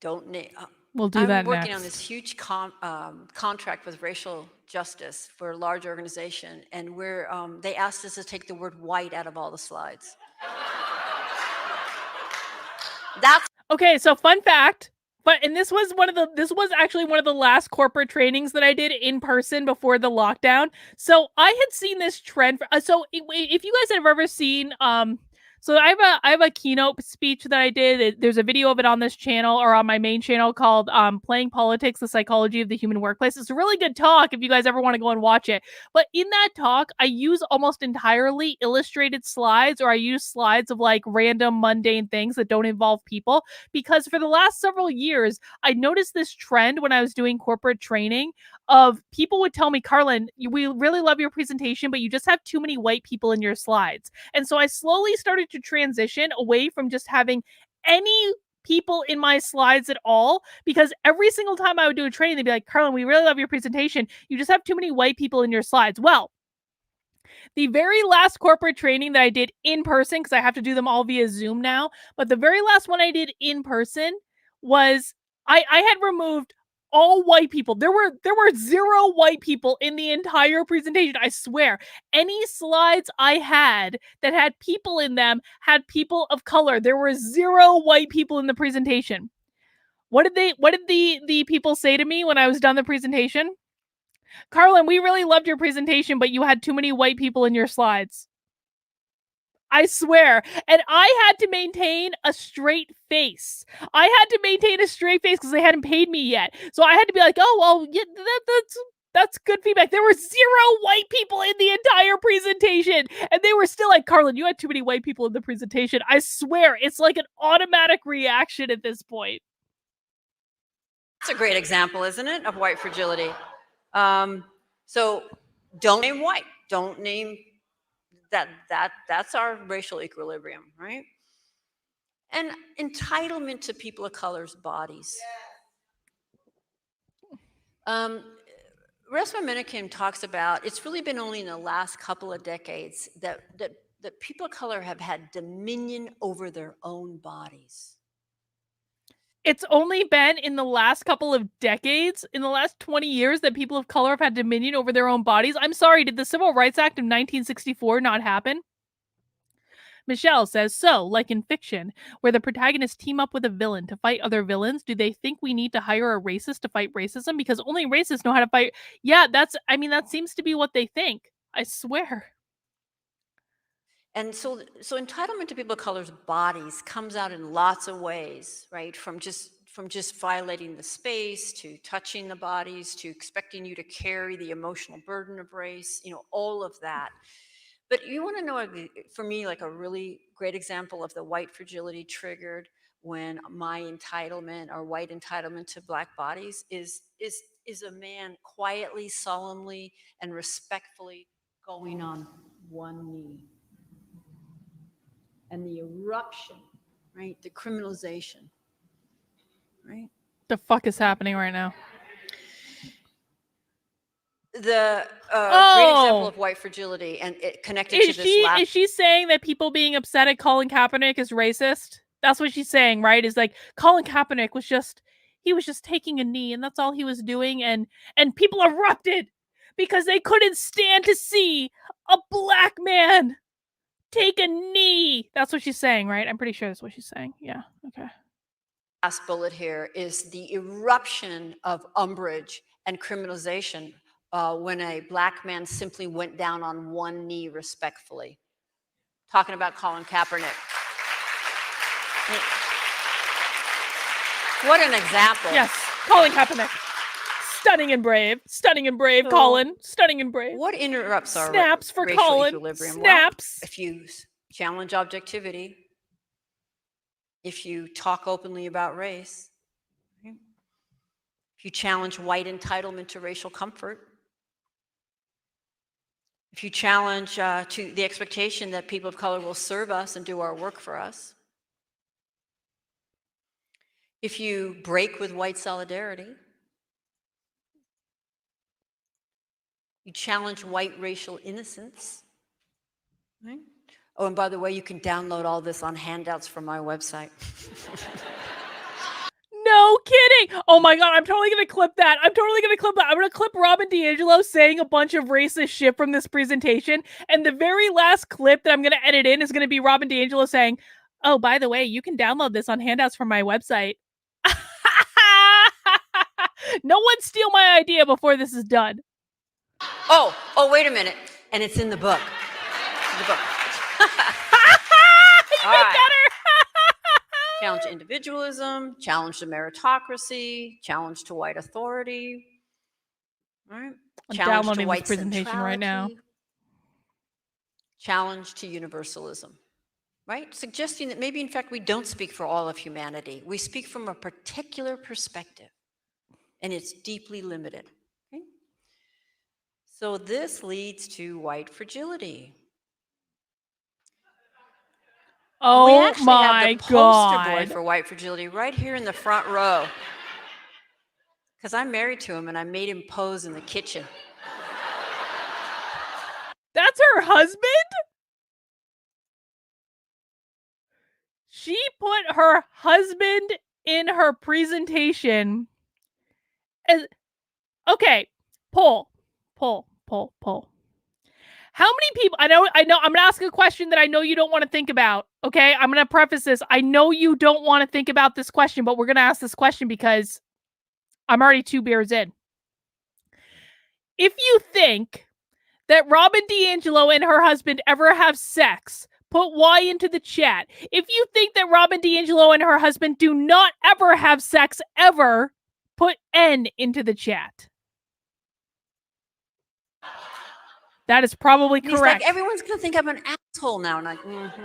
Don't name. We'll do I'm that working next. on this huge contract with racial justice for a large organization, and they asked us to take the word white out of all the slides. That's Okay, so fun fact. And this was actually one of the last corporate trainings that I did in person before the lockdown. So I had seen this trend. So if you guys have ever seen, so I have a keynote speech that I did. There's a video of it on this channel or on my main channel called "Playing Politics: The Psychology of the Human Workplace." It's a really good talk if you guys ever want to go and watch it. But in that talk, I use almost entirely illustrated slides, or I use slides of like random mundane things that don't involve people, because for the last several years, I noticed this trend when I was doing corporate training of people would tell me, Carlin, we really love your presentation, but you just have too many white people in your slides. And so I slowly started to transition away from just having any people in my slides at all, because every single time I would do a training, they'd be like, Carlin, we really love your presentation. You just have too many white people in your slides. Well, the very last corporate training that I did in person, because I have to do them all via Zoom now, but the very last one I did in person was I had removed all white people. There were 0 white people in the entire presentation. I swear. Any slides I had that had people in them had people of color. There were 0 white people in the presentation. What did the people say to me when I was done the presentation? Carlin, we really loved your presentation, but you had too many white people in your slides. I swear. And I had to maintain a straight face. I had to maintain a straight face because they hadn't paid me yet. So I had to be like, oh, well, yeah, that's good feedback. There were 0 white people in the entire presentation. And they were still like, Carlin, you had too many white people in the presentation. I swear, it's like an automatic reaction at this point. a great example, isn't it, of white fragility? So don't name white. Don't name that's our racial equilibrium, right? And entitlement to people of color's bodies. Resma Menakem talks about, it's really been only in the last couple of decades that people of color have had dominion over their own bodies. It's only been in the last couple of decades, in the last 20 years, that people of color have had dominion over their own bodies. I'm sorry, did the Civil Rights Act of 1964 not happen? Michelle says, so, like in fiction, where the protagonists team up with a villain to fight other villains, do they think we need to hire a racist to fight racism? Because only racists know how to fight. Yeah, that seems to be what they think. I swear. And so entitlement to people of color's bodies comes out in lots of ways, right? From just violating the space, to touching the bodies, to expecting you to carry the emotional burden of race, all of that. But you want to know, for me, like a really great example of the white fragility triggered when my entitlement or white entitlement to Black bodies is a man quietly, solemnly, and respectfully going on one knee. And the eruption right? The criminalization, right? The fuck is happening right now? The Oh! great example of white fragility, and it connected to this last. Is she saying that people being upset at Colin Kaepernick is racist? That's what she's saying, right? Is like Colin Kaepernick was just taking a knee, and that's all he was doing, and people erupted because they couldn't stand to see a black man take a knee. That's what she's saying, right? I'm pretty sure that's what she's saying. Yeah. Okay. Last bullet here is the eruption of umbrage and criminalization when a black man simply went down on one knee respectfully. Talking about Colin Kaepernick. What an example. Yes, Colin Kaepernick. Stunning and brave. Stunning and brave, So, Colin. Stunning and brave. What interrupts our Snaps for racial Colin. equilibrium? Snaps. Well, if you challenge objectivity, if you talk openly about race, if you challenge white entitlement to racial comfort, if you challenge to the expectation that people of color will serve us and do our work for us, if you break with white solidarity, you challenge white racial innocence, right? Oh, and by the way, you can download all this on handouts from my website. No kidding. Oh my God, I'm totally going to clip that. I'm going to clip Robin DiAngelo saying a bunch of racist shit from this presentation. And the very last clip that I'm going to edit in is going to be Robin DiAngelo saying, oh, by the way, you can download this on handouts from my website. No one steal my idea before this is done. Oh, wait a minute. And it's in the book. It's in the book. You get better. Challenge individualism, challenge to meritocracy, challenge to white authority. All right. I'm Challenge to downloading this white presentation right now. centrality, challenge to universalism, right? Suggesting that maybe, in fact, we don't speak for all of humanity. We speak from a particular perspective, and it's deeply limited. Okay? So this leads to white fragility. Oh we actually my have the poster God. boy for white fragility right here in the front row. Because I'm married to him and I made him pose in the kitchen. That's her husband? She put her husband in her presentation. Okay, poll. How many people, I know, I'm going to ask a question that I know you don't want to think about, okay? I'm going to preface this. I know you don't want to think about this question, but we're going to ask this question because I'm already 2 beers in. If you think that Robin DiAngelo and her husband ever have sex, put Y into the chat. If you think that Robin DiAngelo and her husband do not ever have sex ever, put N into the chat. That is probably And he's correct. like, everyone's going to think I'm an asshole now. And I'm like,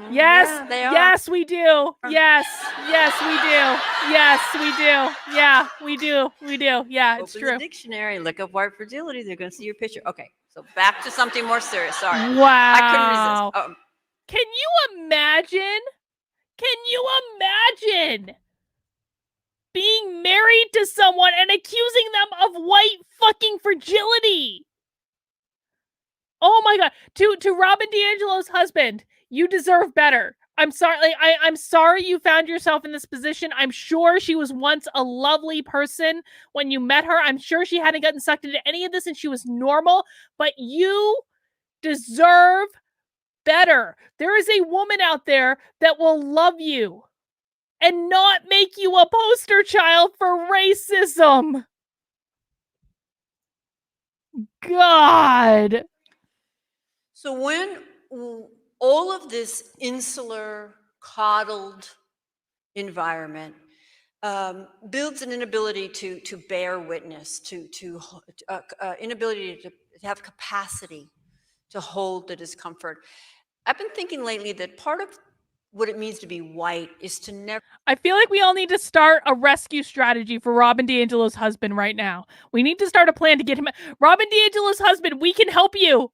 Yes, yeah, they are. yes, we do. Yes, we do. Yes, we do. Yeah, we do. Yeah, it's Open true. the dictionary, look up white fragility. They're going to see your picture. Okay, so back to something more serious. Sorry. Wow. I couldn't resist. Can you imagine? Being married to someone and accusing them of white fucking fragility? Oh my God. To Robin DiAngelo's husband, you deserve better. I'm sorry. I'm sorry you found yourself in this position. I'm sure she was once a lovely person when you met her. I'm sure she hadn't gotten sucked into any of this and she was normal, but you deserve better. There is a woman out there that will love you and not make you a poster child for racism. God. So when all of this insular, coddled environment builds an inability to bear witness, inability to have capacity to hold the discomfort. I've been thinking lately that part of what it means to be white is to never. I feel like we all need to start a rescue strategy for Robin DiAngelo's husband right now. We need to start a plan to get him. Robin DiAngelo's husband, we can help you.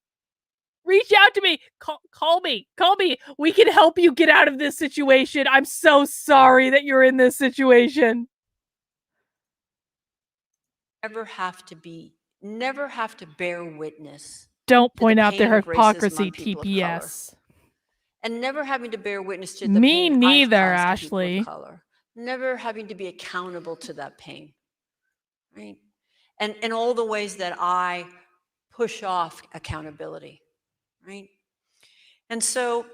Reach out to me. Call me. Call me. We can help you get out of this situation. I'm so sorry that you're in this situation. Never have to bear witness. Don't to point the out their pain of racism hypocrisy, on people of color. TPS. And never having to bear witness to the Me pain neither, I've caused to people Ashley. of color. Never having to be accountable to that pain, right? And all the ways that I push off accountability, right? And so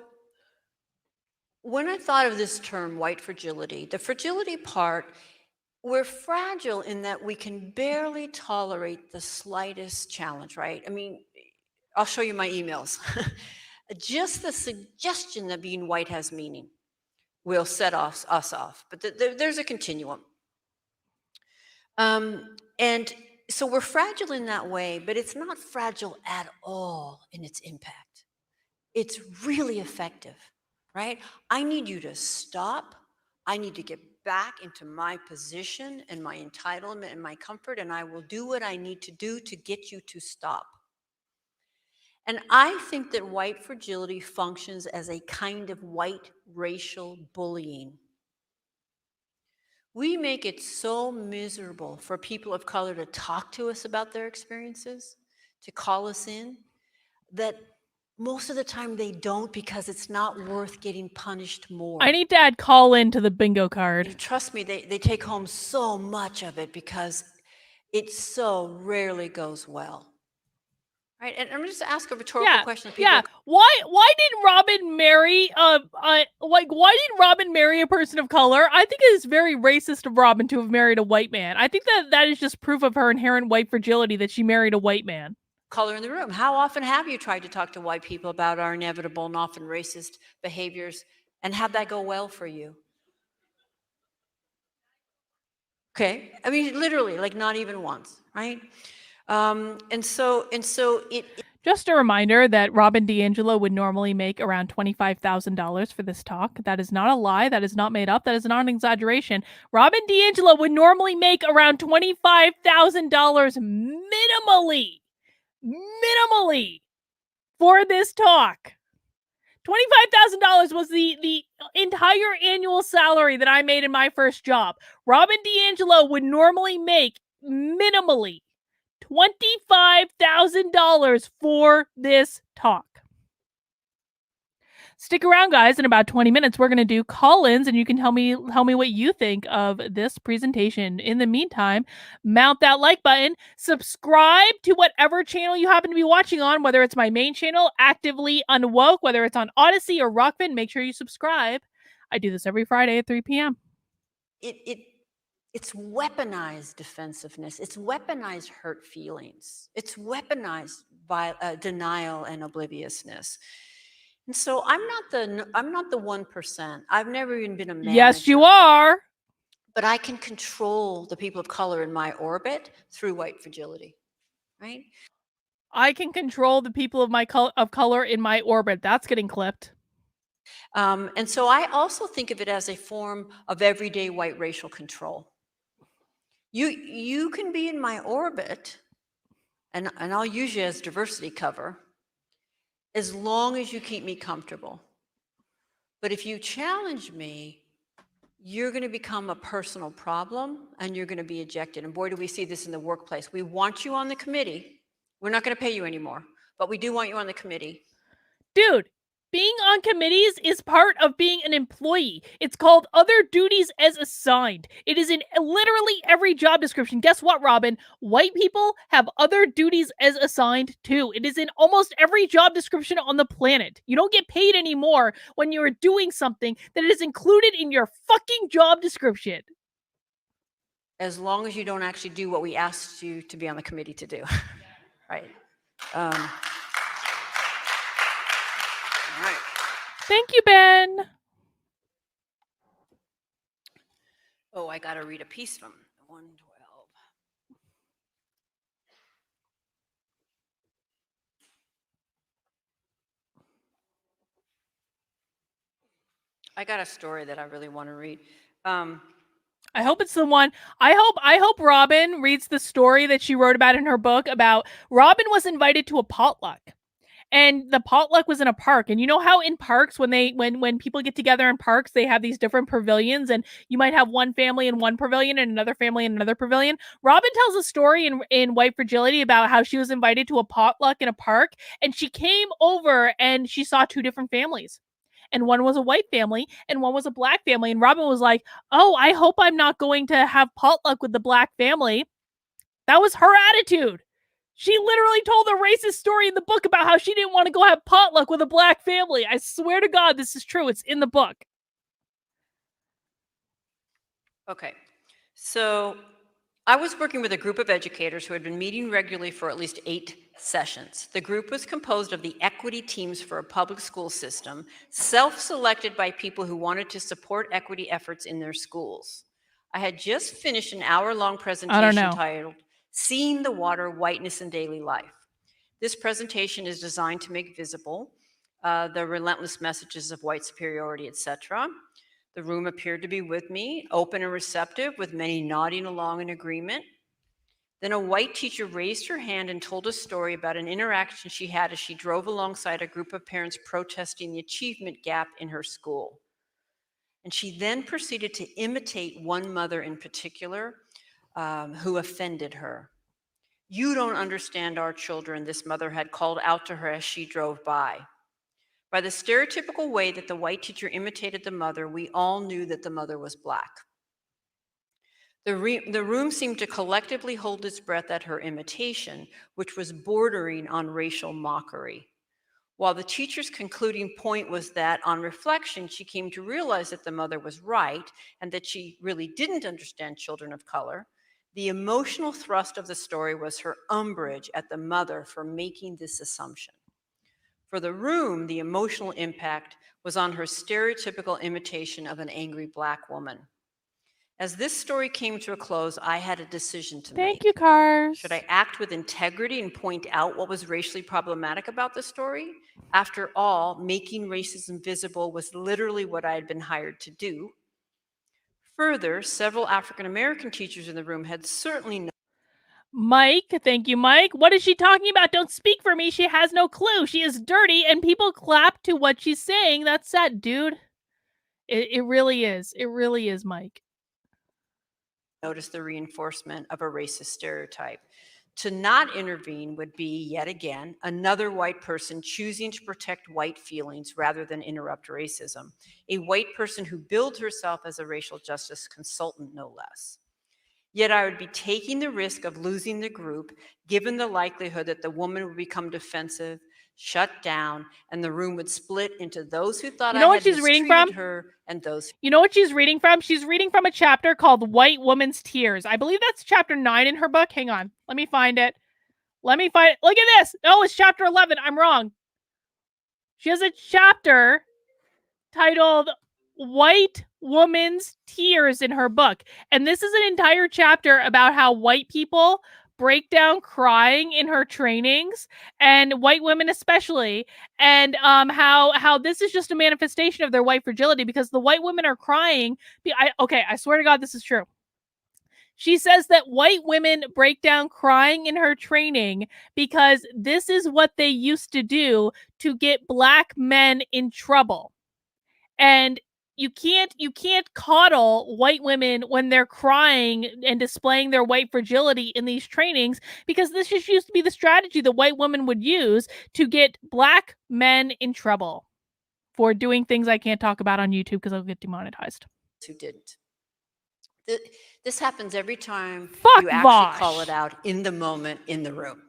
when I thought of this term, white fragility, the fragility part, we're fragile in that we can barely tolerate the slightest challenge, right? I mean, I'll show you my emails. Just the suggestion that being white has meaning will set us off. But there's a continuum. And so we're fragile in that way, but it's not fragile at all in its impact. It's really effective, right? I need you to stop. I need to get back into my position and my entitlement and my comfort, and I will do what I need to do to get you to stop. And I think that white fragility functions as a kind of white racial bullying. We make it so miserable for people of color to talk to us about their experiences, to call us in, that most of the time they don't, because it's not worth getting punished more. I need to add call in to the bingo card. And trust me, they take home so much of it because it so rarely goes well. Right, and I'm just ask a rhetorical question. Yeah. Why did Robin marry why did Robin marry a person of color? I think it is very racist of Robin to have married a white man. I think that is just proof of her inherent white fragility that she married a white man. Color in the room. How often have you tried to talk to white people about our inevitable and often racist behaviors, and have that go well for you? Okay, I mean, literally, like not even once, right? And so it. Just a reminder that Robin DiAngelo would normally make around $25,000 for this talk. That is not a lie. That is not made up. That is not an exaggeration. Robin DiAngelo would normally make around $25,000 minimally for this talk. $25,000 was the entire annual salary that I made in my first job. Robin DiAngelo would normally make minimally $25,000 for this talk. Stick around, guys. In about 20 minutes, we're going to do call-ins, and you can tell me what you think of this presentation. In the meantime, mount that like button, subscribe to whatever channel you happen to be watching on, whether it's my main channel, Actively Unwoke, whether it's on Odyssey or Rockfin, make sure you subscribe. I do this every Friday at 3 p.m. It's weaponized defensiveness. It's weaponized hurt feelings. It's weaponized by denial and obliviousness. And so I'm not the 1%. I've never even been a manager. Yes, you are. But I can control the people of color in my orbit through white fragility, right? I can control the people of color in my orbit. That's getting clipped. And so I also think of it as a form of everyday white racial control. You can be in my orbit, and I'll use you as diversity cover, as long as you keep me comfortable. But if you challenge me, you're going to become a personal problem, and you're going to be ejected. And boy, do we see this in the workplace. We want you on the committee. We're not going to pay you anymore, but we do want you on the committee. Dude, being on committees is part of being an employee. It's called other duties as assigned. It is in literally every job description. Guess what, Robin? White people have other duties as assigned too. It is in almost every job description on the planet. You don't get paid anymore when you're doing something that is included in your fucking job description. As long as you don't actually do what we asked you to be on the committee to do, right? All right. Thank you, Ben. Oh, I got to read a piece from 112. I got a story that I really want to read. I hope it's the one. I hope Robin reads the story that she wrote about in her book about Robin was invited to a potluck. and the potluck was in a park. And you know how in parks, when people get together in parks, they have these different pavilions, and you might have one family in one pavilion and another family in another pavilion. Robin tells a story in White Fragility about how she was invited to a potluck in a park, and she came over and she saw two different families. And one was a white family and one was a black family. And Robin was like, "Oh, I hope I'm not going to have potluck with the black family." That was her attitude. She literally told a racist story in the book about how she didn't want to go have potluck with a black family. I swear to God, this is true. It's in the book. Okay, so I was working with a group of educators who had been meeting regularly for at least 8 sessions. The group was composed of the equity teams for a public school system, self-selected by people who wanted to support equity efforts in their schools. I had just finished an hour-long presentation titled, Seeing the Water, Whiteness in Daily Life. This presentation is designed to make visible the relentless messages of white superiority, etc. The room appeared to be with me, open and receptive, with many nodding along in agreement. Then a white teacher raised her hand and told a story about an interaction she had as she drove alongside a group of parents protesting the achievement gap in her school. And she then proceeded to imitate one mother in particular who offended her. "You don't understand our children," this mother had called out to her as she drove by. By the stereotypical way that the white teacher imitated the mother, we all knew that the mother was Black. The room seemed to collectively hold its breath at her imitation, which was bordering on racial mockery. While the teacher's concluding point was that, on reflection, she came to realize that the mother was right and that she really didn't understand children of color, the emotional thrust of the story was her umbrage at the mother for making this assumption. For the room, the emotional impact was on her stereotypical imitation of an angry Black woman. As this story came to a close, I had a decision to make. Thank you, Cars. Should I act with integrity and point out what was racially problematic about the story? After all, making racism visible was literally what I had been hired to do. Further, several African American teachers in the room had certainly Mike, thank you, Mike. What is she talking about? Don't speak for me. She has no clue. She is dirty, and people clap to what she's saying. That's sad, dude. It really is. It really is, Mike. notice the reinforcement of a racist stereotype. To not intervene would be, yet again, another white person choosing to protect white feelings rather than interrupt racism. A white person who billed herself as a racial justice consultant, no less. Yet I would be taking the risk of losing the group, given the likelihood that the woman would become defensive, shut down, and the room would split into those who thought I had mistreated her and those. You know what she's reading from? She's reading from a chapter called White Woman's Tears. I believe that's chapter 9 in her book. Hang on. Let me find it. Look at this. No, it's chapter 11. I'm wrong. She has a chapter titled White Woman's Tears in her book. And this is an entire chapter about how white people break down crying in her trainings, and white women especially, and how this is just a manifestation of their white fragility, because the white women are crying. I swear to God, this is true. She says that white women break down crying in her training because this is what they used to do to get Black men in trouble. And you can't coddle white women when they're crying and displaying their white fragility in these trainings, because this just used to be the strategy that white women would use to get Black men in trouble for doing things I can't talk about on YouTube because I'll get demonetized. Who didn't. This happens every time Fuck you actually Vosh. call it out in the moment in the room,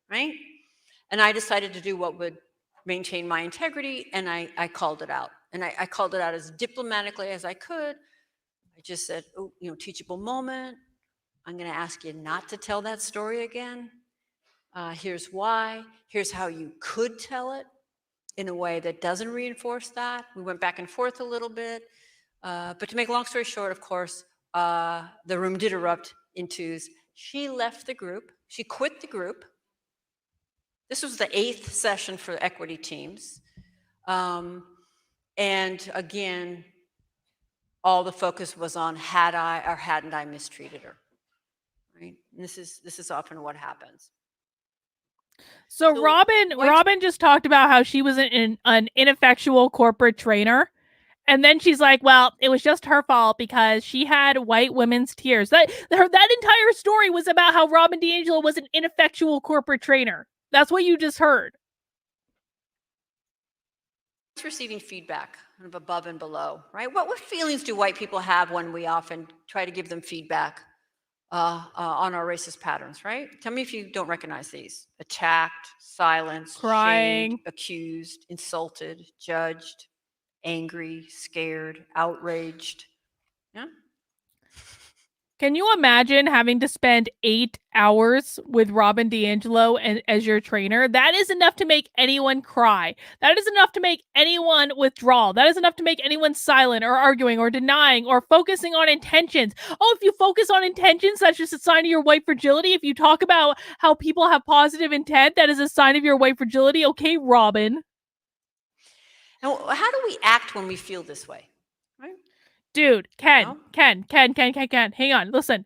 right? And I decided to do what would maintain my integrity, and I called it out. And I called it out as diplomatically as I could. I just said, oh, teachable moment. I'm going to ask you not to tell that story again. Here's why. Here's how you could tell it in a way that doesn't reinforce that. We went back and forth a little bit. But to make a long story short, of course, the room did erupt in twos. She left the group. She quit the group. This was the 8th session for equity teams. And again, all the focus was on had I or hadn't I mistreated her, right? And this is often what happens. So So Robin white- Robin just talked about how she was an ineffectual corporate trainer. And then she's like, well, it was just her fault because she had white women's tears. That entire story was about how Robin DiAngelo was an ineffectual corporate trainer. That's what you just heard. It's receiving feedback kind of above and below, right? What feelings do white people have when we often try to give them feedback on our racist patterns, right? Tell me if you don't recognize these. Attacked, silenced, Crying. shamed, accused, insulted, judged, angry, scared, outraged. Yeah? Can you imagine having to spend 8 hours with Robin DiAngelo as your trainer? That is enough to make anyone cry. That is enough to make anyone withdraw. That is enough to make anyone silent or arguing or denying or focusing on intentions. Oh, if you focus on intentions, that's just a sign of your white fragility. If you talk about how people have positive intent, that is a sign of your white fragility. Okay, Robin. Now, how do we act when we feel this way? Right? Dude, Ken, No? Ken, hang on, listen.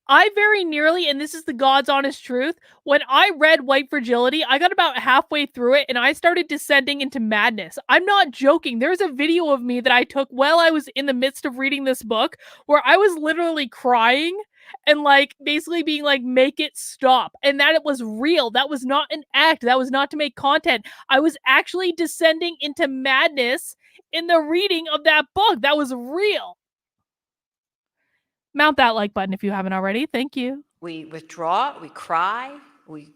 I very nearly, and this is the God's honest truth, when I read White Fragility, I got about halfway through it and I started descending into madness. I'm not joking. There's a video of me that I took while I was in the midst of reading this book where I was literally crying and like basically being like, make it stop. And that it was real. That was not an act. That was not to make content. I was actually descending into madness in the reading of that book. That was real. Mount that like button if you haven't already. Thank you. We withdraw, we cry, we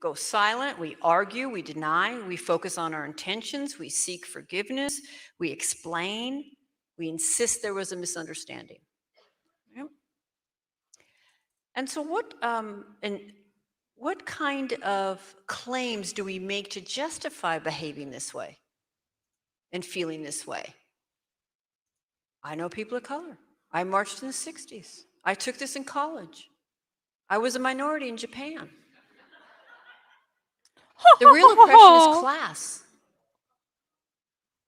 go silent, we argue, we deny, we focus on our intentions, we seek forgiveness, we explain, we insist there was a misunderstanding. Yep. And so what kind of claims do we make to justify behaving this way and feeling this way? I know people of color. I marched in the 60s. I took this in college. I was a minority in Japan. The real oppression is class.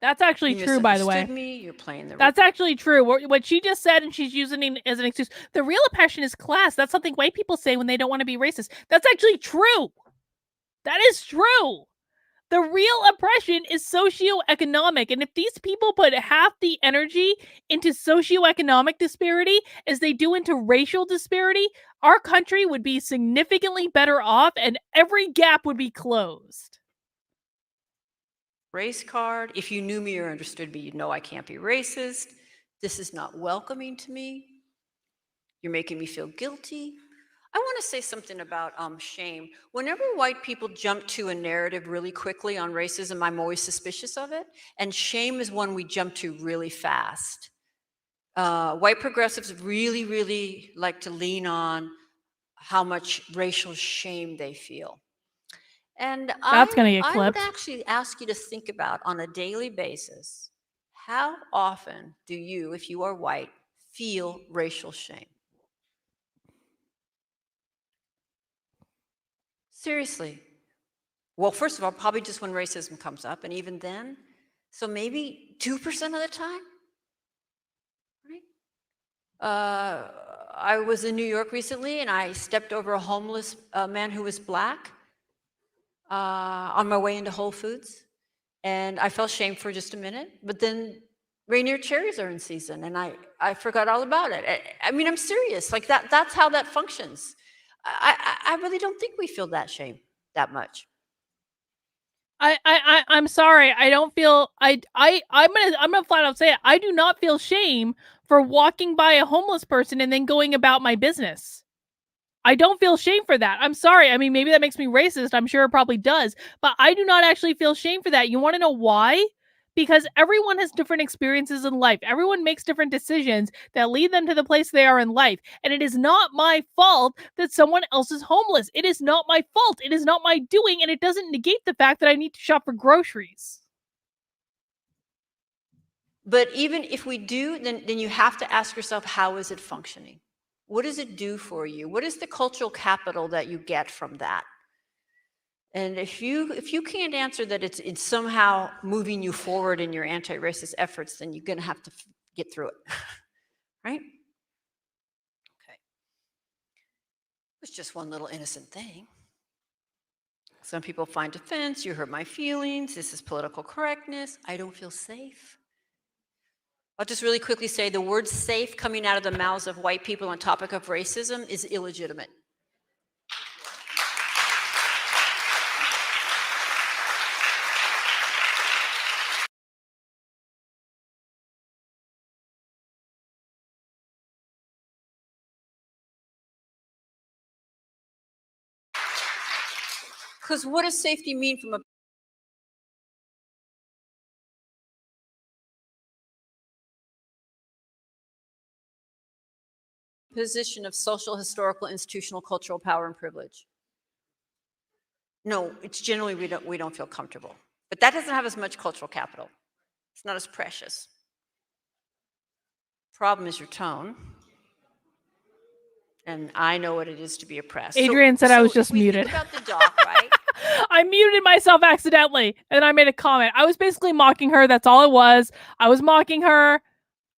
That's actually You true, by the way. misunderstood me. You're playing the. That's actually true. What she just said, and she's using it as an excuse. The real oppression is class. That's something white people say when they don't want to be racist. That's actually true. That is true. The real oppression is socioeconomic. And if these people put half the energy into socioeconomic disparity as they do into racial disparity, our country would be significantly better off and every gap would be closed. Race card. If you knew me or understood me, you'd know I can't be racist. This is not welcoming to me. You're making me feel guilty. I want to say something about shame. Whenever white people jump to a narrative really quickly on racism, I'm always suspicious of it. And shame is one we jump to really fast. White progressives really, really like to lean on how much racial shame they feel. And That's gonna get I would clipped. actually ask you to think about on a daily basis, how often do you, if you are white, feel racial shame? Seriously. Well, first of all, probably just when racism comes up, and even then, so maybe 2% of the time, right? I was in New York recently, and I stepped over a homeless man who was Black on my way into Whole Foods, and I felt shame for just a minute, but then Rainier cherries are in season, and I forgot all about it. I mean, I'm serious. Like that's how that functions. I really don't think we feel that shame that much. I'm sorry. I don't feel I'm gonna flat out say it. I do not feel shame for walking by a homeless person and then going about my business. I don't feel shame for that. I'm sorry. I mean, maybe that makes me racist. I'm sure it probably does, but I do not actually feel shame for that. You want to know why? Because everyone has different experiences in life. Everyone makes different decisions that lead them to the place they are in life. And it is not my fault that someone else is homeless. It is not my fault. It is not my doing. And it doesn't negate the fact that I need to shop for groceries. But even if we do, then you have to ask yourself, how is it functioning? What does it do for you? What is the cultural capital that you get from that? And if you can't answer that it's somehow moving you forward in your anti-racist efforts, then you're going to have to get through it, right? Okay. It's just one little innocent thing. Some people find offense, you hurt my feelings, this is political correctness, I don't feel safe. I'll just really quickly say the word safe coming out of the mouths of white people on topic of racism is illegitimate. Because what does safety mean from a position of social, historical, institutional, cultural power and privilege? No, it's generally we don't feel comfortable. But that doesn't have as much cultural capital. It's not as precious. Problem is your tone. And I know what it is to be oppressed. Adrian said I was just if we muted. Think about the doc, right? I muted myself accidentally, and I made a comment. I was basically mocking her. That's all it was. I was mocking her.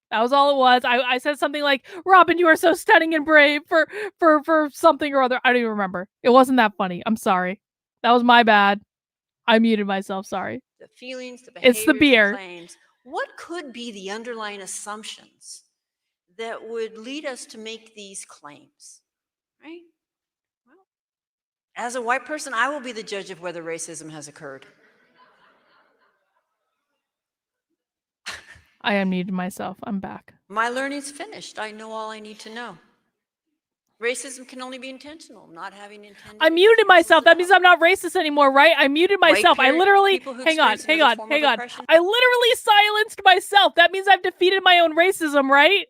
That was all it was. I said something like, "Robin, you are so stunning and brave for something or other." I don't even remember. It wasn't that funny. I'm sorry. That was my bad. I muted myself. Sorry. The feelings, the behaviors, It's the beer. the claims. What could be the underlying assumptions that would lead us to make these claims, right? Well, as a white person, I will be the judge of whether racism has occurred. I unmuted myself. I'm back. My learning's finished. I know all I need to know. Racism can only be intentional, not having intended. I muted myself. That means I'm not racist anymore, right? I muted myself. I literally, hang on. I literally silenced myself. That means I've defeated my own racism, right?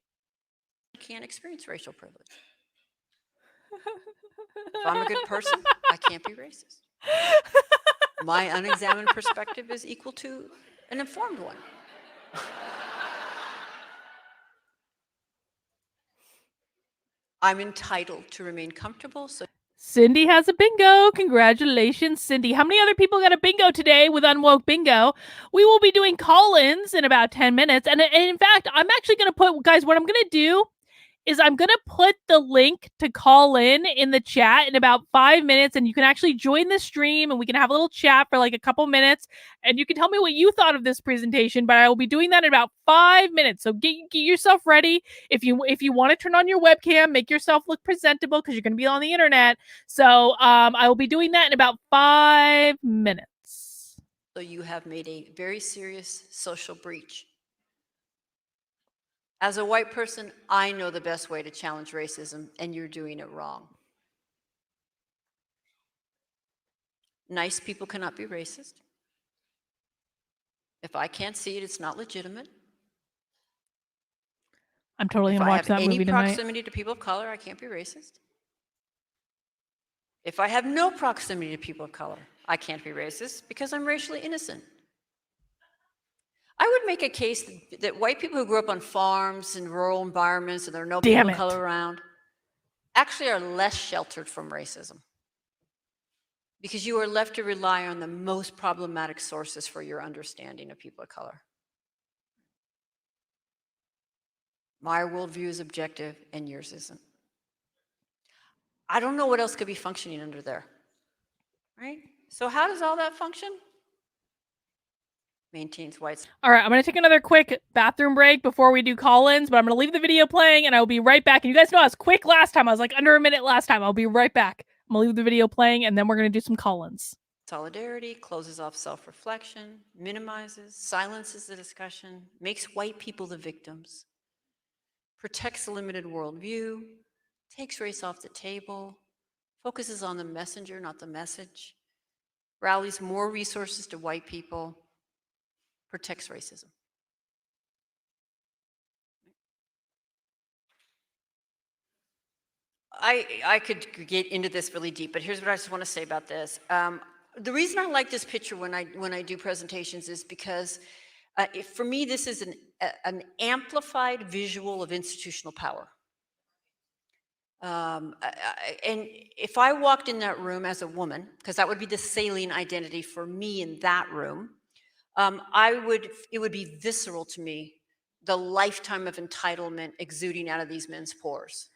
You can't experience racial privilege. If I'm a good person, I can't be racist. My unexamined perspective is equal to an informed one. I'm entitled to remain comfortable. So Cindy has a bingo. Congratulations, Cindy. How many other people got a bingo today with Unwoke Bingo? We will be doing call-ins in about 10 minutes. And in fact, I'm actually going to put, guys, what I'm going to do is I'm going to put the link to call in the chat in about 5 minutes, and you can actually join the stream and we can have a little chat for like a couple minutes, and you can tell me what you thought of this presentation, but I will be doing that in about 5 minutes. So get yourself ready. If you want to turn on your webcam, make yourself look presentable because you're going to be on the internet. So I will be doing that in about 5 minutes. So you have made a very serious social breach. As a white person, I know the best way to challenge racism, and you're doing it wrong. Nice people cannot be racist. If I can't see it, it's not legitimate. I'm totally going to watch that movie tonight. If I have any proximity to people of color, I can't be racist. If I have no proximity to people of color, I can't be racist because I'm racially innocent. I would make a case that white people who grew up on farms and rural environments and there are no people of color around actually are less sheltered from racism because you are left to rely on the most problematic sources for your understanding of people of color. My worldview is objective and yours isn't. I don't know what else could be functioning under there, right? So how does all that function? Maintains whites. All right, I'm going to take another quick bathroom break before we do call-ins, but I'm going to leave the video playing and I will be right back. And you guys know I was quick last time. I was like under a minute last time. I'll be right back. I'm going to leave the video playing and then we're going to do some call-ins. Solidarity closes off self-reflection, minimizes, silences the discussion, makes white people the victims, protects a limited worldview, takes race off the table, focuses on the messenger, not the message, rallies more resources to white people, protects racism. I could get into this really deep, but here's what I just want to say about this. The reason I like this picture when I do presentations is because for me, this is an amplified visual of institutional power. And if I walked in that room as a woman, because that would be the salient identity for me in that room, it would be visceral to me, the lifetime of entitlement exuding out of these men's pores.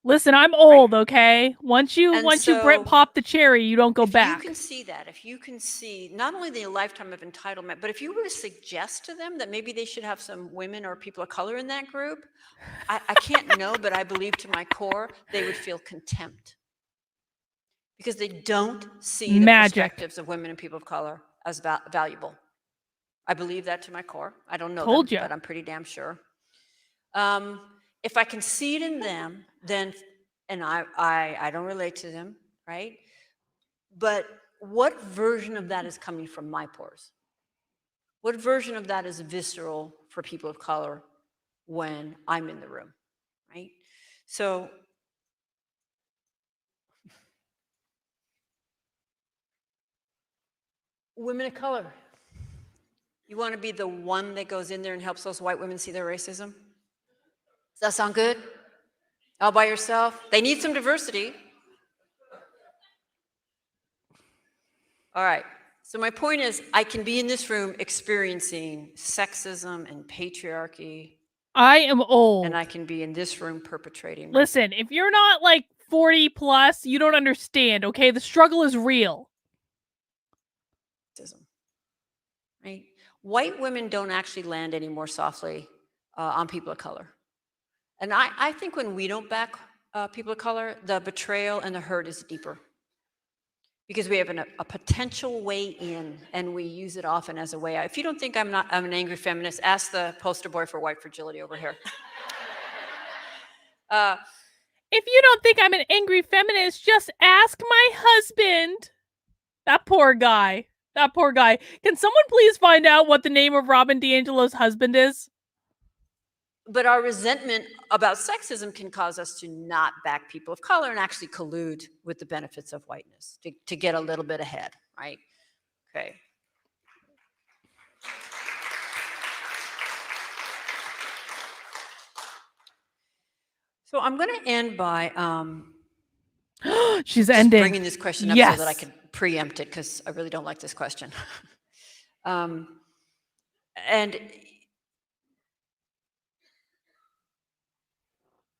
Listen, I'm old, okay? Once you so pop the cherry, you don't go if back. you can see that, if you can see not only the lifetime of entitlement, but if you were to suggest to them that maybe they should have some women or people of color in that group, I can't know, but I believe to my core, they would feel contempt. Because they don't see the perspectives of women and people of color as valuable. I believe that to my core. I don't know Told them, ya. but I'm pretty damn sure. If I can see it in them, then, and I don't relate to them, right? But what version of that is coming from my pores? What version of that is visceral for people of color when I'm in the room, right? So women of color, you want to be the one that goes in there and helps those white women see their racism? Does that sound good? All by yourself? They need some diversity. All right. So my point is, I can be in this room experiencing sexism and patriarchy, I am old. and I can be in this room perpetrating Listen, if you're not like 40 plus, you don't understand, okay? The struggle is real. racism. Right? White women don't actually land any more softly on people of color. And I think when we don't back people of color, the betrayal and the hurt is deeper. Because we have a potential way in, and we use it often as a way out. If you don't think I'm an angry feminist, ask the poster boy for white fragility over here. If you don't think I'm an angry feminist, just ask my husband. That poor guy. That poor guy. Can someone please find out what the name of Robin DiAngelo's husband is? But our resentment about sexism can cause us to not back people of color and actually collude with the benefits of whiteness to get a little bit ahead, right? Okay. So I'm going to end by She's just ending. bringing this question up so that I could preempt it, because I really don't like this question. And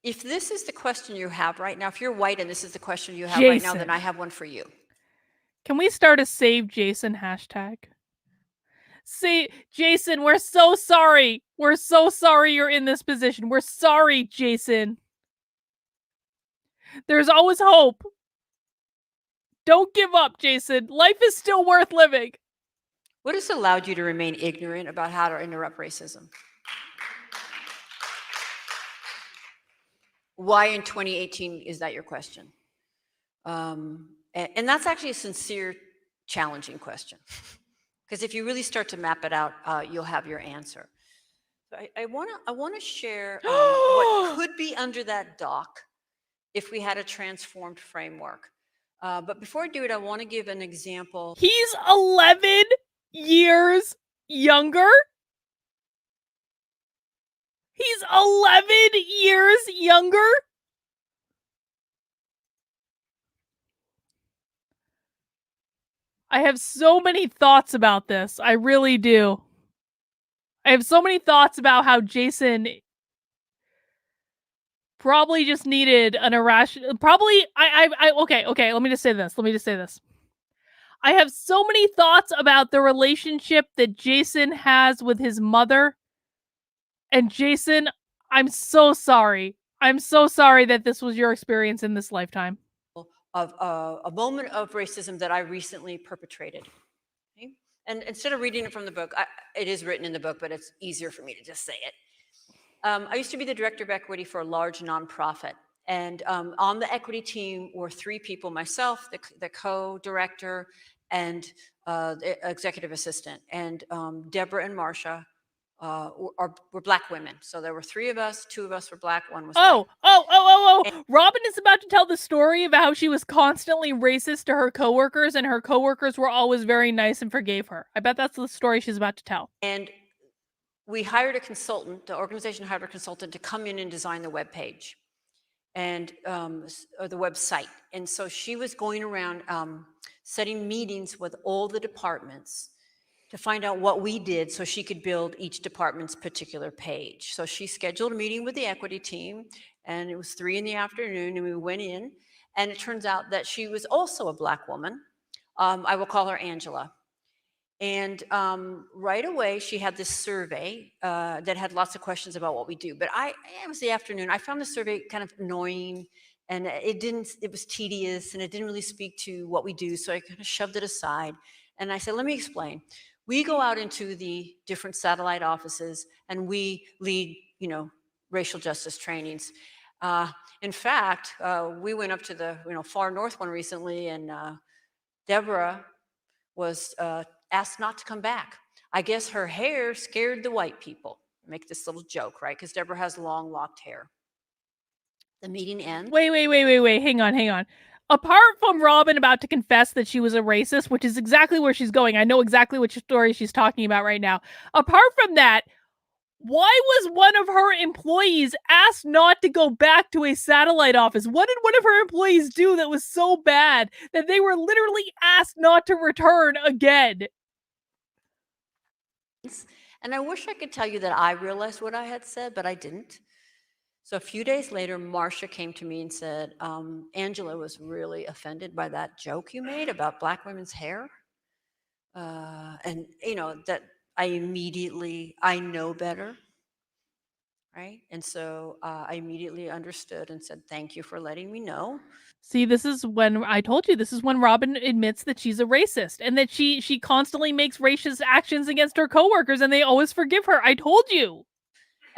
if this is the question you have right now, if you're white and this is the question you have right now, then I have one for you. Can we start a Save Jason hashtag? See, Jason, we're so sorry. We're so sorry you're in this position. We're sorry, Jason. There's always hope. Don't give up, Jason. Life is still worth living. What has allowed you to remain ignorant about how to interrupt racism? Why in 2018 is that your question? And that's actually a sincere, challenging question. Because if you really start to map it out, you'll have your answer. So I want to share what could be under that dock if we had a transformed framework. But before I do it, I want to give an example. He's 11 years younger? He's 11 years younger? I have so many thoughts about this. I really do. I have so many thoughts about how Jason probably just needed an irrational... Okay, let me just say this. I have so many thoughts about the relationship that Jason has with his mother. And Jason, I'm so sorry. I'm so sorry that this was your experience in this lifetime. Of a moment of racism that I recently perpetrated. Okay? And instead of reading it from the book, it is written in the book, but it's easier for me to just say it. I used to be the director of equity for a large nonprofit. And on the equity team were 3 people, myself, the co-director, and the executive assistant. And Deborah and Marsha were Black women. So there were 3 of us, 2 of us were Black, 1 was white. Robin is about to tell the story of how she was constantly racist to her coworkers, and her coworkers were always very nice and forgave her. I bet that's the story she's about to tell. And we hired a consultant, the organization hired a consultant to come in and design the web page and the website. And so she was going around setting meetings with all the departments to find out what we did so she could build each department's particular page. So she scheduled a meeting with the equity team, And it was 3 in the afternoon, and we went in, and it turns out that she was also a Black woman. I will call her Angela. And right away, she had this survey that had lots of questions about what we do. But it was the afternoon. I found the survey kind of annoying, and it was tedious, and it didn't really speak to what we do. So I kind of shoved it aside. And I said, let me explain. We go out into the different satellite offices, and we lead, racial justice trainings. In fact, we went up to the, far north one recently, and Deborah was asked not to come back. I guess her hair scared the white people. Make this little joke, right? Because Deborah has long locked hair. The meeting ends. Wait. Hang on. Apart from Robin about to confess that she was a racist, which is exactly where she's going, I know exactly which story she's talking about right now. Apart from that, why was one of her employees asked not to go back to a satellite office? What did one of her employees do that was so bad that they were literally asked not to return again? And I wish I could tell you that I realized what I had said, but I didn't. So a few days later, Marcia came to me and said, Angela was really offended by that joke you made about Black women's hair. And, that I know better. Right. And so I immediately understood and said, thank you for letting me know. See, this is when I told you, this is when Robin admits that she's a racist and that she constantly makes racist actions against her coworkers and they always forgive her. I told you.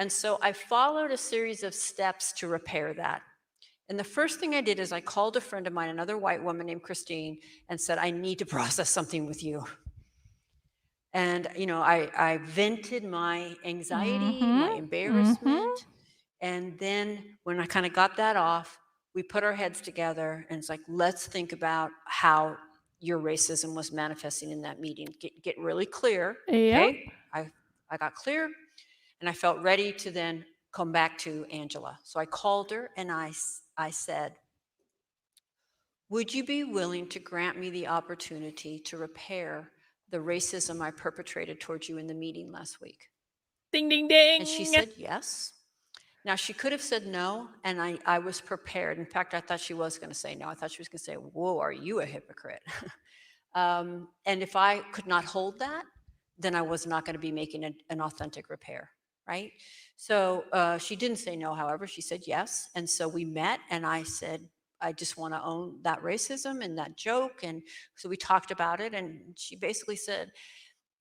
And so I followed a series of steps to repair that. And the first thing I did is I called a friend of mine, another white woman named Christine, and said, I need to process something with you. And, I vented my anxiety, my embarrassment. And then when I kind of got that off, we put our heads together and it's like, let's think about how your racism was manifesting in that meeting. Get really clear. Yep. Okay. I got clear and I felt ready to then come back to Angela. So I called her and I said, would you be willing to grant me the opportunity to repair the racism I perpetrated towards you in the meeting last week? Ding, ding, ding. And she said yes. Now, she could have said no, and I was prepared. In fact, I thought she was going to say no. I thought she was going to say, whoa, are you a hypocrite? And if I could not hold that, then I was not going to be making an authentic repair, right? So she didn't say no, however. She said yes. And so we met, and I said, I just want to own that racism and that joke. And so we talked about it, and she basically said,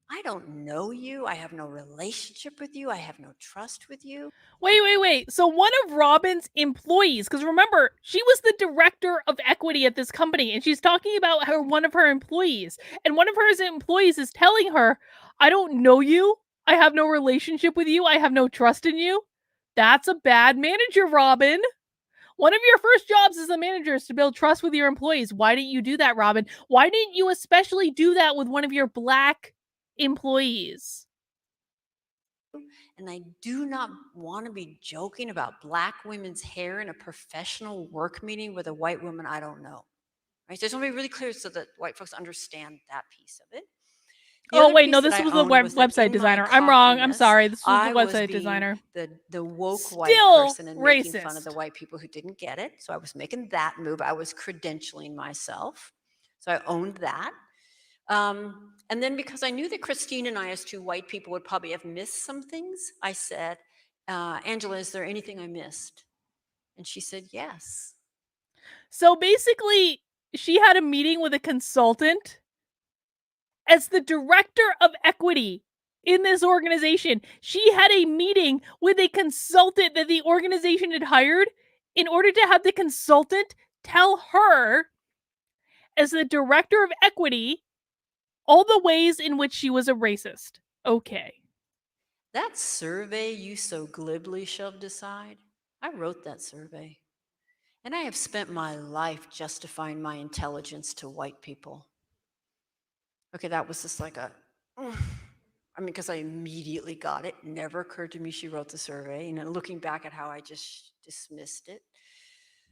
I don't know you. I have no relationship with you. I have no trust with you. Wait. So one of Robin's employees, because remember, she was the director of equity at this company, and she's talking about one of her employees. And one of her employees is telling her, I don't know you. I have no relationship with you. I have no trust in you. That's a bad manager, Robin. One of your first jobs as a manager is to build trust with your employees. Why didn't you do that, Robin? Why didn't you especially do that with one of your Black employees? And I do not want to be joking about Black women's hair in a professional work meeting with a white woman I don't know. Right? So I just want to be really clear so that white folks understand that piece of it. Oh, wait, no, this was the website designer. I'm wrong. I'm sorry. This was the website designer. The woke Still white person and making fun racist. of the white people who didn't get it. So I was making that move. I was credentialing myself. So I owned that. And then because I knew that Christine and I, as two white people, would probably have missed some things, I said, Angela, is there anything I missed? And she said, yes. So basically, she had a meeting with a consultant as the director of equity in this organization. She had a meeting with a consultant that the organization had hired in order to have the consultant tell her, as the director of equity, all the ways in which she was a racist. Okay. That survey you so glibly shoved aside, I wrote that survey. And I have spent my life justifying my intelligence to white people. Okay, that was just like because I immediately got it. Never occurred to me she wrote the survey. Looking back at how I just dismissed it.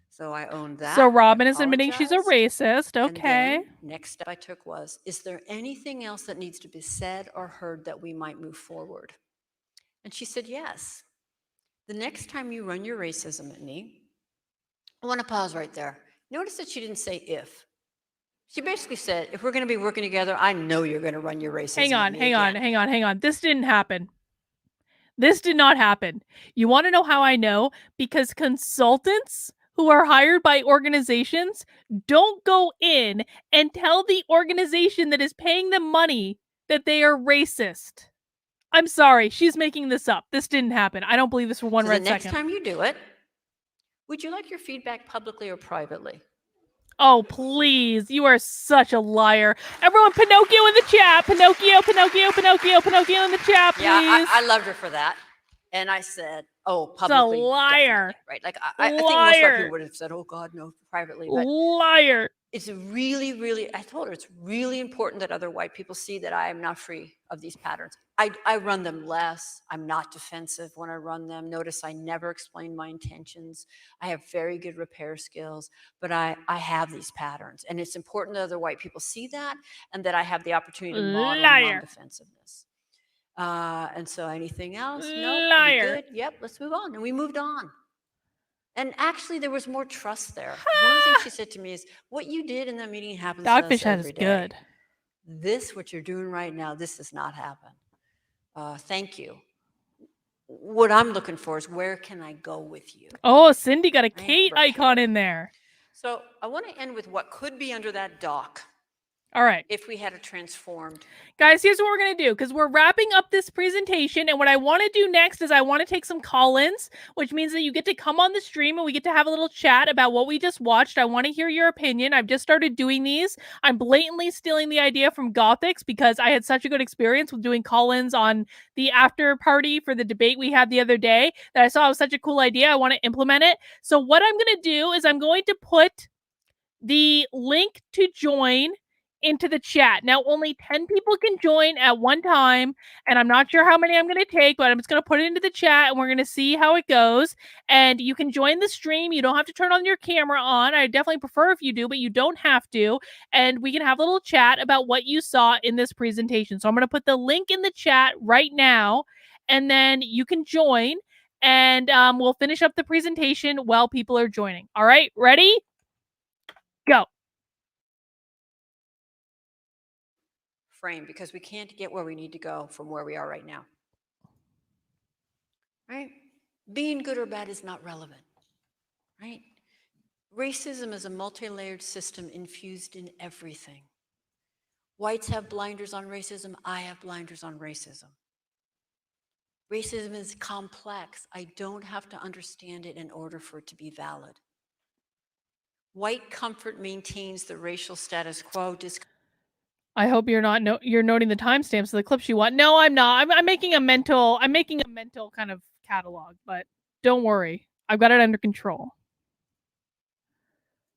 So I owned that. So Robin is admitting she's a racist. Okay. And then next step I took was, is there anything else that needs to be said or heard that we might move forward? And she said, yes. The next time you run your racism at me, I want to pause right there. Notice that she didn't say if. She basically said, if we're going to be working together, I know you're going to run your racism Hang on, at me hang again. on, hang on, hang on. This didn't happen. This did not happen. You want to know how I know? Because consultants who are hired by organizations don't go in and tell the organization that is paying them money that they are racist. I'm sorry, she's making this up. This didn't happen. I don't believe this for one So red the next second. time you do it, would you like your feedback publicly or privately? Oh, please. You are such a liar. Everyone, Pinocchio in the chat. Pinocchio, Pinocchio, Pinocchio, Pinocchio in the chat, please. Yeah, I loved her for that. And I said, oh, publicly. liar. Definitely, right? Like, I think most white Liar. people would have said, oh, God, no, privately. But Liar. it's really, really, I told her it's really important that other white people see that I am not free of these patterns. I run them less. I'm not defensive when I run them. Notice I never explain my intentions. I have very good repair skills, but I have these patterns. And it's important that other white people see that and that I have the opportunity to model Liar. non-defensiveness. And so anything else? No, are we Liar. good? Yep, let's move on. And we moved on. And actually, there was more trust there. One of the things she said to me is, what you did in that meeting happens to Dogfish us Head every is day. good. This, what you're doing right now, this does not happen. Thank you. What I'm looking for is, where can I go with you? Oh, Cindy got a Right? Kate Repair. icon in there. So I want to end with what could be under that dock All right. if we had a transformed. Guys, here's what we're going to do, because we're wrapping up this presentation, and what I want to do next is I want to take some call-ins, which means that you get to come on the stream and we get to have a little chat about what we just watched. I want to hear your opinion. I've just started doing these. I'm blatantly stealing the idea from Gothics because I had such a good experience with doing call-ins on the after party for the debate we had the other day that I saw it was such a cool idea. I want to implement it. So what I'm going to do is I'm going to put the link to join into the chat. Now, only 10 people can join at one time, and I'm not sure how many I'm going to take, but I'm just going to put it into the chat, and we're going to see how it goes. And you can join the stream. You don't have to turn on your camera on. I definitely prefer if you do, but you don't have to. And we can have a little chat about what you saw in this presentation. So I'm going to put the link in the chat right now, and then you can join, and we'll finish up the presentation while people are joining. All right, ready? Go. Frame, because we can't get where we need to go from where we are right now. Right? Being good or bad is not relevant. Right? Racism is a multi-layered system infused in everything. Whites have blinders on racism. I have blinders on racism. Racism is complex. I don't have to understand it in order for it to be valid. White comfort maintains the racial status quo. I hope you're not you're noting the timestamps of the clips you want. No, I'm not. I'm making a mental kind of catalog, but don't worry. I've got it under control.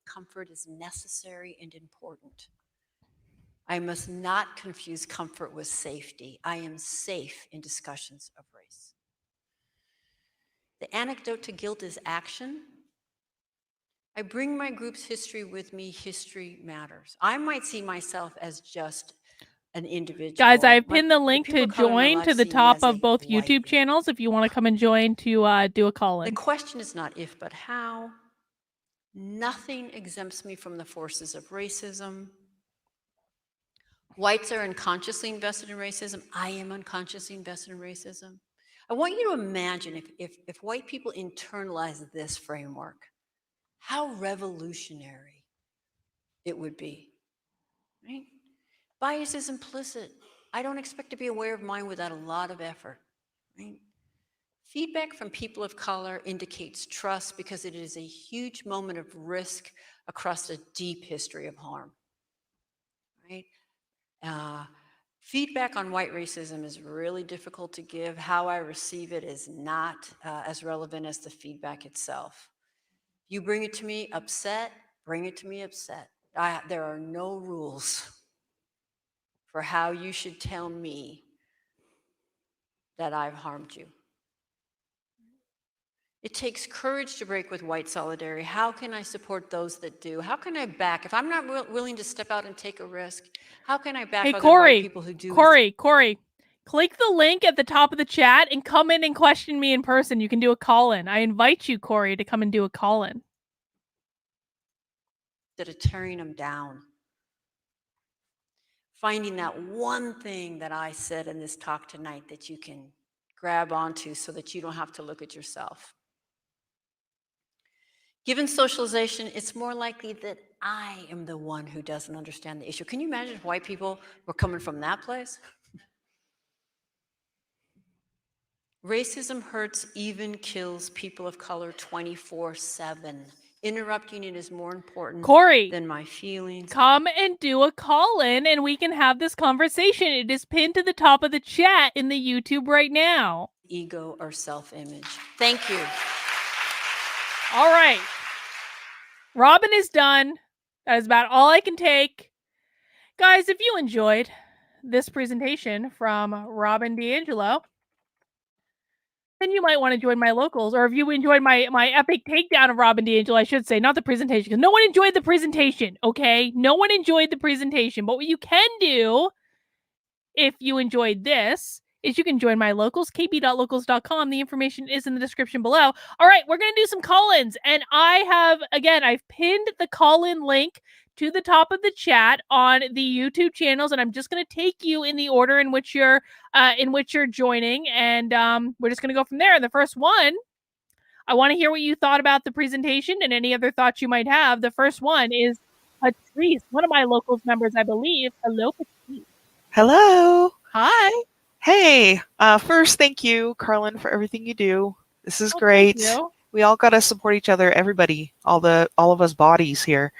Comfort is necessary and important. I must not confuse comfort with safety. I am safe in discussions of race. The antidote to guilt is action. I bring my group's history with me. History matters. I might see myself as just an individual. Guys, I've pinned the link to join to the top of both YouTube channels if you want to come and join to do a call-in. The question is not if, but how. Nothing exempts me from the forces of racism. Whites are unconsciously invested in racism. I am unconsciously invested in racism. I want you to imagine if white people internalize this framework, how revolutionary it would be, right? Bias is implicit. I don't expect to be aware of mine without a lot of effort, right? Feedback from people of color indicates trust because it is a huge moment of risk across a deep history of harm, right? Feedback on white racism is really difficult to give. How I receive it is not as relevant as the feedback itself. You bring it to me upset, bring it to me upset. There are no rules for how you should tell me that I've harmed you. It takes courage to break with white solidarity. How can I support those that do? How can I back? If I'm not willing to step out and take a risk, how can I back other white people who do? Corey, click the link at the top of the chat and come in and question me in person. You can do a call-in. I invite you, Corey, to come and do a call-in. Instead of tearing them down. Finding that one thing that I said in this talk tonight that you can grab onto so that you don't have to look at yourself. Given socialization, it's more likely that I am the one who doesn't understand the issue. Can you imagine if white people were coming from that place? Racism hurts, even kills people of color 24/7. Interrupting it is more important Corey, than my feelings. come and do a call-in and we can have this conversation. It is pinned to the top of the chat in the YouTube right now. Ego or self-image. Thank you. All right. Robin is done. That is about all I can take. Guys, if you enjoyed this presentation from Robin DiAngelo, then you might want to join my locals. Or if you enjoyed my epic takedown of Robin DiAngelo, I should say, not the presentation, because no one enjoyed the presentation, okay? No one enjoyed the presentation. But what you can do, if you enjoyed this, is you can join my locals, kb.locals.com. The information is in the description below. All right, we're going to do some call-ins. And I've pinned the call-in link to the top of the chat on the YouTube channels, and I'm just going to take you in the order in which you're joining, and we're just going to go from there. The first one, I want to hear what you thought about the presentation and any other thoughts you might have. The first one is Patrice, one of my locals members, I believe. Hello, Patrice. Hello. Hi. Hey, first, thank you, Carlin, for everything you do. This is great. Thank you. We all got to support each other, everybody, all of us bodies here.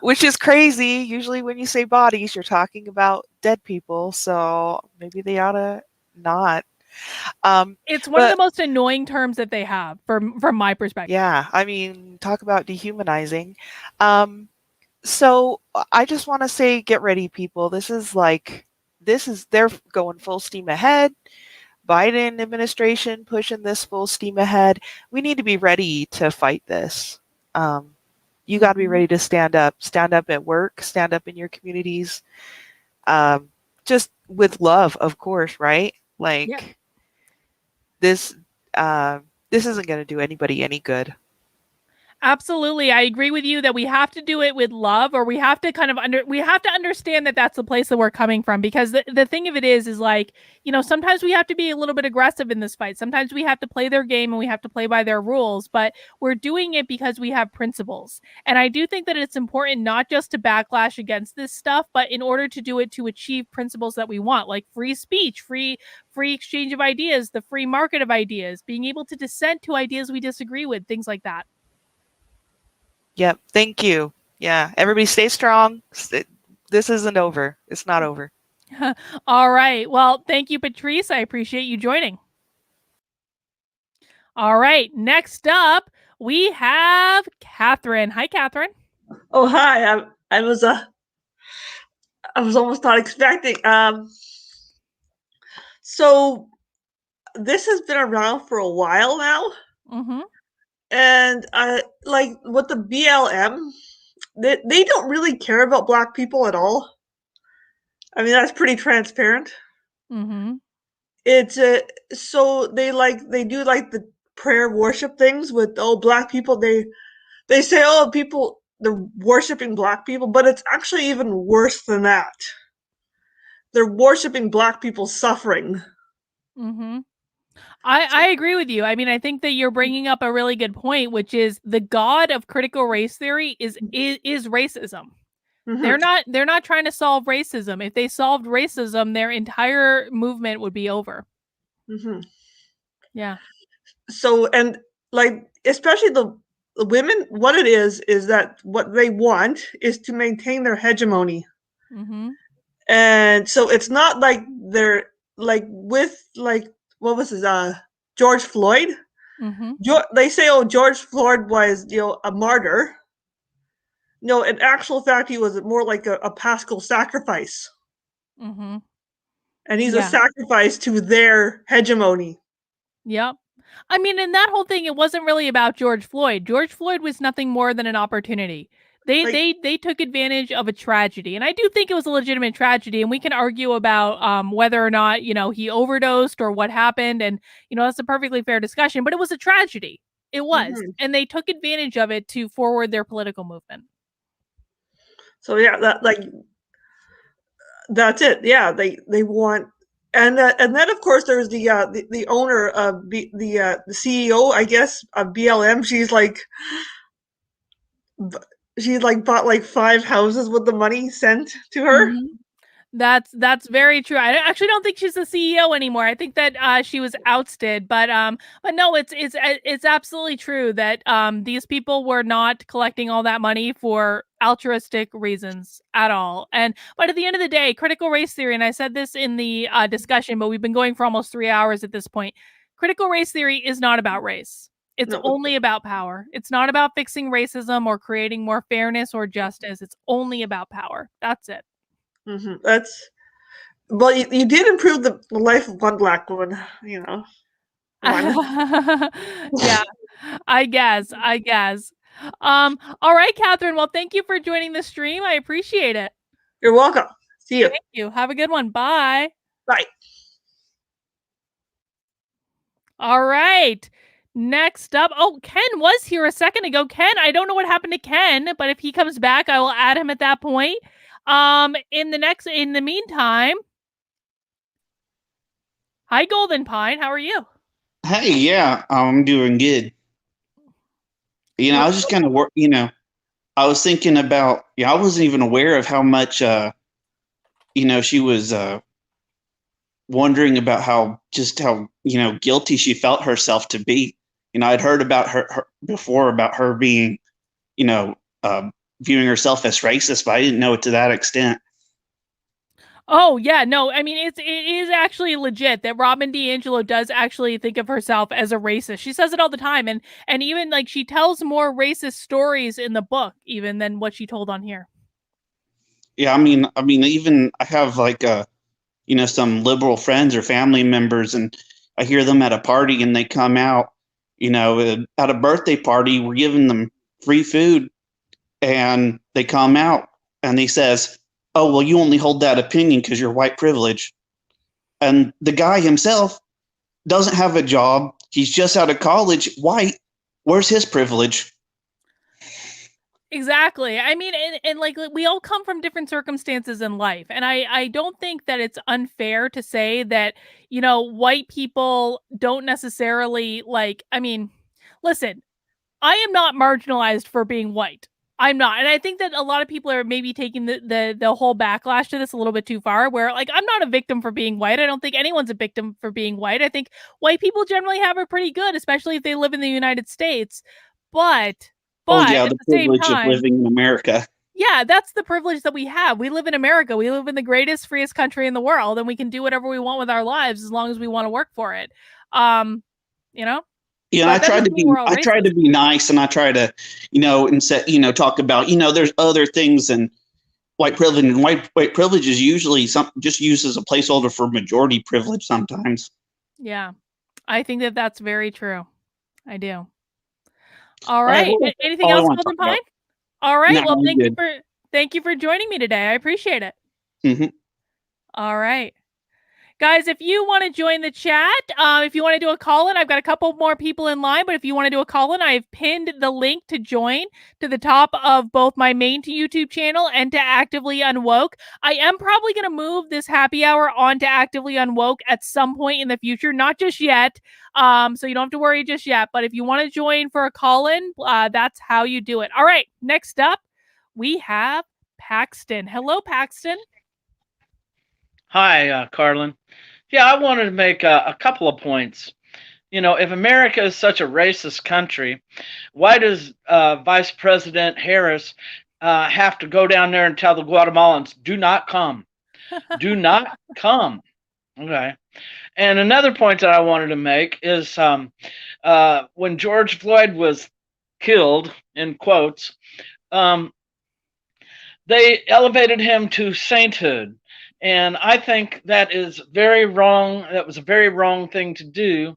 Which is crazy. Usually when you say bodies, you're talking about dead people, so maybe they ought to not. It's one of the most annoying terms that they have from my perspective. Yeah, I mean, talk about dehumanizing. So I just want to say, get ready, people. They're going full steam ahead. Biden administration pushing this full steam ahead. We need to be ready to fight this. You got to be ready to stand up at work, stand up in your communities, just with love, of course, right? Like, yeah. This isn't going to do anybody any good. Absolutely. I agree with you that we have to do it with love, or we have to understand that that's the place that we're coming from, because the thing of it is like, sometimes we have to be a little bit aggressive in this fight. Sometimes we have to play their game and we have to play by their rules, but we're doing it because we have principles. And I do think that it's important not just to backlash against this stuff, but in order to do it to achieve principles that we want, like free speech, free exchange of ideas, the free market of ideas, being able to dissent to ideas we disagree with, things like that. Yep. Thank you. Yeah. Everybody stay strong. This isn't over. It's not over. All right. Well, thank you, Patrice. I appreciate you joining. All right. Next up, we have Catherine. Hi, Catherine. Oh, hi. I was almost not expecting. So this has been around for a while now. Mm-hmm. And like with the BLM, they don't really care about Black people at all. I mean, that's pretty transparent. Mm-hmm. It's so they do like the prayer worship things with Black people. They say people, they're worshiping Black people, but it's actually even worse than that. They're worshiping Black people's suffering. Mm-hmm. I agree with you. I mean, I think that you're bringing up a really good point, which is the god of critical race theory is racism. Mm-hmm. They're not trying to solve racism. If they solved racism, their entire movement would be over. Mm-hmm. Yeah. So, and like, especially the women, what it is that what they want is to maintain their hegemony. Mm-hmm. And so it's not like they're like with like, what was his, George Floyd? Mm-hmm. They say, George Floyd was, a martyr. No, in actual fact, he was more like a Paschal sacrifice. Mm-hmm. And he's a sacrifice to their hegemony. Yep. I mean, in that whole thing, it wasn't really about George Floyd. George Floyd was nothing more than an opportunity. They took advantage of a tragedy, and I do think it was a legitimate tragedy. And we can argue about whether or not he overdosed or what happened, and that's a perfectly fair discussion. But it was a tragedy. It was, and they took advantage of it to forward their political movement. So yeah, that's it. Yeah, they want, and then of course there's the owner of the CEO, I guess, of BLM. She's like bought like 5 houses with the money sent to her. That's very true. I actually don't think she's the CEO anymore. I think that she was ousted, but no, it's absolutely true that these people were not collecting all that money for altruistic reasons at all. But at the end of the day, critical race theory, and I said this in the discussion, but we've been going for almost 3 hours at this point. Critical race theory is not about race. It's only about power. It's not about fixing racism or creating more fairness or justice. It's only about power. That's it. That's, well, you did improve the life of one Black woman, One. Yeah, I guess. All right, Catherine. Well, thank you for joining the stream. I appreciate it. You're welcome. See you. Thank you. Have a good one. Bye. Bye. All right. Next up, Ken was here a second ago. Ken, I don't know what happened to Ken, but if he comes back, I will add him at that point. In the meantime, hi, Golden Pine. How are you? Hey, yeah, I'm doing good. I was just kind of I was thinking about, I wasn't even aware of how much, she was wondering about how guilty she felt herself to be. I'd heard about her before about her being, viewing herself as racist, but I didn't know it to that extent. Oh yeah, no, I mean it is actually legit that Robin DiAngelo does actually think of herself as a racist. She says it all the time, and even like she tells more racist stories in the book even than what she told on here. Yeah, I mean, even I have like some liberal friends or family members, and I hear them at a party, and they come out, at a birthday party, we're giving them free food, and they come out, and he says, "Oh, well, you only hold that opinion because you're white privilege." And the guy himself doesn't have a job. He's just out of college, white. Where's his privilege? Exactly. I mean, and like we all come from different circumstances in life. And I don't think that it's unfair to say that, white people don't necessarily listen, I am not marginalized for being white. I'm not. And I think that a lot of people are maybe taking the whole backlash to this a little bit too far, where like I'm not a victim for being white. I don't think anyone's a victim for being white. I think white people generally have it pretty good, especially if they live in the United States. But yeah, at the the same privilege time, of living in America. Yeah, that's the privilege that we have. We live in America. We live in the greatest, freest country in the world, and we can do whatever we want with our lives as long as we want to work for it. Yeah, I try to be nice, and I try to, talk about, there's other things than white privilege, and white privilege is usually just used as a placeholder for majority privilege sometimes. Yeah, I think that that's very true. I do. All right. Anything else, Golden Pine? All right. Well, thank you for joining me today. I appreciate it. Mm-hmm. All right. Guys, if you want to join the chat, if you want to do a call-in, I've got a couple more people in line, but if you want to do a call-in, I've pinned the link to join to the top of both my main YouTube channel and to Actively Unwoke. I am probably going to move this happy hour on to Actively Unwoke at some point in the future, not just yet, so you don't have to worry just yet, but if you want to join for a call-in, that's how you do it. All right, next up, we have Paxton. Hello, Paxton. Hi, Carlin. Yeah, I wanted to make a couple of points. If America is such a racist country, why does Vice President Harris have to go down there and tell the Guatemalans, do not come? Do not come. Okay. And another point that I wanted to make is when George Floyd was killed, in quotes, they elevated him to sainthood. And I think that is very wrong. That was a very wrong thing to do,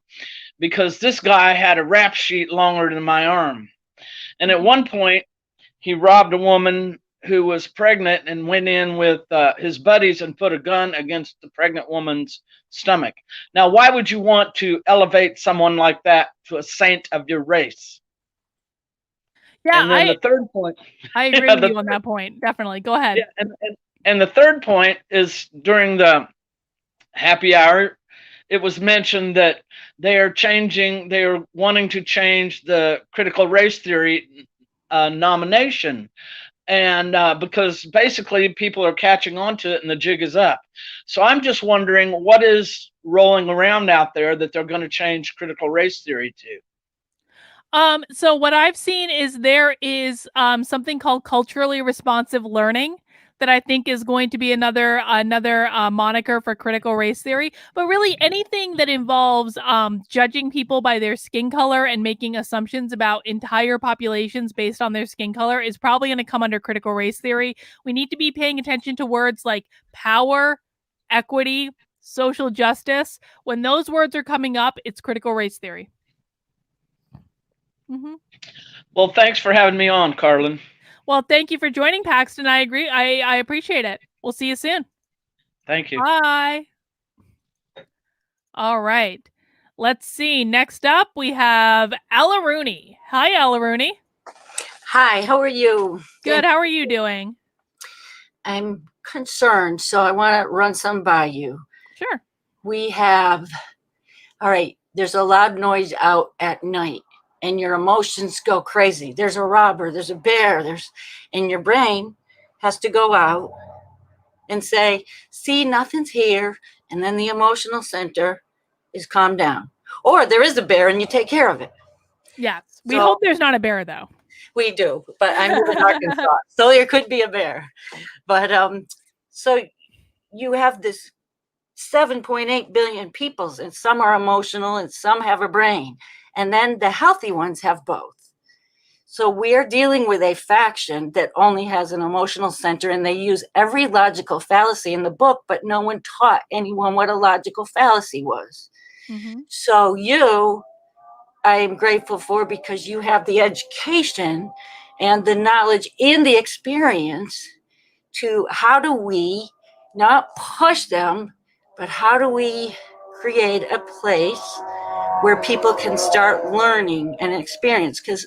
because this guy had a rap sheet longer than my arm. And at one point, he robbed a woman who was pregnant and went in with his buddies and put a gun against the pregnant woman's stomach. Now, why would you want to elevate someone like that to a saint of your race? Yeah, And then the third point, I agree yeah, with you on that point. Definitely. Go ahead. yeah, and the third point is during the happy hour, it was mentioned that they are wanting to change the critical race theory nomination. And because basically people are catching on to it and the jig is up. So I'm just wondering what is rolling around out there that they're going to change critical race theory to. So what I've seen is there is something called culturally responsive learning that I think is going to be another moniker for critical race theory. But really, anything that involves judging people by their skin color and making assumptions about entire populations based on their skin color is probably going to come under critical race theory. We need to be paying attention to words like power, equity, social justice. When those words are coming up, it's critical race theory. Mm-hmm. Well, thanks for having me on, Carlin. Well, thank you for joining, Paxton. I agree. I appreciate it. We'll see you soon. Thank you. Bye. All right. Let's see. Next up, we have Ella Rooney. Hi, Ella Rooney. Hi, how are you? Good. How are you doing? I'm concerned, so I want to run some by you. Brr. All right, there's a loud noise out at night and your emotions go crazy. There's a robber, there's a bear, and your brain has to go out and say, see, nothing's here. And then the emotional center is calmed down. Or there is a bear and you take care of it. Yes. We hope there's not a bear, though. We do, but I'm in Arkansas, so there could be a bear. But so you have this 7.8 billion people, and some are emotional and some have a brain. And then the healthy ones have both. So we're dealing with a faction that only has an emotional center, and they use every logical fallacy in the book, but no one taught anyone what a logical fallacy was. Mm-hmm. So I am grateful for, because you have the education and the knowledge and the experience to how do we not push them, but how do we create a place where people can start learning and experience? Because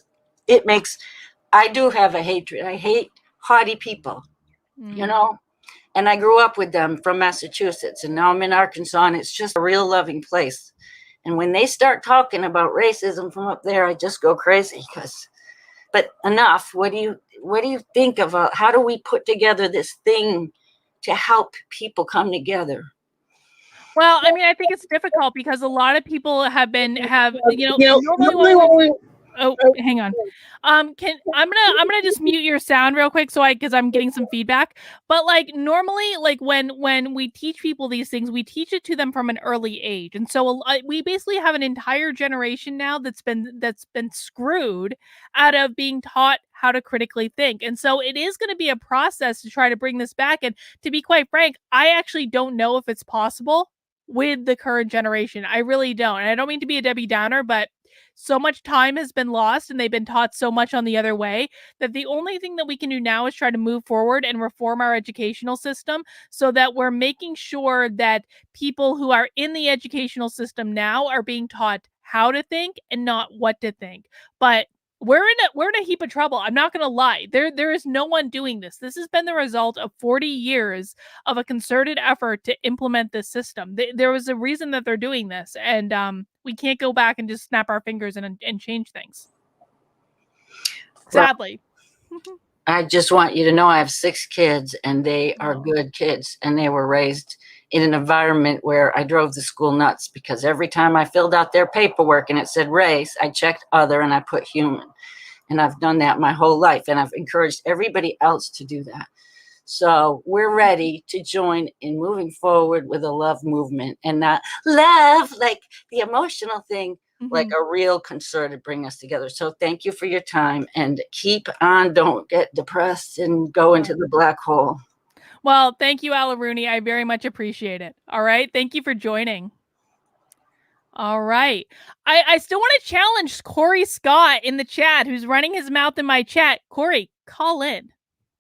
I do have a hatred. I hate haughty people, and I grew up with them from Massachusetts, and now I'm in Arkansas, and it's just a real loving place. And when they start talking about racism from up there, I just go crazy. But enough. What do you think of how do we put together this thing to help people come together? Well, I mean, I think it's difficult because a lot of people normally oh, hang on. I'm gonna just mute your sound real quick because I'm getting some feedback. But normally, when we teach people these things, we teach it to them from an early age, and so we basically have an entire generation now that's been screwed out of being taught how to critically think. And so it is going to be a process to try to bring this back. And to be quite frank, I actually don't know if it's possible with the current generation. I really don't. And I don't mean to be a Debbie Downer, but so much time has been lost and they've been taught so much on the other way that the only thing that we can do now is try to move forward and reform our educational system so that we're making sure that people who are in the educational system now are being taught how to think and not what to think. But we're in a heap of trouble. I'm not going to lie. There is no one doing this. This has been the result of 40 years of a concerted effort to implement this system. There was a reason that they're doing this, and we can't go back and just snap our fingers and change things. Sadly. I just want you to know I have 6 kids, and they are good kids, and they were raised in an environment where I drove the school nuts, because every time I filled out their paperwork and it said race, I checked other and I put human. And I've done that my whole life, and I've encouraged everybody else to do that. So we're ready to join in moving forward with a love movement, and not love like the emotional thing, like a real concern to bring us together. So thank you for your time, and keep on. Don't get depressed and go into the black hole. Well, thank you, Ella Rooney. I very much appreciate it. All right. Thank you for joining. All right. I still want to challenge Corey Scott in the chat, who's running his mouth in my chat. Corey, call in.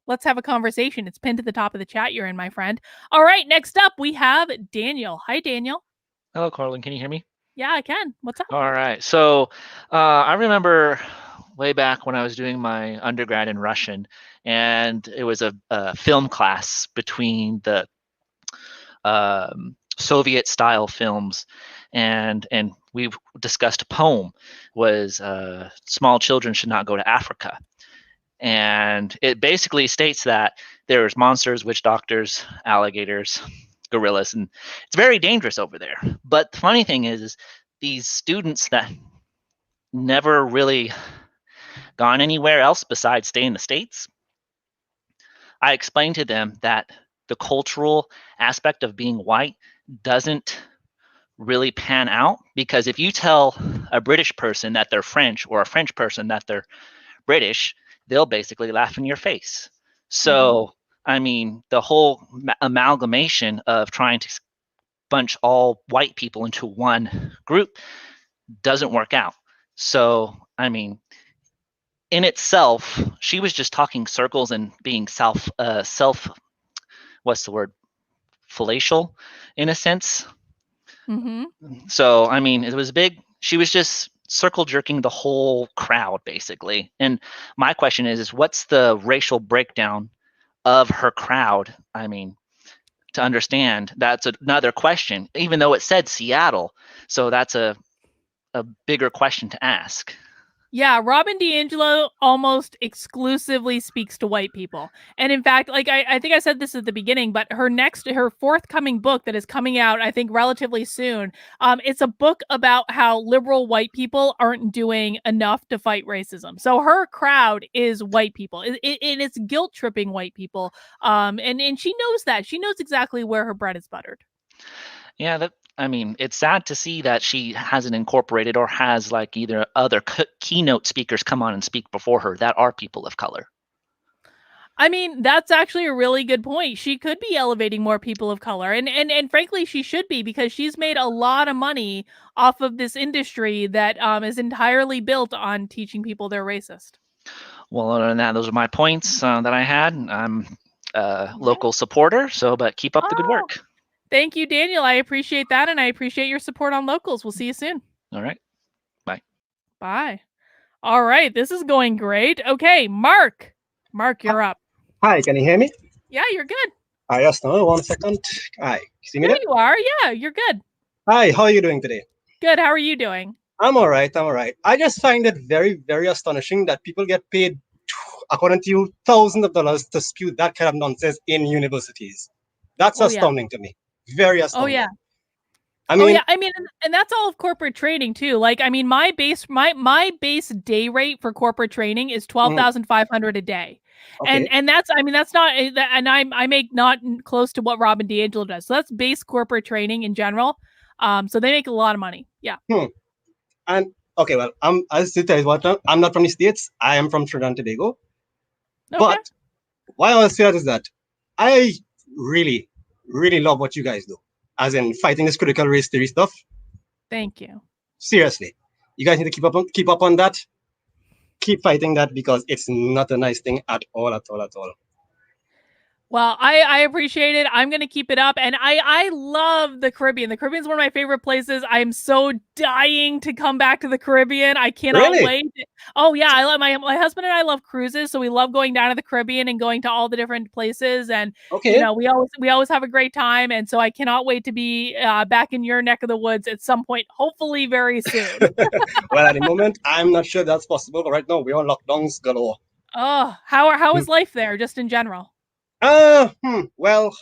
Let's have a conversation. It's pinned to the top of the chat you're in, my friend. All right. Next up, we have Daniel. Hi, Daniel. Hello, Carlin. Can you hear me? Yeah, I can. What's up? All right. So I remember way back when I was doing my undergrad in Russian, and it was a film class between the Soviet-style films, and we discussed a poem was small children should not go to Africa. And it basically states that there's monsters, witch doctors, alligators, gorillas, and it's very dangerous over there. But the funny thing is these students that never really gone anywhere else besides stay in the States, I explained to them that the cultural aspect of being white doesn't really pan out, because if you tell a British person that they're French or a French person that they're British, they'll basically laugh in your face. So, I mean, the whole amalgamation of trying to bunch all white people into one group doesn't work out. So, I mean, in itself, she was just talking circles and being what's the word? Fallacial, in a sense. Mm-hmm. So, I mean, it was big. She was just circle jerking the whole crowd, basically. And my question is what's the racial breakdown of her crowd? I mean, to understand, that's another question, even though it said Seattle. So that's a bigger question to ask. Yeah, Robin DiAngelo almost exclusively speaks to white people. And in fact, like I think I said this at the beginning, but her forthcoming book that is coming out, I think relatively soon, it's a book about how liberal white people aren't doing enough to fight racism. So her crowd is white people. It's guilt tripping white people. And she knows that. She knows exactly where her bread is buttered. Yeah, I mean, it's sad to see that she hasn't incorporated or has like either other keynote speakers come on and speak before her that are people of color. I mean, that's actually a really good point. She could be elevating more people of color. And frankly, she should be, because she's made a lot of money off of this industry that is entirely built on teaching people they're racist. Well, other than that, those are my points that I had. I'm a local supporter, but keep up the good work. Thank you, Daniel. I appreciate that, and I appreciate your support on locals. We'll see you soon. All right. Bye. Bye. All right. This is going great. Okay, Mark. Mark, you're up. Hi, can you hear me? Yeah, you're good. Yes, no, 1 second. Hi, see me There there? you are. Yeah, you're good. Hi, how are you doing today? Good. How are you doing? I'm all right, I'm all right. I just find it very, very astonishing that people get paid, according to you, thousands of dollars to spew that kind of nonsense in universities. That's astounding to me. Very astounding. Oh, yeah. I mean, and that's all of corporate training too. Like, I mean, my base day rate for corporate training is $12,500 a day. Okay. And that's, I mean, that's not, and I make not close to what Robin DiAngelo does. So that's base corporate training in general. So they make a lot of money. Yeah. And okay, well, I'm not from the States. I am from Trinidad and Tobago. Okay. But why I say that is that I really, really love what you guys do, as in fighting this critical race theory stuff. Thank you. Seriously, you guys need to keep up on that. Keep fighting that, because it's not a nice thing at all. Well, I appreciate it. I'm going to keep it up. And I love the Caribbean. The Caribbean is one of my favorite places. I'm so dying to come back to the Caribbean. I cannot wait. Oh, yeah. I love my husband and I love cruises. So we love going down to the Caribbean and going to all the different places. And, you know, we always have a great time. And so I cannot wait to be back in your neck of the woods at some point, hopefully very soon. Well, at the moment, I'm not sure that's possible. But right now, we're on lockdowns galore. Oh, how is life there, just in general? Well,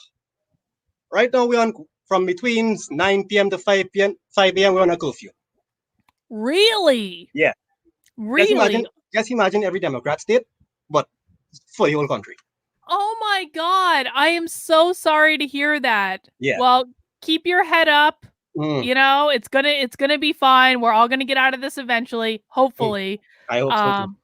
right now we're on from between 9 p.m. to 5 a.m. We're on a curfew. Really? Yeah. Really? Just imagine every Democrat state, but for the whole country. Oh my God. I am so sorry to hear that. Yeah. Well, keep your head up. You know, it's gonna be fine. We're all gonna get out of this eventually, hopefully. I hope so too.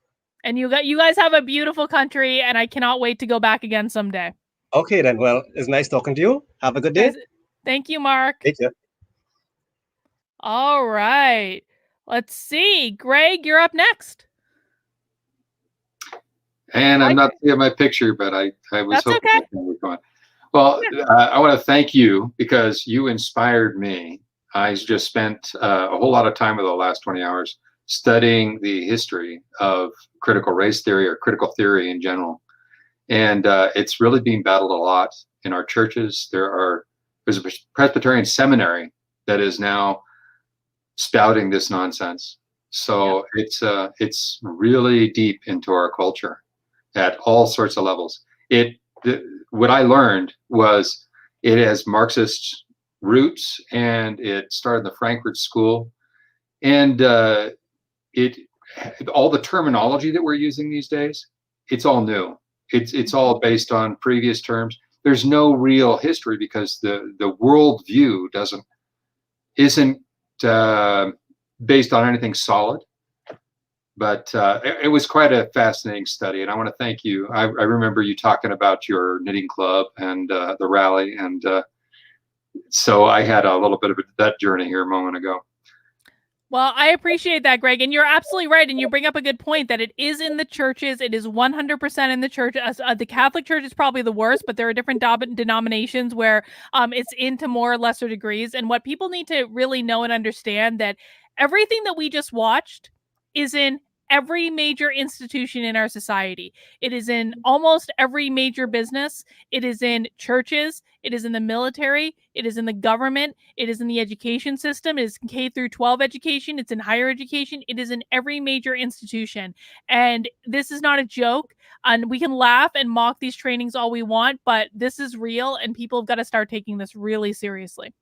And you guys have a beautiful country, and I cannot wait to go back again someday. Okay, then. Well, it's nice talking to you. Have a good day. Thank you, Mark. Take care. All right. Let's see. Greg, you're up next. And I'm not seeing my picture, but I was That's hoping okay. that was going. Well, I want to thank you because you inspired me. I just spent a whole lot of time over the last 20 hours studying the history of critical race theory or critical theory in general. And it's really being battled a lot in our churches. There's a Presbyterian seminary that is now spouting this nonsense. So it's really deep into our culture at all sorts of levels. What I learned was it has Marxist roots, and it started in the Frankfurt School, and all the terminology that we're using these days, it's all new. It's all based on previous terms. There's no real history because the world view isn't based on anything solid. But it was quite a fascinating study, and I want to thank you. I remember you talking about your knitting club and the rally, and so I had a little bit of that journey here a moment ago. Well, I appreciate that, Greg, and you're absolutely right, and you bring up a good point that it is in the churches. It is 100% in the church. The Catholic Church is probably the worst, but there are different denominations where it's into more or lesser degrees, and what people need to really know and understand that everything that we just watched is in every major institution in our society. It is in almost every major business. It is in churches. It is in the military. It is in the government. It is in the education system. It is K through 12 education. It's in higher education. It is in every major institution. And this is not a joke. And we can laugh and mock these trainings all we want, but this is real, and people have got to start taking this really seriously.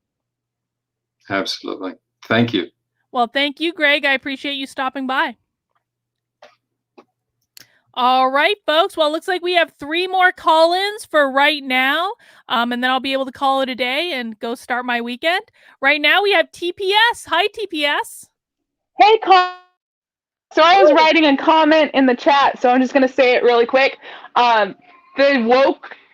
Absolutely. Thank you. Well, thank you, Greg. I appreciate you stopping by. All right, folks. Well, it looks like we have 3 more call-ins for right now, and then I'll be able to call it a day and go start my weekend. Right now, we have TPS. Hi, TPS. Hey, so I was writing a comment in the chat, so I'm just going to say it really quick. The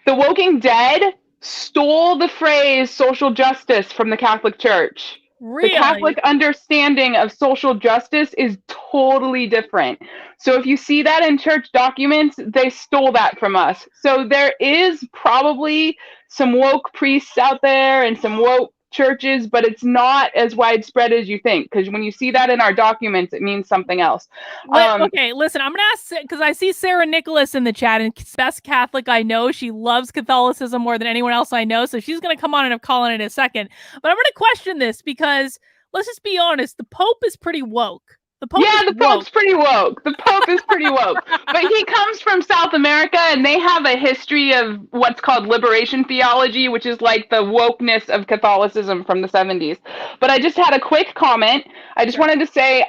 Woking Dead stole the phrase social justice from the Catholic Church. Really? The Catholic understanding of social justice is totally different. So if you see that in church documents, they stole that from us. So there is probably some woke priests out there and some woke churches, but it's not as widespread as you think, because when you see that in our documents, it means something else. Okay, listen, I'm gonna ask, because I see Sarah Nicholas in the chat, and best Catholic I know. She loves Catholicism more than anyone else I know, so she's gonna come on and have call in in a second. But I'm gonna question this because let's just be honest, the Pope is pretty woke. The Pope's pretty woke. The Pope is pretty woke. But he comes from South America, and they have a history of what's called liberation theology, which is like the wokeness of Catholicism from the 70s. But I just had a quick comment. I just wanted to say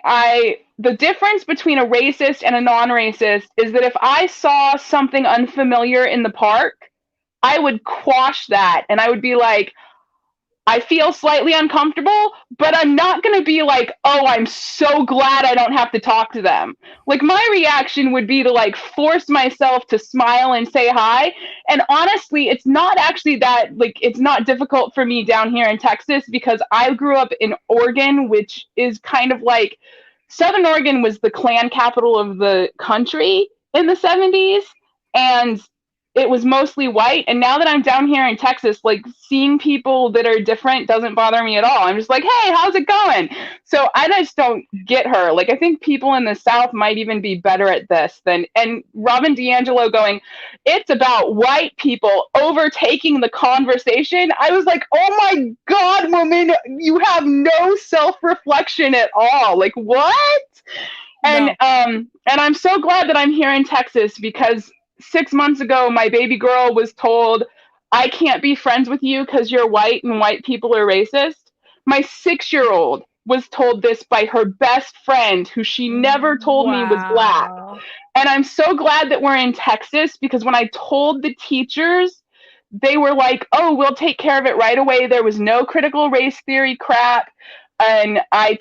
the difference between a racist and a non-racist is that if I saw something unfamiliar in the park, I would quash that, and I would be like, I feel slightly uncomfortable, but I'm not going to be like, oh, I'm so glad I don't have to talk to them. Like, my reaction would be to like force myself to smile and say hi. And honestly, it's not actually that, like, it's not difficult for me down here in Texas, because I grew up in Oregon, which is kind of like, Southern Oregon was the Klan capital of the country in the 70s. And it was mostly white. And now that I'm down here in Texas, like, seeing people that are different doesn't bother me at all. I'm just like, hey, how's it going? So I just don't get her. Like, I think people in the South might even be better at this and Robin DiAngelo going, it's about white people overtaking the conversation. I was like, oh my God, woman, you have no self-reflection at all. Like, what? And I'm so glad that I'm here in Texas, because 6 months ago, my baby girl was told, I can't be friends with you because you're white and white people are racist. My 6-year-old was told this by her best friend, who she never told me was Black. And I'm so glad that we're in Texas, because when I told the teachers, they were like, oh, we'll take care of it right away. There was no critical race theory crap. And I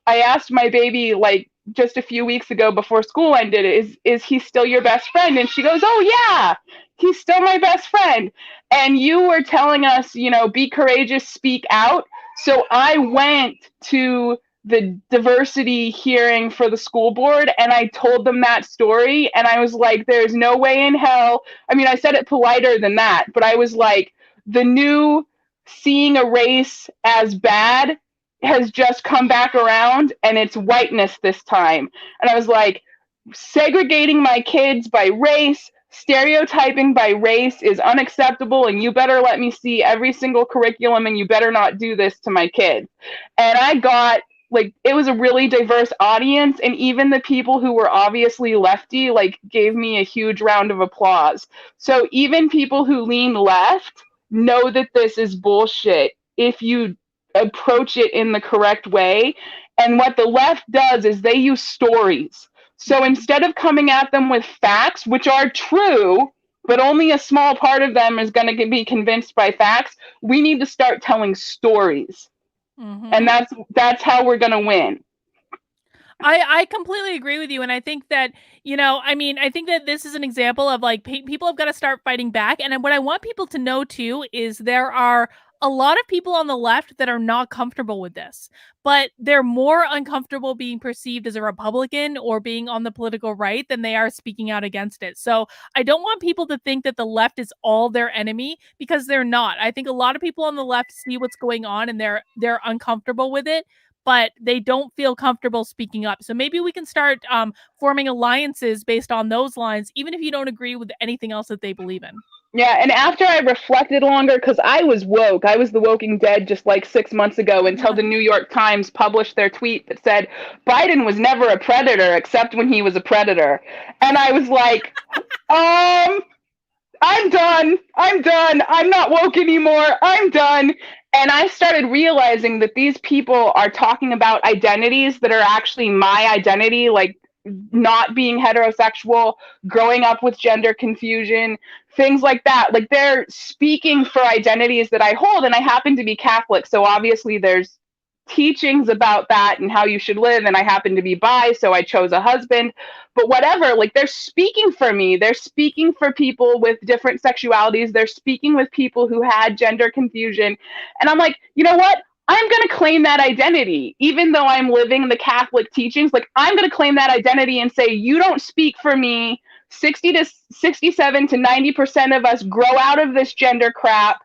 asked my baby, like, just a few weeks ago before school ended, is he still your best friend? And she goes, oh yeah, he's still my best friend. And you were telling us, be courageous, speak out. So I went to the diversity hearing for the school board and I told them that story. And I was like, there's no way in hell. I mean, I said it politer than that, but I was like, the new seeing a race as bad has just come back around and it's whiteness this time. And I was like, segregating my kids by race, stereotyping by race is unacceptable, and you better let me see every single curriculum, and you better not do this to my kids. And I got like, it was a really diverse audience, and even the people who were obviously lefty like gave me a huge round of applause. So even people who lean left know that this is bullshit if you approach it in the correct way. And what the left does is they use stories. So instead of coming at them with facts, which are true, but only a small part of them is going to be convinced by facts, we need to start telling stories. And that's how we're going to win. I completely agree with you. And I think that, I think that this is an example of like people have got to start fighting back. And what I want people to know too is there are a lot of people on the left that are not comfortable with this, but they're more uncomfortable being perceived as a Republican or being on the political right than they are speaking out against it. So I don't want people to think that the left is all their enemy, because they're not. I think a lot of people on the left see what's going on and they're uncomfortable with it, but they don't feel comfortable speaking up. So maybe we can start forming alliances based on those lines, even if you don't agree with anything else that they believe in. Yeah, and after I reflected longer, because I was woke, I was the Woking Dead just like 6 months ago until the New York Times published their tweet that said Biden was never a predator except when he was a predator. And I was like, I'm done. I'm not woke anymore. I'm done. And I started realizing that these people are talking about identities that are actually my identity, like not being heterosexual, growing up with gender confusion, things like that. Like they're speaking for identities that I hold, and I happen to be Catholic. So obviously there's teachings about that and how you should live, and I happen to be bi, so I chose a husband. But whatever, like they're speaking for me. They're speaking for people with different sexualities. They're speaking with people who had gender confusion. And I'm like, you know what? I'm going to claim that identity, even though I'm living the Catholic teachings. Like, I'm going to claim that identity and say, you don't speak for me. 67 to 90% of us grow out of this gender crap.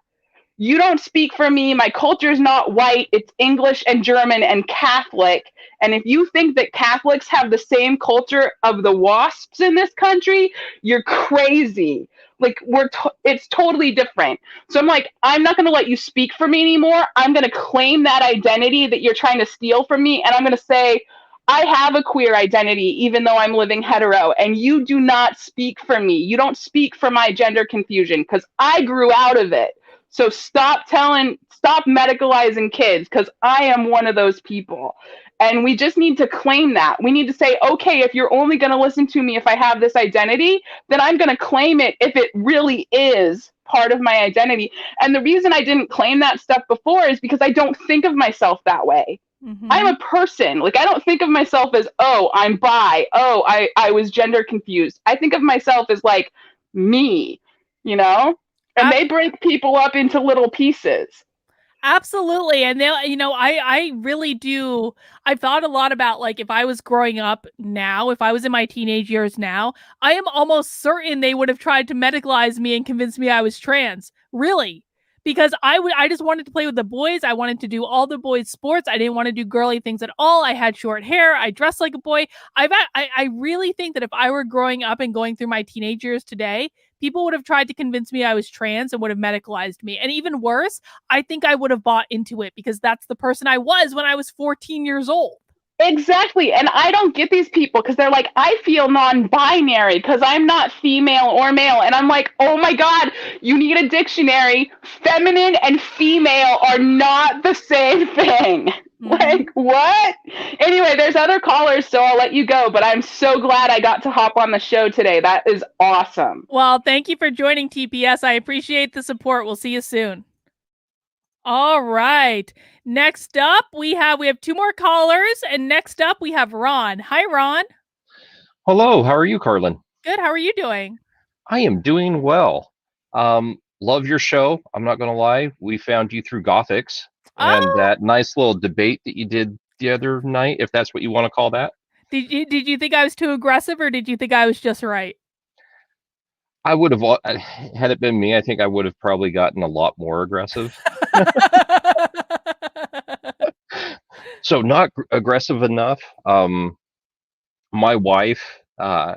You don't speak for me. My culture is not white. It's English and German and Catholic. And if you think that Catholics have the same culture of the WASPs in this country, you're crazy. Like it's totally different. So I'm like, I'm not going to let you speak for me anymore. I'm going to claim that identity that you're trying to steal from me. And I'm going to say, I have a queer identity, even though I'm living hetero, and you do not speak for me. You don't speak for my gender confusion because I grew out of it. So stop medicalizing kids, because I am one of those people. And we just need to claim that. We need to say, okay, if you're only going to listen to me if I have this identity, then I'm going to claim it if it really is part of my identity. And the reason I didn't claim that stuff before is because I don't think of myself that way. I'm a person. Like, I don't think of myself as, oh, I'm bi. Oh, I was gender confused. I think of myself as like me, you know? And they break people up into little pieces. Absolutely. And I really do. I've thought a lot about, like, if I was growing up now, if I was in my teenage years now, I am almost certain they would have tried to medicalize me and convince me I was trans. Really. Because I just wanted to play with the boys. I wanted to do all the boys' sports. I didn't want to do girly things at all. I had short hair. I dressed like a boy. I really think that if I were growing up and going through my teenage years today, people would have tried to convince me I was trans and would have medicalized me. And even worse, I think I would have bought into it because that's the person I was when I was 14 years old. Exactly. And I don't get these people because they're like, I feel non-binary because I'm not female or male. And I'm like, oh my God, you need a dictionary. Feminine and female are not the same thing. Like, what? Anyway, there's other callers, so I'll let you go. But I'm so glad I got to hop on the show today. That is awesome. Well, thank you for joining TPS. I appreciate the support. We'll see you soon. All right. Next up, we have 2 more callers, and next up we have Ron. Hi, Ron. Hello. How are you, Carlin? Good. How are you doing? I am doing well. Love your show. I'm not going to lie. We found you through Gothics. and Oh, that nice little debate that you did the other night, if that's what you want to call that. did you think I was too aggressive, or did you think I was just right? I would have, had it been me, I think I would have probably gotten a lot more aggressive. So not aggressive enough. My wife,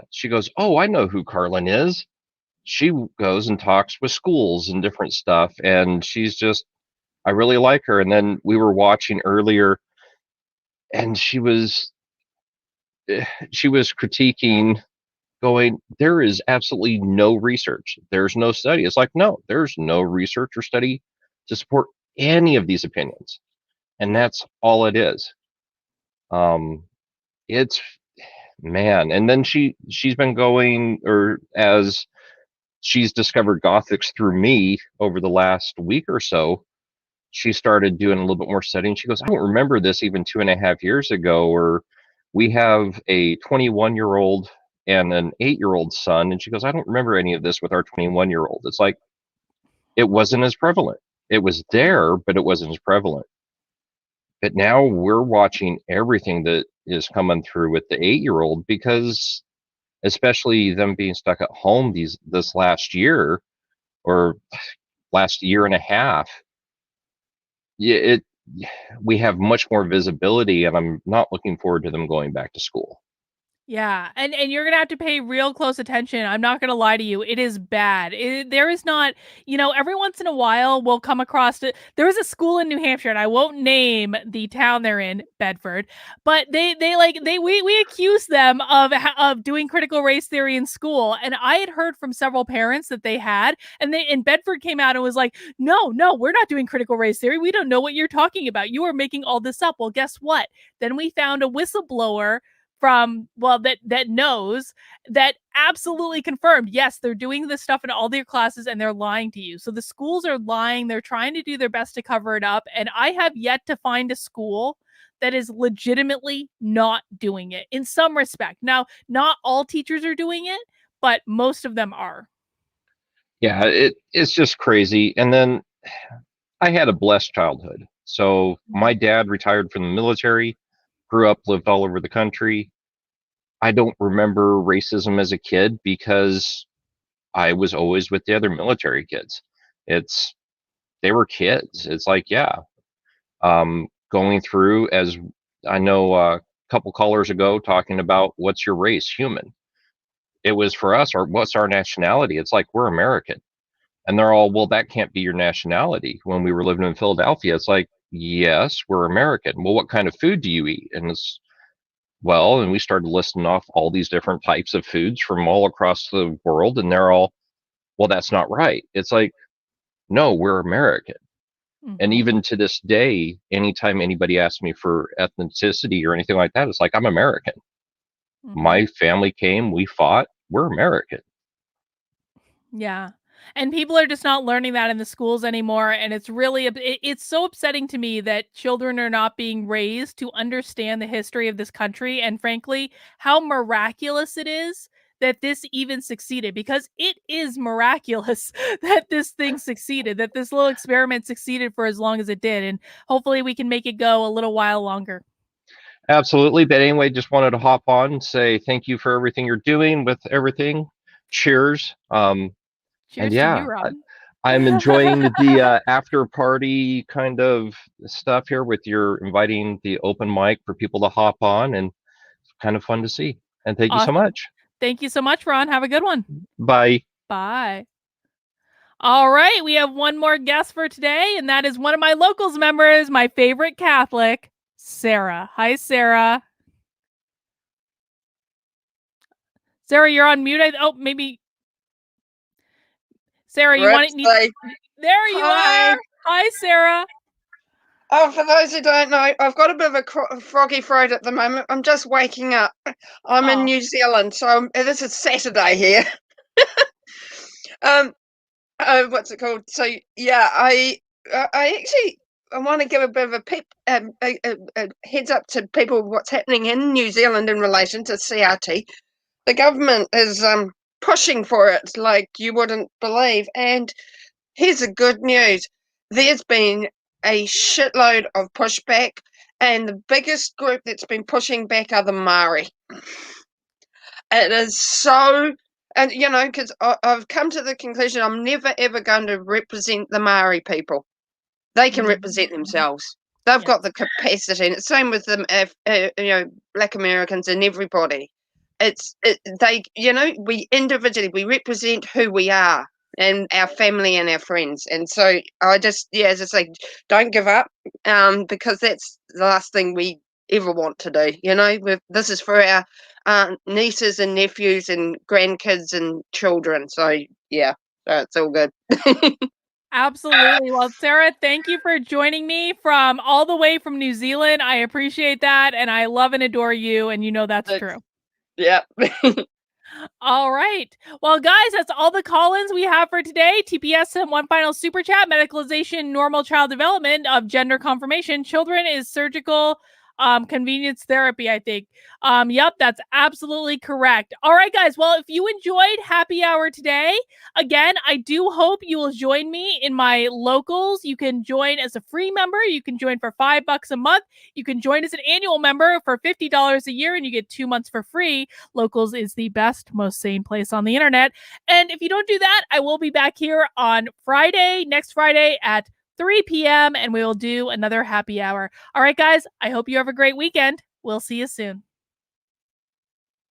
she goes, "Oh, I know who Carlin is." She goes and talks with schools and different stuff, and she's just, I really like her. And then we were watching earlier, and she was critiquing, going, "There is absolutely no research. There's no study." It's like, no, there's no research or study to support any of these opinions, and that's all it is. It's, man. And then she's been going, or as she's discovered Gothics through me over the last week or so, she started doing a little bit more studying. She goes, "I don't remember this even 2.5 years ago," or we have a 21-year-old and an 8-year-old son. And she goes, "I don't remember any of this with our 21-year-old. It's like, it wasn't as prevalent. It was there, but it wasn't as prevalent. But now we're watching everything that is coming through with the 8-year-old, because especially them being stuck at home this last year, or last year and a half. Yeah, we have much more visibility, and I'm not looking forward to them going back to school. Yeah, and you're gonna have to pay real close attention. I'm not gonna lie to you. It is bad. There is not, every once in a while we'll come across it. There was a school in New Hampshire, and I won't name the town they're in, Bedford, but we accuse them of doing critical race theory in school, and I had heard from several parents that they had, and Bedford came out and was like, no, we're not doing critical race theory. We don't know what you're talking about. You are making all this up. Well, guess what? Then we found a whistleblower that knows, that absolutely confirmed, yes, they're doing this stuff in all their classes and they're lying to you. So the schools are lying. They're trying to do their best to cover it up. And I have yet to find a school that is legitimately not doing it in some respect. Now, not all teachers are doing it, but most of them are. Yeah, it's just crazy. And then I had a blessed childhood. So my dad retired from the military, grew up, lived all over the country. I don't remember racism as a kid because I was always with the other military kids. They were kids. It's like, yeah, going through, as I know a couple callers ago, talking about what's your race, human. It was for us, or what's our nationality? It's like, we're American. And they're all, well, that can't be your nationality. When we were living in Philadelphia, it's like, yes, we're American. Well, what kind of food do you eat? And it's, well, and we started listing off all these different types of foods from all across the world, and they're all, well, that's not right. It's like, no, we're American. And even to this day, anytime anybody asks me for ethnicity or anything like that, it's like, I'm American. My family came, we fought, we're American. Yeah. And people are just not learning that in the schools anymore. And it's really, it's so upsetting to me that children are not being raised to understand the history of this country. And frankly, how miraculous it is that this even succeeded, because it is miraculous that this thing succeeded, that this little experiment succeeded for as long as it did. And hopefully we can make it go a little while longer. Absolutely. But anyway, just wanted to hop on and say thank you for everything you're doing with everything. Cheers. Cheers and yeah, to you, Ron. I'm enjoying the after party kind of stuff here with your inviting the open mic for people to hop on, and it's kind of fun to see. And thank you so much. Thank you so much, Ron. Have a good one. Bye. Bye. All right, we have one more guest for today, and that is one of my locals members, my favorite Catholic, Sarah. Hi, Sarah. Sarah, you're on mute. Maybe. Sarah, you want to? There you are. Hi, Sarah. Oh, for those who don't know, I've got a bit of a froggy throat at the moment. I'm just waking up. I'm in New Zealand, so this is Saturday here. What's it called? So yeah, I actually want to give a bit of a heads up to people what's happening in New Zealand in relation to CRT. The government is pushing for it like you wouldn't believe. And here's the good news: there's been a shitload of pushback, and the biggest group that's been pushing back are the Maori. It is so, and because I've come to the conclusion I'm never ever going to represent the Maori people. They can represent themselves. They've got the capacity, and it's same with them. Black Americans and everybody. We individually we represent who we are and our family and our friends. And so I just, as I say, don't give up, because that's the last thing we ever want to do. This is for our nieces and nephews and grandkids and children. So yeah, it's all good. Absolutely. Well, Sarah, thank you for joining me from all the way from New Zealand. I appreciate that, and I love and adore you, and that's true. Yeah. All right. Well, guys, that's all the call-ins we have for today. TPS and one final super chat. Medicalization, normal child development of gender confirmation. Children is surgical convenience therapy, I think. Yep, that's absolutely correct. All right, guys. Well, if you enjoyed Happy Hour today, again, I do hope you will join me in my locals. You can join as a free member. You can join for $5 a month. You can join as an annual member for $50 a year, and you get 2 months for free. Locals is the best, most sane place on the internet. And if you don't do that, I will be back here on Friday, next Friday at 3 p.m. and we will do another happy hour. All right, guys, I hope you have a great weekend. We'll see you soon.